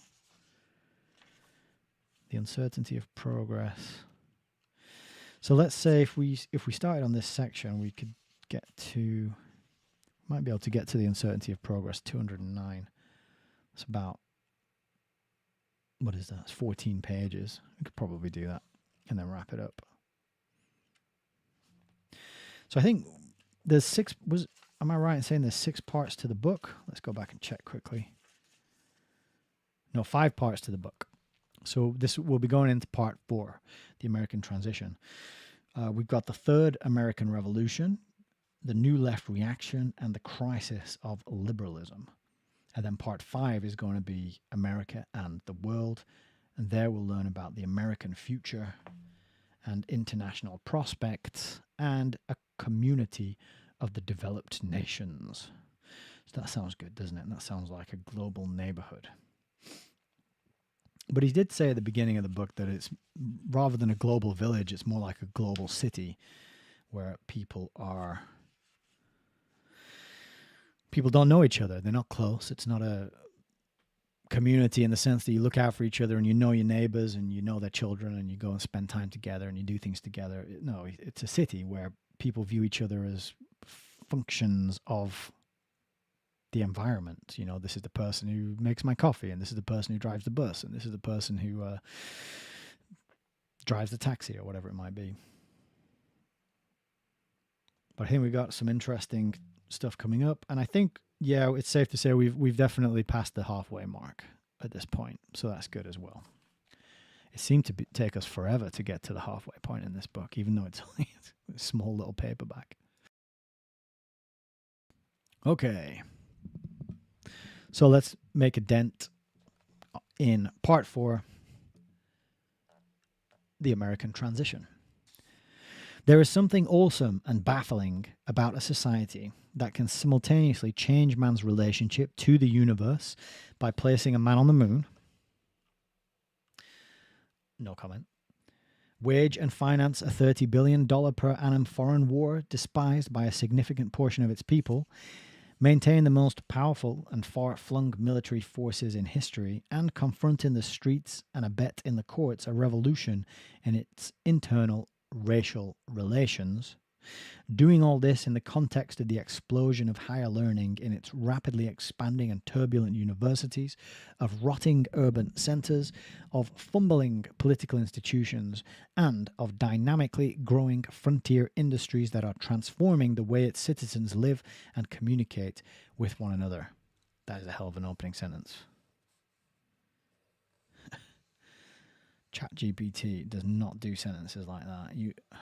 The uncertainty of progress. So let's say if we started on this section, we could might be able to get to the uncertainty of progress 209. It's about, what is that? It's 14 pages. We could probably do that and then wrap it up. So I think there's 6. Am I right in saying there's 6 parts to the book? Let's go back and check quickly. No, 5 parts to the book. So this will be going into part 4, the American transition. We've got the Third American Revolution, the New Left reaction, and the crisis of liberalism. And then part 5 is going to be America and the world. And there we'll learn about the American future and international prospects and a community of the developed nations. So that sounds good, doesn't it? That sounds like a global neighborhood. But he did say at the beginning of the book that it's, rather than a global village, it's more like a global city where people are people don't know each other. They're not close. It's not a community in the sense that you look out for each other and you know your neighbors and you know their children and you go and spend time together and you do things together. No, it's a city where people view each other as functions of the environment. You know, this is the person who makes my coffee, and this is the person who drives the bus, and this is the person who drives the taxi or whatever it might be. But I think we've got some interesting stuff coming up, and I think, yeah, it's safe to say we've definitely passed the halfway mark at this point, so that's good as well. It seemed to take us forever to get to the halfway point in this book, even though it's only a small little paperback. Okay, so let's make a dent in part 4, the American transition. There is something awesome and baffling about a society that can simultaneously change man's relationship to the universe by placing a man on the moon. No comment. Wage and finance a $30 billion per annum foreign war despised by a significant portion of its people, maintain the most powerful and far-flung military forces in history, and confront in the streets and abet in the courts a revolution in its internal racial relations, doing all this in the context of the explosion of higher learning in its rapidly expanding and turbulent universities, of rotting urban centres, of fumbling political institutions, and of dynamically growing frontier industries that are transforming the way its citizens live and communicate with one another. That is a hell of an opening sentence. ChatGPT does not do sentences like that.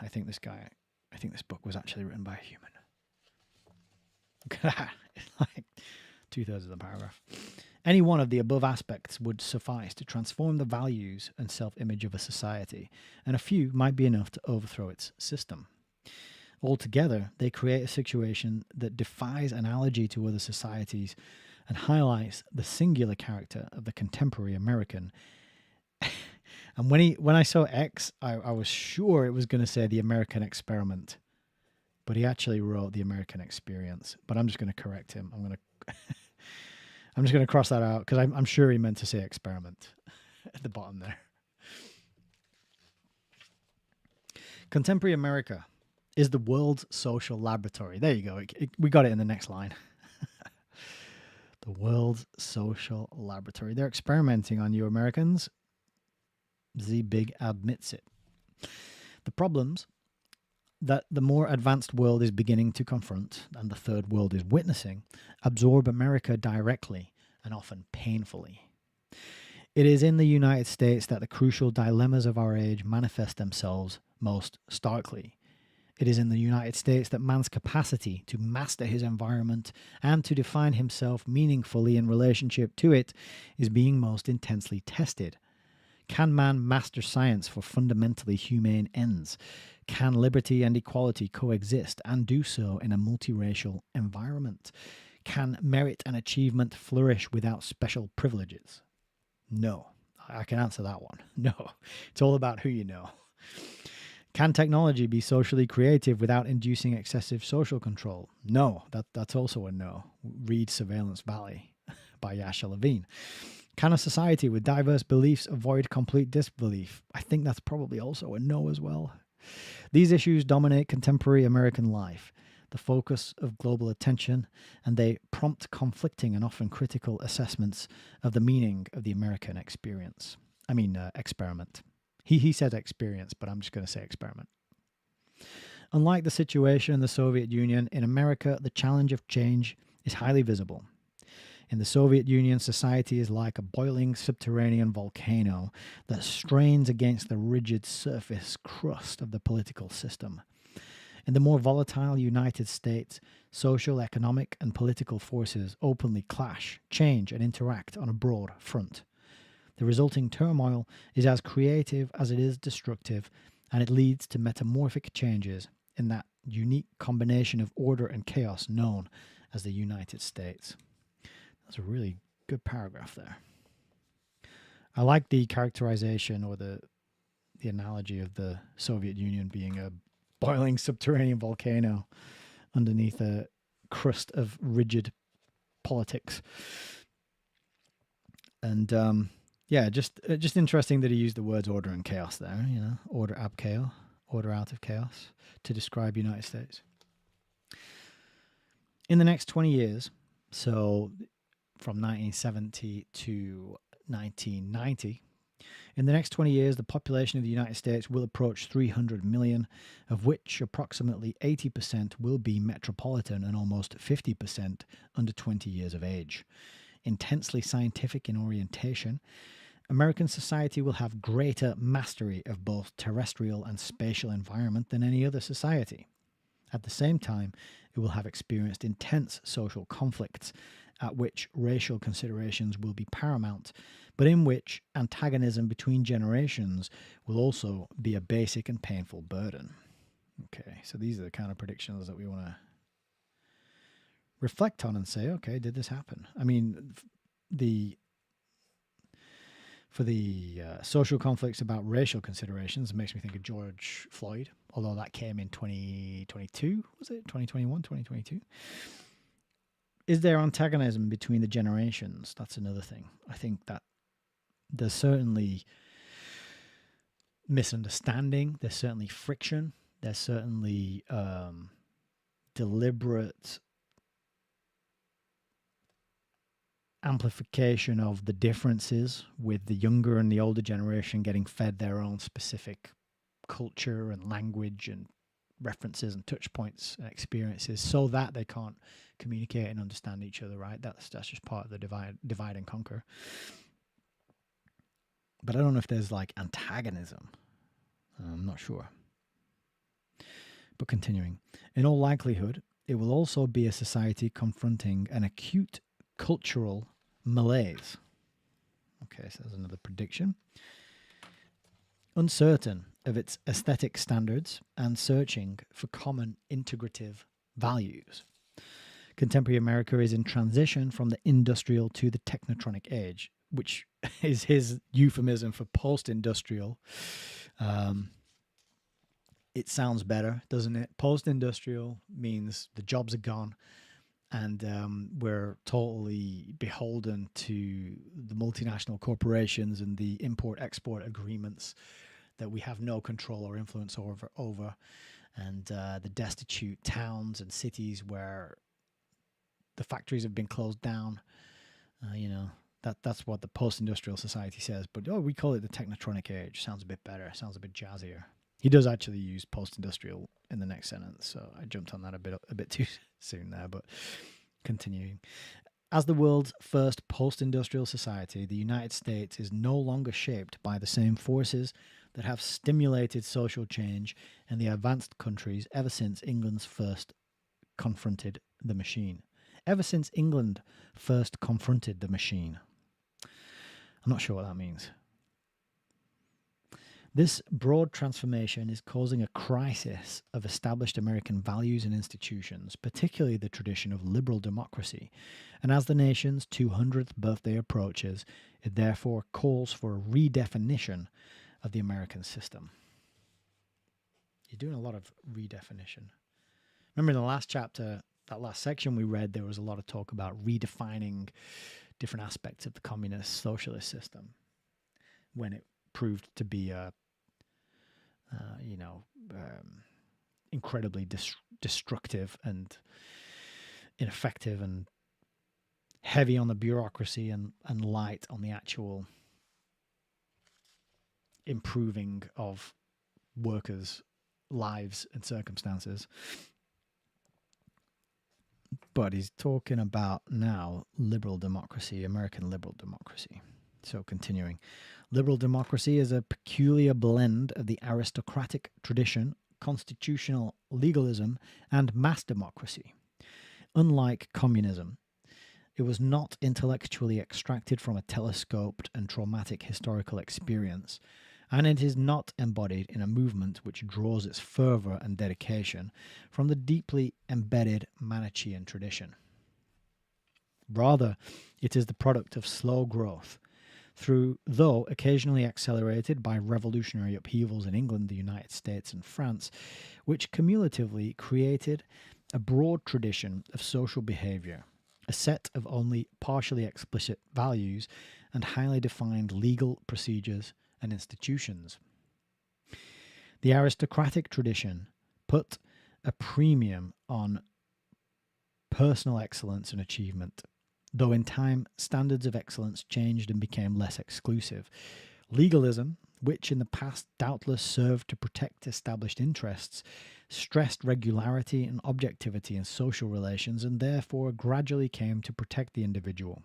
I think this book was actually written by a human. It's like 2/3 of the paragraph. Any one of the above aspects would suffice to transform the values and self-image of a society, and a few might be enough to overthrow its system. Altogether, they create a situation that defies analogy to other societies and highlights the singular character of the contemporary American. And when I saw X, I was sure it was going to say the American experiment, but he actually wrote the American experience. But I'm just going to correct him. I'm just going to cross that out because I'm sure he meant to say experiment at the bottom there. Contemporary America is the world's social laboratory. There you go. We got it in the next line. The world's social laboratory. They're experimenting on you Americans. Zbigniew admits it. The problems that the more advanced world is beginning to confront and the third world is witnessing absorb America directly and often painfully. It is in the United States that the crucial dilemmas of our age manifest themselves most starkly. It is in the United States that man's capacity to master his environment and to define himself meaningfully in relationship to it is being most intensely tested. Can man master science for fundamentally humane ends? Can liberty and equality coexist and do so in a multiracial environment? Can merit and achievement flourish without special privileges? No. I can answer that one. No. It's all about who you know. Can technology be socially creative without inducing excessive social control? No. That's also a no. Read Surveillance Valley by Yasha Levine. Can a society with diverse beliefs avoid complete disbelief? I think that's probably also a no as well. These issues dominate contemporary American life, the focus of global attention, and they prompt conflicting and often critical assessments of the meaning of the American experience. Experiment. He said experience, but I'm just going to say experiment. Unlike the situation in the Soviet Union, in America, the challenge of change is highly visible. In the Soviet Union, society is like a boiling subterranean volcano that strains against the rigid surface crust of the political system. In the more volatile United States, social, economic, and political forces openly clash, change, and interact on a broad front. The resulting turmoil is as creative as it is destructive, and it leads to metamorphic changes in that unique combination of order and chaos known as the United States. That's a really good paragraph there. I like the characterization or the analogy of the Soviet Union being a boiling subterranean volcano underneath a crust of rigid politics. And just interesting that he used the words order and chaos there. Order ab chaos, order out of chaos, to describe United States. In the next 20 years, so from 1970 to 1990, in the next 20 years, the population of the United States will approach 300 million, of which approximately 80% will be metropolitan and almost 50% under 20 years of age. Intensely scientific in orientation, American society will have greater mastery of both terrestrial and spatial environment than any other society. At the same time, it will have experienced intense social conflicts at which racial considerations will be paramount, but in which antagonism between generations will also be a basic and painful burden. Okay, so these are the kind of predictions that we want to reflect on and say, okay, did this happen? I mean, for the social conflicts about racial considerations, it makes me think of George Floyd, although that came in 2022, was it? 2021, 2022? Is there antagonism between the generations? That's another thing. I think that there's certainly misunderstanding, there's certainly friction, there's certainly deliberate amplification of the differences, with the younger and the older generation getting fed their own specific culture and language and references and touch points and experiences, so that they can't communicate and understand each other, right? That's just part of the divide and conquer. But I don't know if there's like antagonism. I'm not sure. But continuing, in all likelihood, it will also be a society confronting an acute cultural malaise. Okay, so there's another prediction. Uncertain of its aesthetic standards and searching for common integrative values. Contemporary America is in transition from the industrial to the technotronic age, which is his euphemism for post-industrial. It sounds better, doesn't it? Post-industrial means the jobs are gone, and we're totally beholden to the multinational corporations and the import-export agreements that we have no control or influence over, and the destitute towns and cities where the factories have been closed down. That's what the post-industrial society says. But we call it the technotronic age. Sounds a bit better. Sounds a bit jazzier. He does actually use post-industrial in the next sentence, so I jumped on that a bit too soon there, but continuing. As the world's first post-industrial society, the United States is no longer shaped by the same forces that have stimulated social change in the advanced countries ever since England's first confronted the machine. Ever since England first confronted the machine. I'm not sure what that means. This broad transformation is causing a crisis of established American values and institutions, particularly the tradition of liberal democracy. And as the nation's 200th birthday approaches, it therefore calls for a redefinition of the American system. You're doing a lot of redefinition. Remember in the last chapter, that last section we read, there was a lot of talk about redefining different aspects of the communist socialist system when it proved to be incredibly destructive and ineffective and heavy on the bureaucracy and light on the actual improving of workers' lives and circumstances. But he's talking about now liberal democracy, American liberal democracy. So continuing. Liberal democracy is a peculiar blend of the aristocratic tradition, constitutional legalism, and mass democracy. Unlike communism, it was not intellectually extracted from a telescoped and traumatic historical experience, and it is not embodied in a movement which draws its fervour and dedication from the deeply embedded Manichaean tradition. Rather, it is the product of slow growth, though occasionally accelerated by revolutionary upheavals in England, the United States, and France, which cumulatively created a broad tradition of social behaviour a set of only partially explicit values and highly defined legal procedures and institutions. The aristocratic tradition put a premium on personal excellence and achievement, though in time standards of excellence changed and became less exclusive. Legalism, which in the past doubtless served to protect established interests, stressed regularity and objectivity in social relations and therefore gradually came to protect the individual.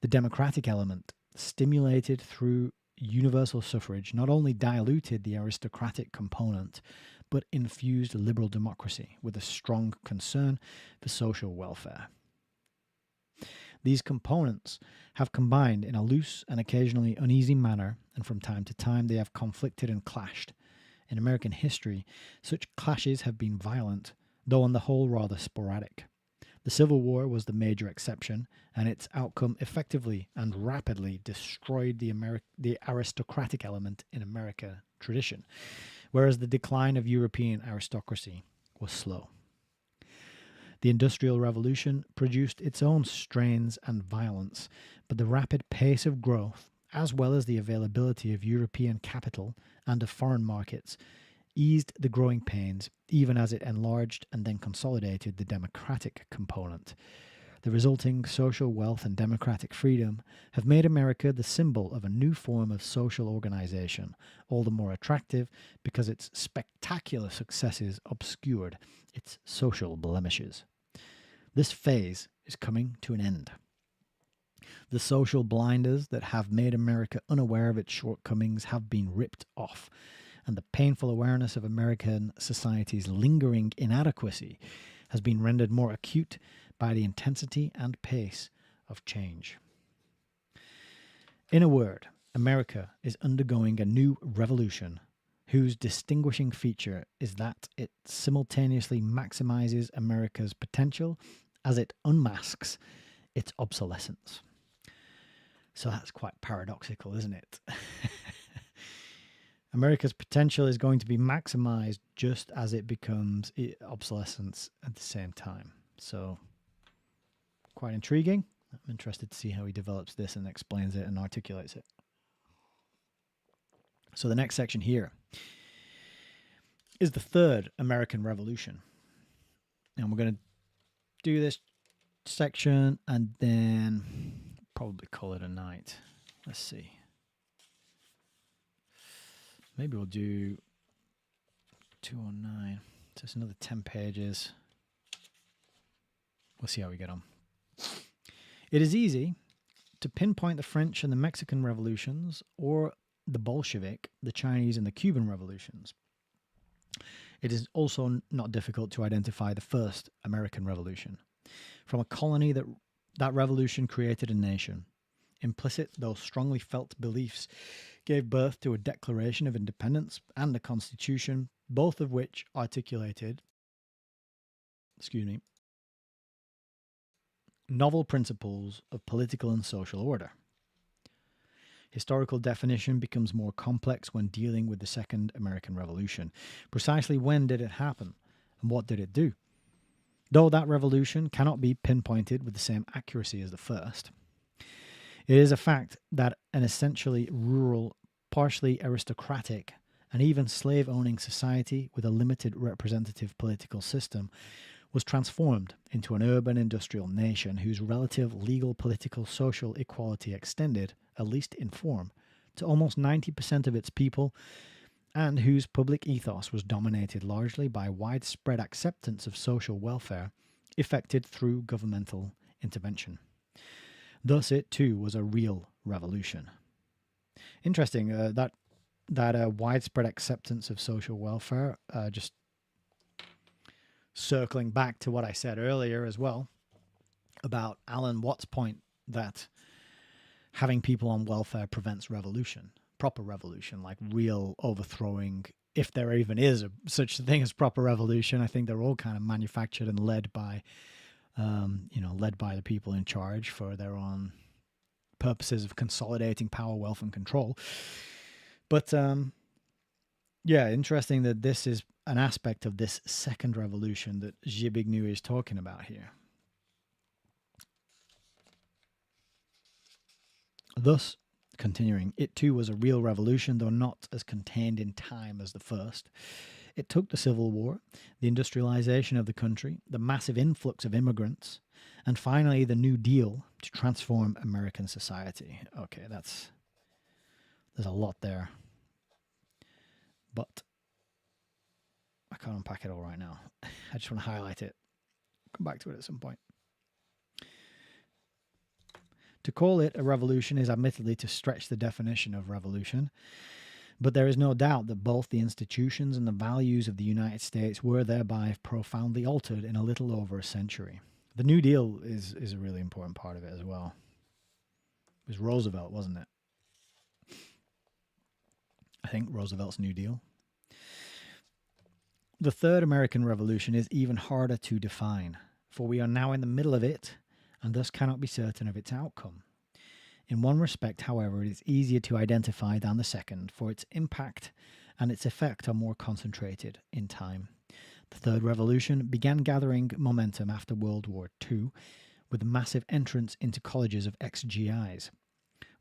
The democratic element, stimulated through universal suffrage, not only diluted the aristocratic component, but infused liberal democracy with a strong concern for social welfare. These components have combined in a loose and occasionally uneasy manner, and from time to time they have conflicted and clashed. In American history, such clashes have been violent, though on the whole rather sporadic. The Civil War was the major exception, and its outcome effectively and rapidly destroyed the aristocratic element in American tradition, whereas the decline of European aristocracy was slow. The Industrial Revolution produced its own strains and violence, but the rapid pace of growth, as well as the availability of European capital and of foreign markets, eased the growing pains, even as it enlarged and then consolidated the democratic component. The resulting social wealth and democratic freedom have made America the symbol of a new form of social organization, all the more attractive because its spectacular successes obscured its social blemishes. This phase is coming to an end. The social blinders that have made America unaware of its shortcomings have been ripped off, and the painful awareness of American society's lingering inadequacy has been rendered more acute by the intensity and pace of change. In a word, America is undergoing a new revolution whose distinguishing feature is that it simultaneously maximizes America's potential as it unmasks its obsolescence. So that's quite paradoxical, isn't it? America's potential is going to be maximized just as it becomes obsolescence at the same time. So, quite intriguing. I'm interested to see how he develops this and explains it and articulates it. So the next section here is the third American Revolution. And we're going to do this section and then probably call it a night. Let's see. Maybe we'll do 209. So it's another 10 pages. We'll see how we get on. It is easy to pinpoint the French and the Mexican revolutions, or the Bolshevik, the Chinese and the Cuban revolutions. It is also not difficult to identify the first American Revolution. From a colony, that revolution created a nation. Implicit, though strongly felt beliefs gave birth to a Declaration of Independence and a Constitution, both of which articulated novel principles of political and social order. Historical definition becomes more complex when dealing with the Second American Revolution. Precisely when did it happen, and what did it do? Though that revolution cannot be pinpointed with the same accuracy as the first, it is a fact that an essentially rural, partially aristocratic, and even slave-owning society with a limited representative political system was transformed into an urban industrial nation whose relative legal, political, social equality extended, at least in form, to almost 90% of its people, and whose public ethos was dominated largely by widespread acceptance of social welfare effected through governmental intervention. Thus, it too was a real revolution. Interesting that widespread acceptance of social welfare, just circling back to what I said earlier as well about Alan Watts' point that having people on welfare prevents revolution, proper revolution, like real overthrowing. If there even is such a thing as proper revolution, I think they're all kind of manufactured and led by the people in charge for their own purposes of consolidating power, wealth, and control. But interesting that this is an aspect of this second revolution that Zbigniew is talking about here. Thus, continuing, it too was a real revolution, though not as contained in time as the first. It took the Civil War, the industrialization of the country, the massive influx of immigrants, and finally the New Deal to transform American society. Okay, there's a lot there, but I can't unpack it all right now. I just want to highlight it. Come back to it at some point. To call it a revolution is admittedly to stretch the definition of revolution, but there is no doubt that both the institutions and the values of the United States were thereby profoundly altered in a little over a century. The New Deal is a really important part of it as well. It was Roosevelt, wasn't it? I think Roosevelt's New Deal. The Third American Revolution is even harder to define, for we are now in the middle of it, and thus cannot be certain of its outcome. In one respect, however, it is easier to identify than the second, for its impact and its effect are more concentrated in time. The Third Revolution began gathering momentum after World War II, with the massive entrance into colleges of ex-GIs,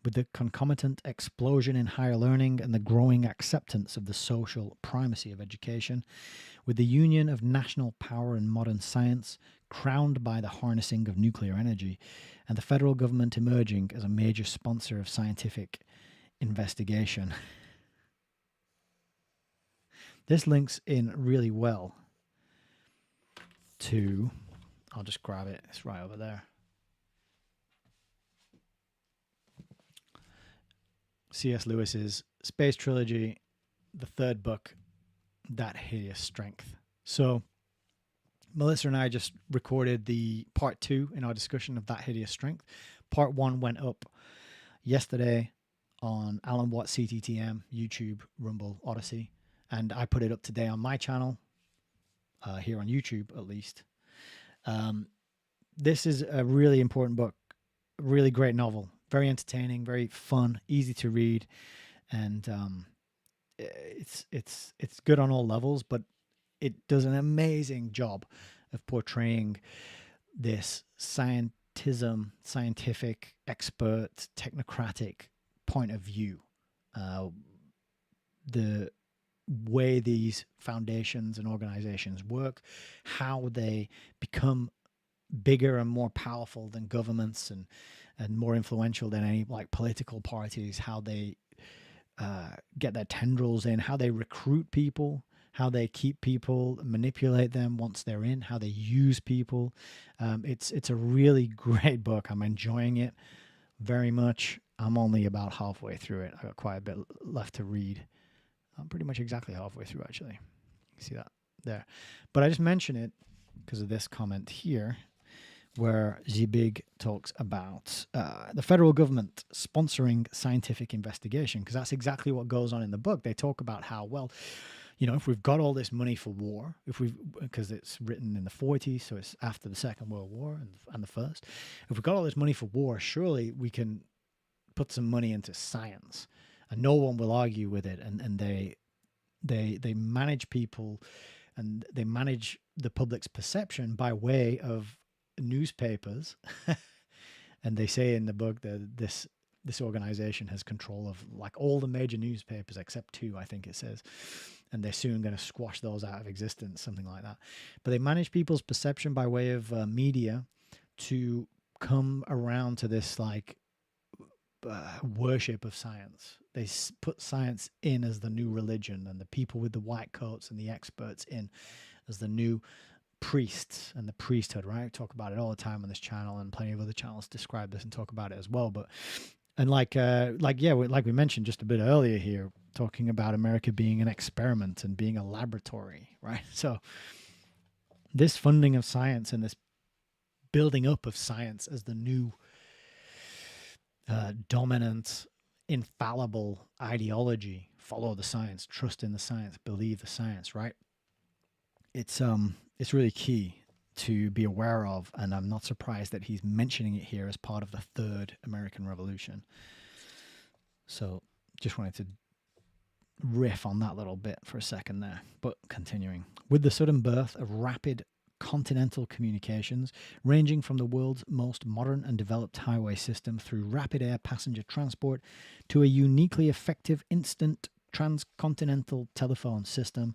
with the concomitant explosion in higher learning and the growing acceptance of the social primacy of education, with the union of national power and modern science, crowned by the harnessing of nuclear energy, and the federal government emerging as a major sponsor of scientific investigation. This links in really well to, I'll just grab it, it's right over there. C.S. Lewis's Space Trilogy, the third book, That Hideous Strength. So Melissa and I just recorded the part 2 in our discussion of That Hideous Strength. Part 1 went up yesterday on Alan Watt CTTM, YouTube, Rumble, Odyssey, and I put it up today on my channel, here on YouTube at least. This is a really important book, a really great novel, very entertaining, very fun, easy to read, and it's good on all levels, but it does an amazing job of portraying this scientific, expert, technocratic point of view. The way these foundations and organizations work, how they become bigger and more powerful than governments and more influential than any like political parties, how they get their tendrils in, how they recruit people, how they keep people, manipulate them once they're in, how they use people. It's a really great book. I'm enjoying it very much. I'm only about halfway through it. I got quite a bit left to read. I'm pretty much exactly halfway through, actually. You see that there. But I just mention it because of this comment here, where Zbigniew talks about the federal government sponsoring scientific investigation, because that's exactly what goes on in the book. They talk about how, well, you know, if we've got all this money for war, because it's written in the 40s, so it's after the Second World War and the First, if we've got all this money for war, surely we can put some money into science, and no one will argue with it. And they manage people, and they manage the public's perception by way of newspapers. And they say in the book that this organization has control of like all the major newspapers except 2, I think it says, and they're soon going to squash those out of existence, something like that. But they manage people's perception by way of media to come around to this like worship of science. They put science in as the new religion, and the people with the white coats and the experts in as the new priests and the priesthood, right? We talk about it all the time on this channel, and plenty of other channels describe this and talk about it as well. But and like we mentioned just a bit earlier here, talking about America being an experiment and being a laboratory, right? So this funding of science and this building up of science as the new dominant, infallible ideology, follow the science, trust in the science, believe the science, right? It's really key to be aware of, and I'm not surprised that he's mentioning it here as part of the Third American Revolution. So just wanted to riff on that little bit for a second there, but continuing. With the sudden birth of rapid intercontinental communications, ranging from the world's most modern and developed highway system through rapid air passenger transport to a uniquely effective instant transcontinental telephone system,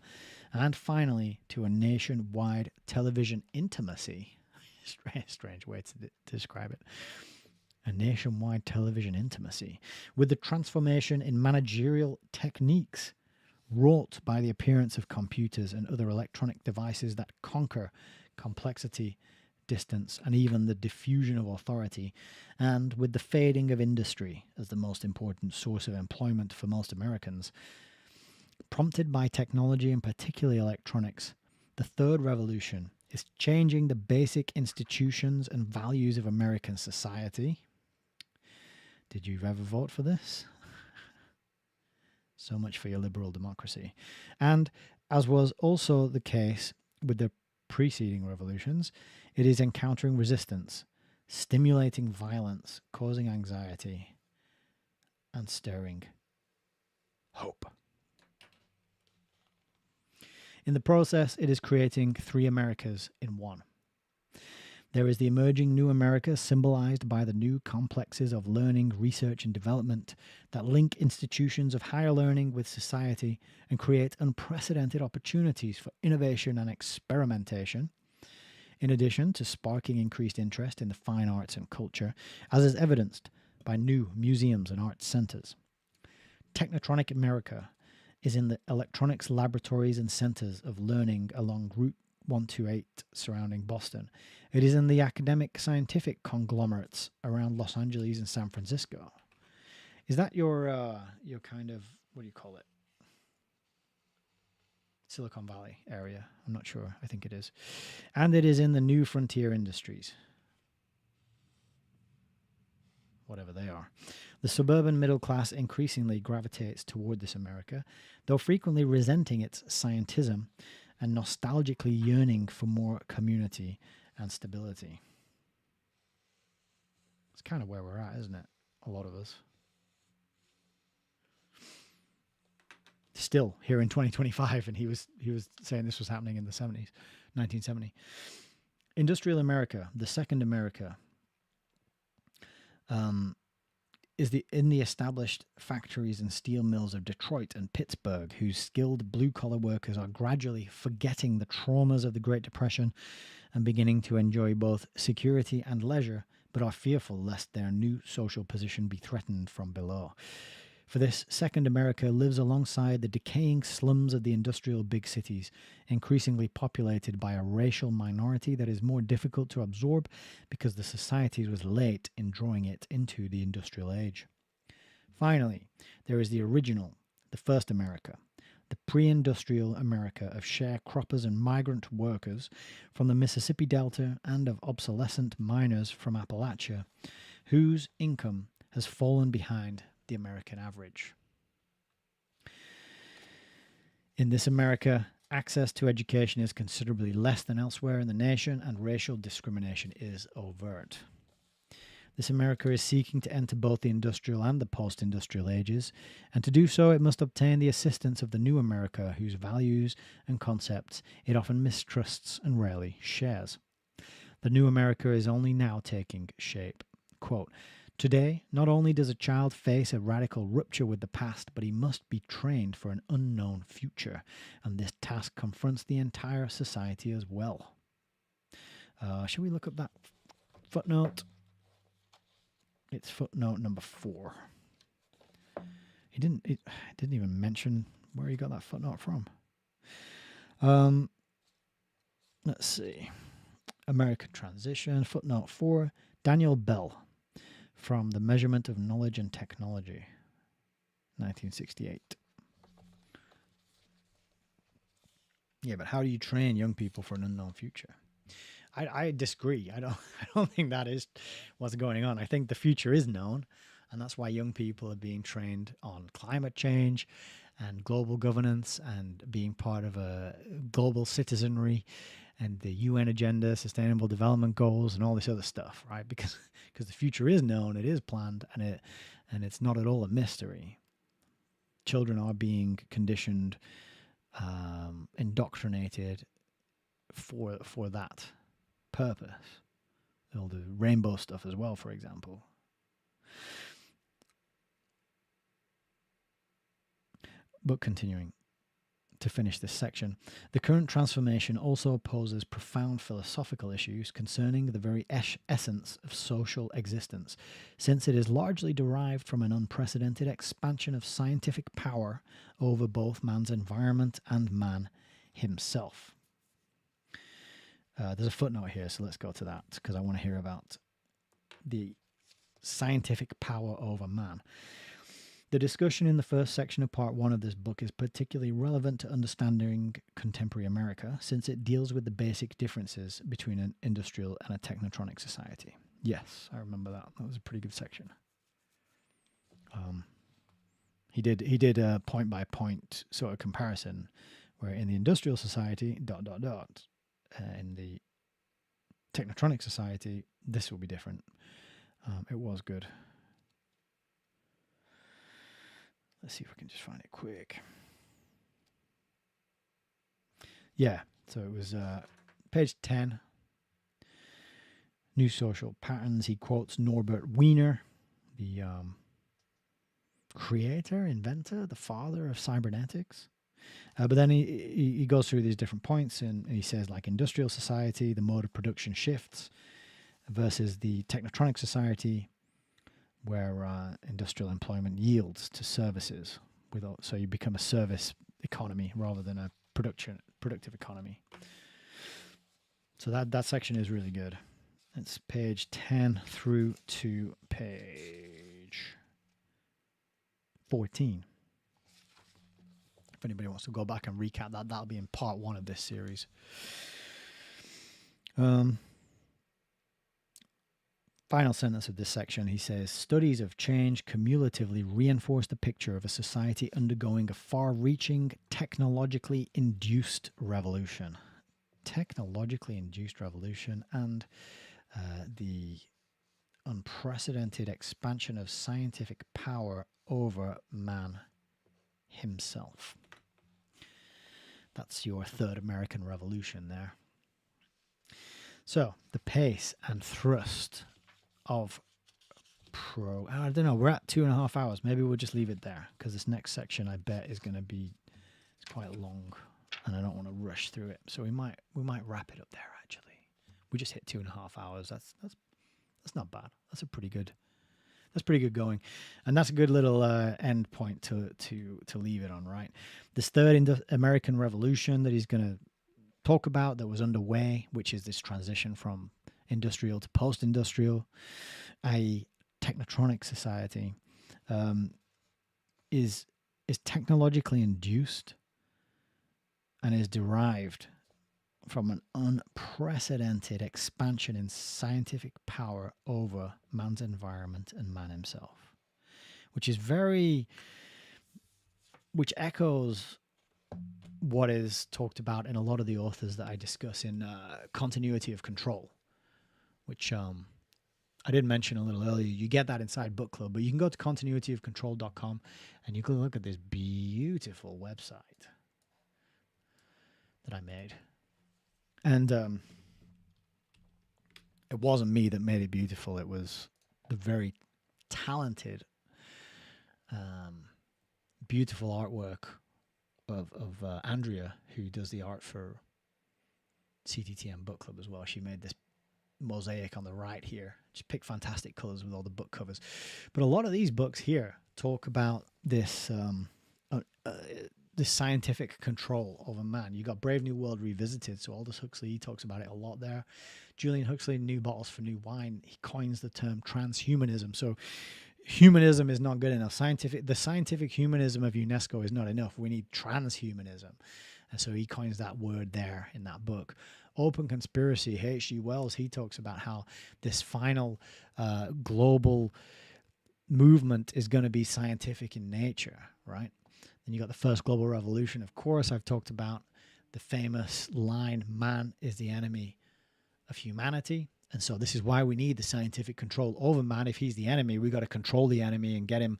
and finally to a nationwide television intimacy. Strange way to describe it. A nationwide television intimacy, with the transformation in managerial techniques wrought by the appearance of computers and other electronic devices that conquer complexity, distance, and even the diffusion of authority, and with the fading of industry as the most important source of employment for most Americans. Prompted by technology and particularly electronics, the third revolution is changing the basic institutions and values of American society. Did you ever vote for this? So much for your liberal democracy. And as was also the case with the preceding revolutions, it is encountering resistance, stimulating violence, causing anxiety, and stirring hope. In the process, it is creating three Americas in one. There is the emerging new America, symbolized by the new complexes of learning, research, and development that link institutions of higher learning with society and create unprecedented opportunities for innovation and experimentation, in addition to sparking increased interest in the fine arts and culture, as is evidenced by new museums and art centers. Technotronic America is in the electronics laboratories and centers of learning along Route 128 surrounding Boston. It is in the academic scientific conglomerates around Los Angeles and San Francisco. Is that your kind of, what do you call it? Silicon Valley area? I'm not sure. I think it is. And it is in the new frontier industries. Whatever they are. The suburban middle class increasingly gravitates toward this America, though frequently resenting its scientism and nostalgically yearning for more community and stability. It's kind of where we're at, isn't it? A lot of us. Still here in 2025, and he was saying this was happening in the 70s, 1970. Industrial America, the second America, is in the established factories and steel mills of Detroit and Pittsburgh, whose skilled blue-collar workers are gradually forgetting the traumas of the Great Depression and beginning to enjoy both security and leisure, but are fearful lest their new social position be threatened from below. For this, second America lives alongside the decaying slums of the industrial big cities, increasingly populated by a racial minority that is more difficult to absorb because the society was late in drawing it into the industrial age. Finally, there is the original, the first America, the pre-industrial America of sharecroppers and migrant workers from the Mississippi Delta and of obsolescent miners from Appalachia, whose income has fallen behind the American average. In this America, access to education is considerably less than elsewhere in the nation, and racial discrimination is overt. This America is seeking to enter both the industrial and the post-industrial ages, and to do so it must obtain the assistance of the new America, whose values and concepts it often mistrusts and rarely shares. The new America is only now taking shape. Quote, "Today, not only does a child face a radical rupture with the past, but he must be trained for an unknown future, and this task confronts the entire society as well." Shall we look up that footnote? It's footnote number 4. It didn't even mention where he got that footnote from. Let's see. American Transition, footnote 4, Daniel Bell. From The Measurement of Knowledge and Technology, 1968. Yeah, but how do you train young people for an unknown future? I disagree. I don't think that is what's going on. I think the future is known, and that's why young people are being trained on climate change and global governance and being part of a global citizenry and the UN agenda, sustainable development goals, and all this other stuff, right? Because the future is known, it is planned, and it's not at all a mystery. Children are being conditioned, indoctrinated for that purpose. They'll do rainbow stuff as well, for example. But continuing to finish this section, the current transformation also poses profound philosophical issues concerning the very essence of social existence, since it is largely derived from an unprecedented expansion of scientific power over both man's environment and man himself. There's a footnote here, so let's go to that, because I want to hear about the scientific power over man. The discussion in the first section of part 1 of this book is particularly relevant to understanding contemporary America, since it deals with the basic differences between an industrial and a technotronic society. Yes, I remember that. That was a pretty good section. He did a point-by-point sort of comparison, where in the industrial society, in the technotronic society, this will be different. It was good. Let's see if we can just find it quick. Yeah, so it was page 10. New social patterns. He quotes Norbert Wiener, the creator, inventor, the father of cybernetics. But then he goes through these different points, and he says, like, industrial society, the mode of production shifts versus the technotronic society, where industrial employment yields to services. So you become a service economy rather than a productive economy. So that section is really good. It's page 10 through to page 14. If anybody wants to go back and recap that, that'll be in part 1 of this series. Final sentence of this section, he says, studies of change cumulatively reinforce the picture of a society undergoing a far-reaching, technologically induced revolution. Technologically induced revolution and the unprecedented expansion of scientific power over man himself. That's your third American Revolution there. So, the pace and thrust of I don't know, we're at 2.5 hours. Maybe we'll just leave it there, because this next section, I bet, is going to be quite long, and I don't want to rush through it. So we might wrap it up there. Actually, we just hit 2.5 hours. That's not bad. That's pretty good going, and that's a good little end point to leave it on. Right, this third American Revolution that he's going to talk about, that was underway, which is this transition from industrial to post-industrial, a technotronic society, is technologically induced and is derived from an unprecedented expansion in scientific power over man's environment and man himself, which echoes what is talked about in a lot of the authors that I discuss in Continuity of Control, which I did mention a little earlier. You get that inside Book Club, but you can go to continuityofcontrol.com and you can look at this beautiful website that I made. And it wasn't me that made it beautiful. It was the very talented, beautiful artwork of Andrea, who does the art for CTTM Book Club as well. She made this mosaic on the right here. Just pick fantastic colors with all the book covers. But a lot of these books here talk about this this scientific control over man. You got Brave New World Revisited, so Aldous Huxley, he talks about it a lot there. Julian Huxley, New Bottles for New Wine, he coins the term transhumanism. So humanism is not good enough. The scientific humanism of UNESCO is not enough. We need transhumanism. And so he coins that word there in that book. Open Conspiracy, H.G. Wells, he talks about how this final global movement is going to be scientific in nature, right? Then you got the first global revolution. Of course, I've talked about the famous line, man is the enemy of humanity. And so this is why we need the scientific control over man. If he's the enemy, we got to control the enemy and get him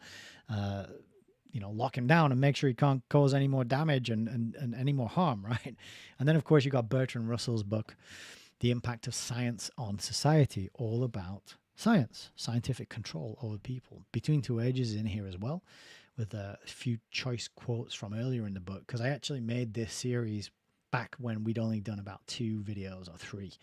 lock him down and make sure he can't cause any more damage and any more harm, right? And then, of course, you got Bertrand Russell's book, The Impact of Science on Society, all about science, scientific control over people. Between Two Ages is in here as well, with a few choice quotes from earlier in the book, because I actually made this series back when we'd only done about 2 videos or 3.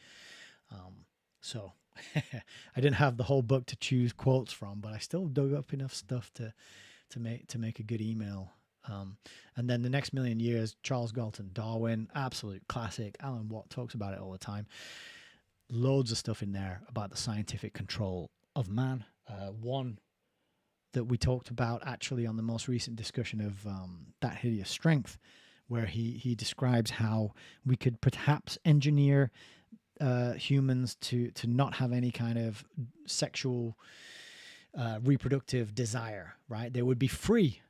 So I didn't have the whole book to choose quotes from, but I still dug up enough stuff to make a good email. And then The Next Million Years, Charles Galton Darwin, absolute classic. Alan Watt talks about it all the time. Loads of stuff in there about the scientific control of man. One that we talked about actually on the most recent discussion of That Hideous Strength, where he describes how we could perhaps engineer humans to not have any kind of sexual reproductive desire, right? They would be free.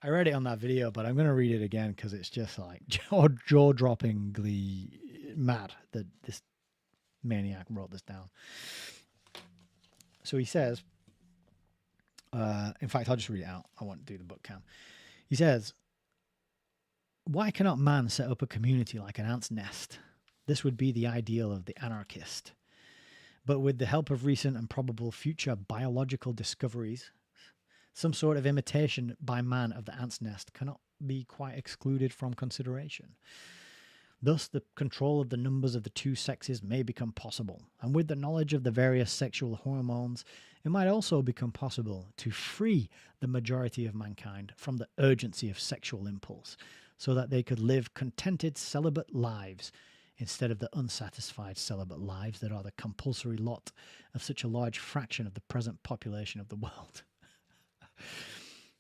I read it on that video, but I'm going to read it again because it's just like jaw-droppingly mad that this maniac wrote this down. So he says, in fact, I'll just read it out. I won't do the book cam. He says, why cannot man set up a community like an ant's nest? This would be the ideal of the anarchist. But with the help of recent and probable future biological discoveries, some sort of imitation by man of the ant's nest cannot be quite excluded from consideration. Thus, the control of the numbers of the two sexes may become possible, and with the knowledge of the various sexual hormones, it might also become possible to free the majority of mankind from the urgency of sexual impulse, so that they could live contented celibate lives instead of the unsatisfied celibate lives that are the compulsory lot of such a large fraction of the present population of the world.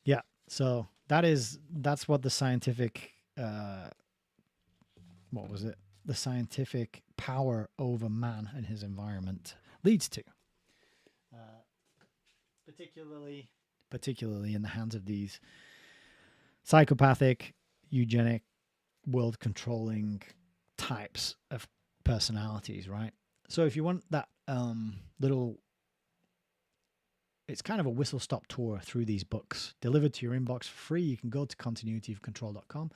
Yeah, so that's what the scientific the scientific power over man and his environment leads to, particularly in the hands of these psychopathic, eugenic, world controlling types of personalities, right? So if you want that little, it's kind of a whistle-stop tour through these books delivered to your inbox for free, you can go to continuityofcontrol.com,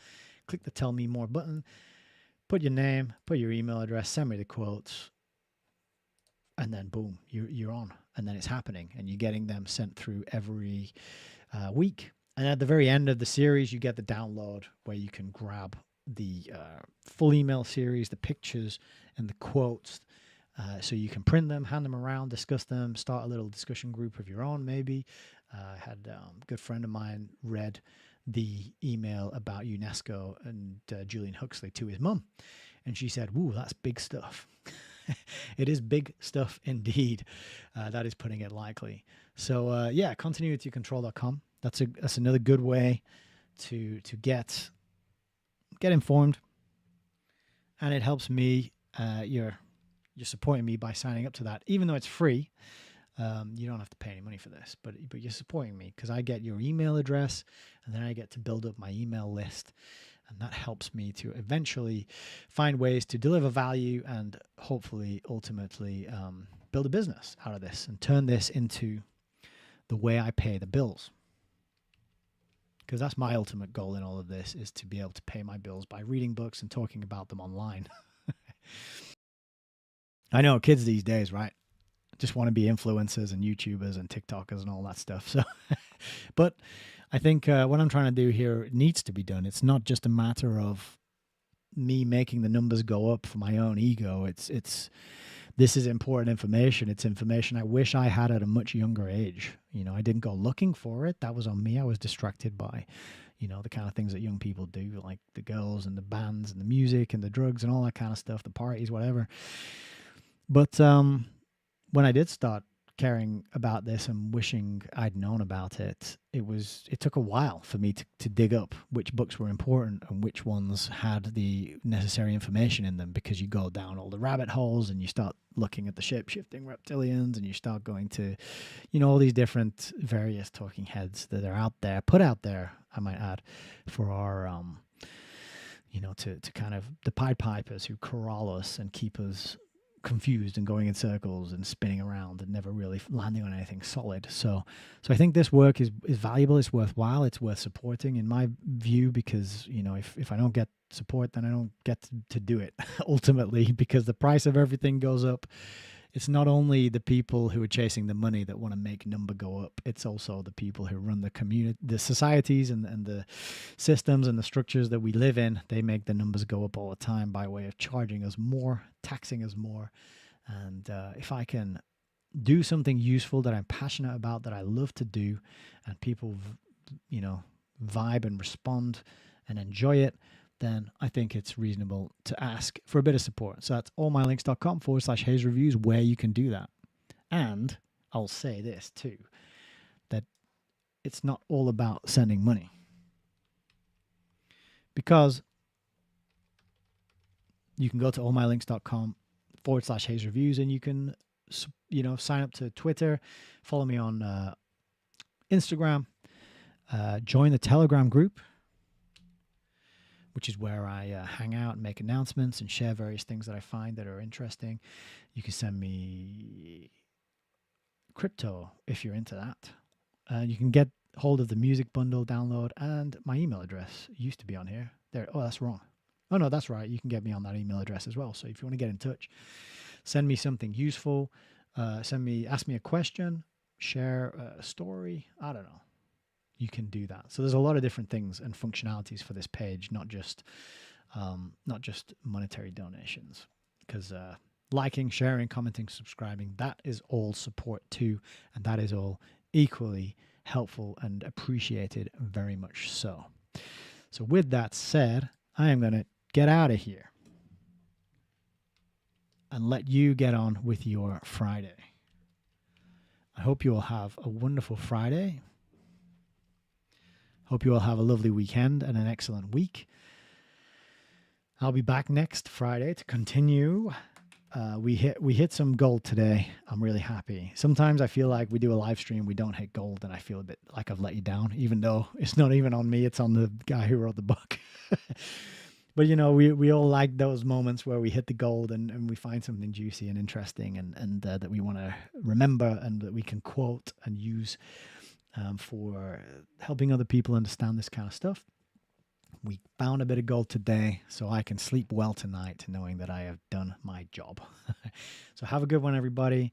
click the Tell Me More button, put your name, put your email address, send me the quotes, and then boom, you're on. And then it's happening, and you're getting them sent through every week. And at the very end of the series, you get the download where you can grab the full email series, the pictures, and the quotes. So you can print them, hand them around, discuss them, start a little discussion group of your own, maybe. I had a good friend of mine read the email about UNESCO and Julian Huxley to his mum. And she said, "Ooh, that's big stuff." It is big stuff indeed. That is putting it lightly. So continuitycontrol.com. That's another good way to get informed, and it helps me. You're supporting me by signing up to that, even though it's free. You don't have to pay any money for this, but you're supporting me because I get your email address, and then I get to build up my email list, and that helps me to eventually find ways to deliver value and hopefully ultimately build a business out of this and turn this into the way I pay the bills. Because that's my ultimate goal in all of this, is to be able to pay my bills by reading books and talking about them online. I know kids these days, right? Just want to be influencers and YouTubers and TikTokers and all that stuff. So, but I think what I'm trying to do here needs to be done. It's not just a matter of me making the numbers go up for my own ego. This is important information. It's information I wish I had at a much younger age. I didn't go looking for it. That was on me. I was distracted by, the kind of things that young people do, like the girls and the bands and the music and the drugs and all that kind of stuff, the parties, whatever. But when I did start caring about this and wishing I'd known about it, it took a while for me to dig up which books were important and which ones had the necessary information in them, because you go down all the rabbit holes and you start looking at the shape-shifting reptilians, and you start going to, all these different various talking heads that are put out there, I might add, for our, to kind of the Pied Pipers who corral us and keep us confused and going in circles and spinning around around and never really landing on anything solid. So I think this work is valuable. It's worthwhile. It's worth supporting in my view, because, you know, if I don't get support, then I don't get to do it ultimately, because the price of everything goes up. It's not only the people who are chasing the money that want to make number go up. It's also the people who run the community, the societies and the systems and the structures that we live in. They make the numbers go up all the time by way of charging us more, taxing us more. And if I can do something useful that I'm passionate about, that I love to do, and people, you know, vibe and respond and enjoy it, then I think it's reasonable to ask for a bit of support. So that's allmylinks.com/Hayes Reviews, where you can do that. And I'll say this too, that it's not all about sending money, because you can go to allmylinks.com/Hayes Reviews, and you can, you know, sign up to Twitter, follow me on Instagram, join the Telegram group, which is where I hang out and make announcements and share various things that I find that are interesting. You can send me crypto if you're into that. You can get hold of the music bundle download, and my email address used to be on here. There. Oh, that's wrong. Oh, no, that's right. You can get me on that email address as well. So if you want to get in touch, send me something useful, ask me a question, share a story. I don't know. You can do that. So there's a lot of different things and functionalities for this page, not just monetary donations, because liking, sharing, commenting, subscribing, that is all support too, and that is all equally helpful and appreciated, very much so. So with that said, I am going to get out of here and let you get on with your Friday. I hope you all have a wonderful Friday. Hope you all have a lovely weekend and an excellent week. I'll be back next Friday to continue. We hit some gold today. I'm really happy. Sometimes I feel like we do a live stream, we don't hit gold, and I feel a bit like I've let you down, even though it's not even on me, it's on the guy who wrote the book. But, you know, we all like those moments where we hit the gold and we find something juicy and interesting and that we want to remember and that we can quote and use for helping other people understand this kind of stuff. We found a bit of gold today, so I can sleep well tonight knowing that I have done my job. So have a good one, everybody.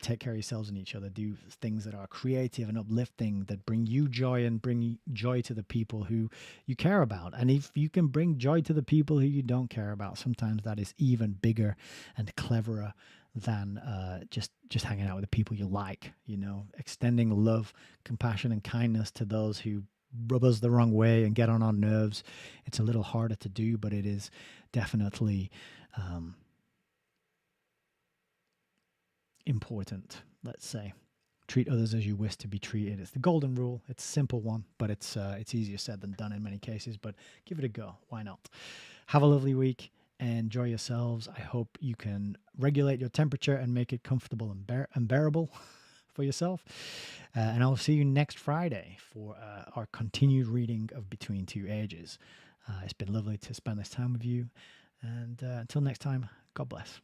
Take care of yourselves and each other. Do things that are creative and uplifting, that bring you joy and bring joy to the people who you care about. And if you can bring joy to the people who you don't care about, sometimes that is even bigger and cleverer than just hanging out with the people you like, you know, extending love, compassion, and kindness to those who rub us the wrong way and get on our nerves. It's a little harder to do, but it is definitely important. Let's say, treat others as you wish to be treated. It's the golden rule. It's a simple one, but it's easier said than done in many cases. But give it a go. Why not? Have a lovely week. Enjoy yourselves. I hope you can regulate your temperature and make it comfortable and bearable for yourself. And I'll see you next Friday for our continued reading of Between Two Ages. It's been lovely to spend this time with you. And until next time, God bless.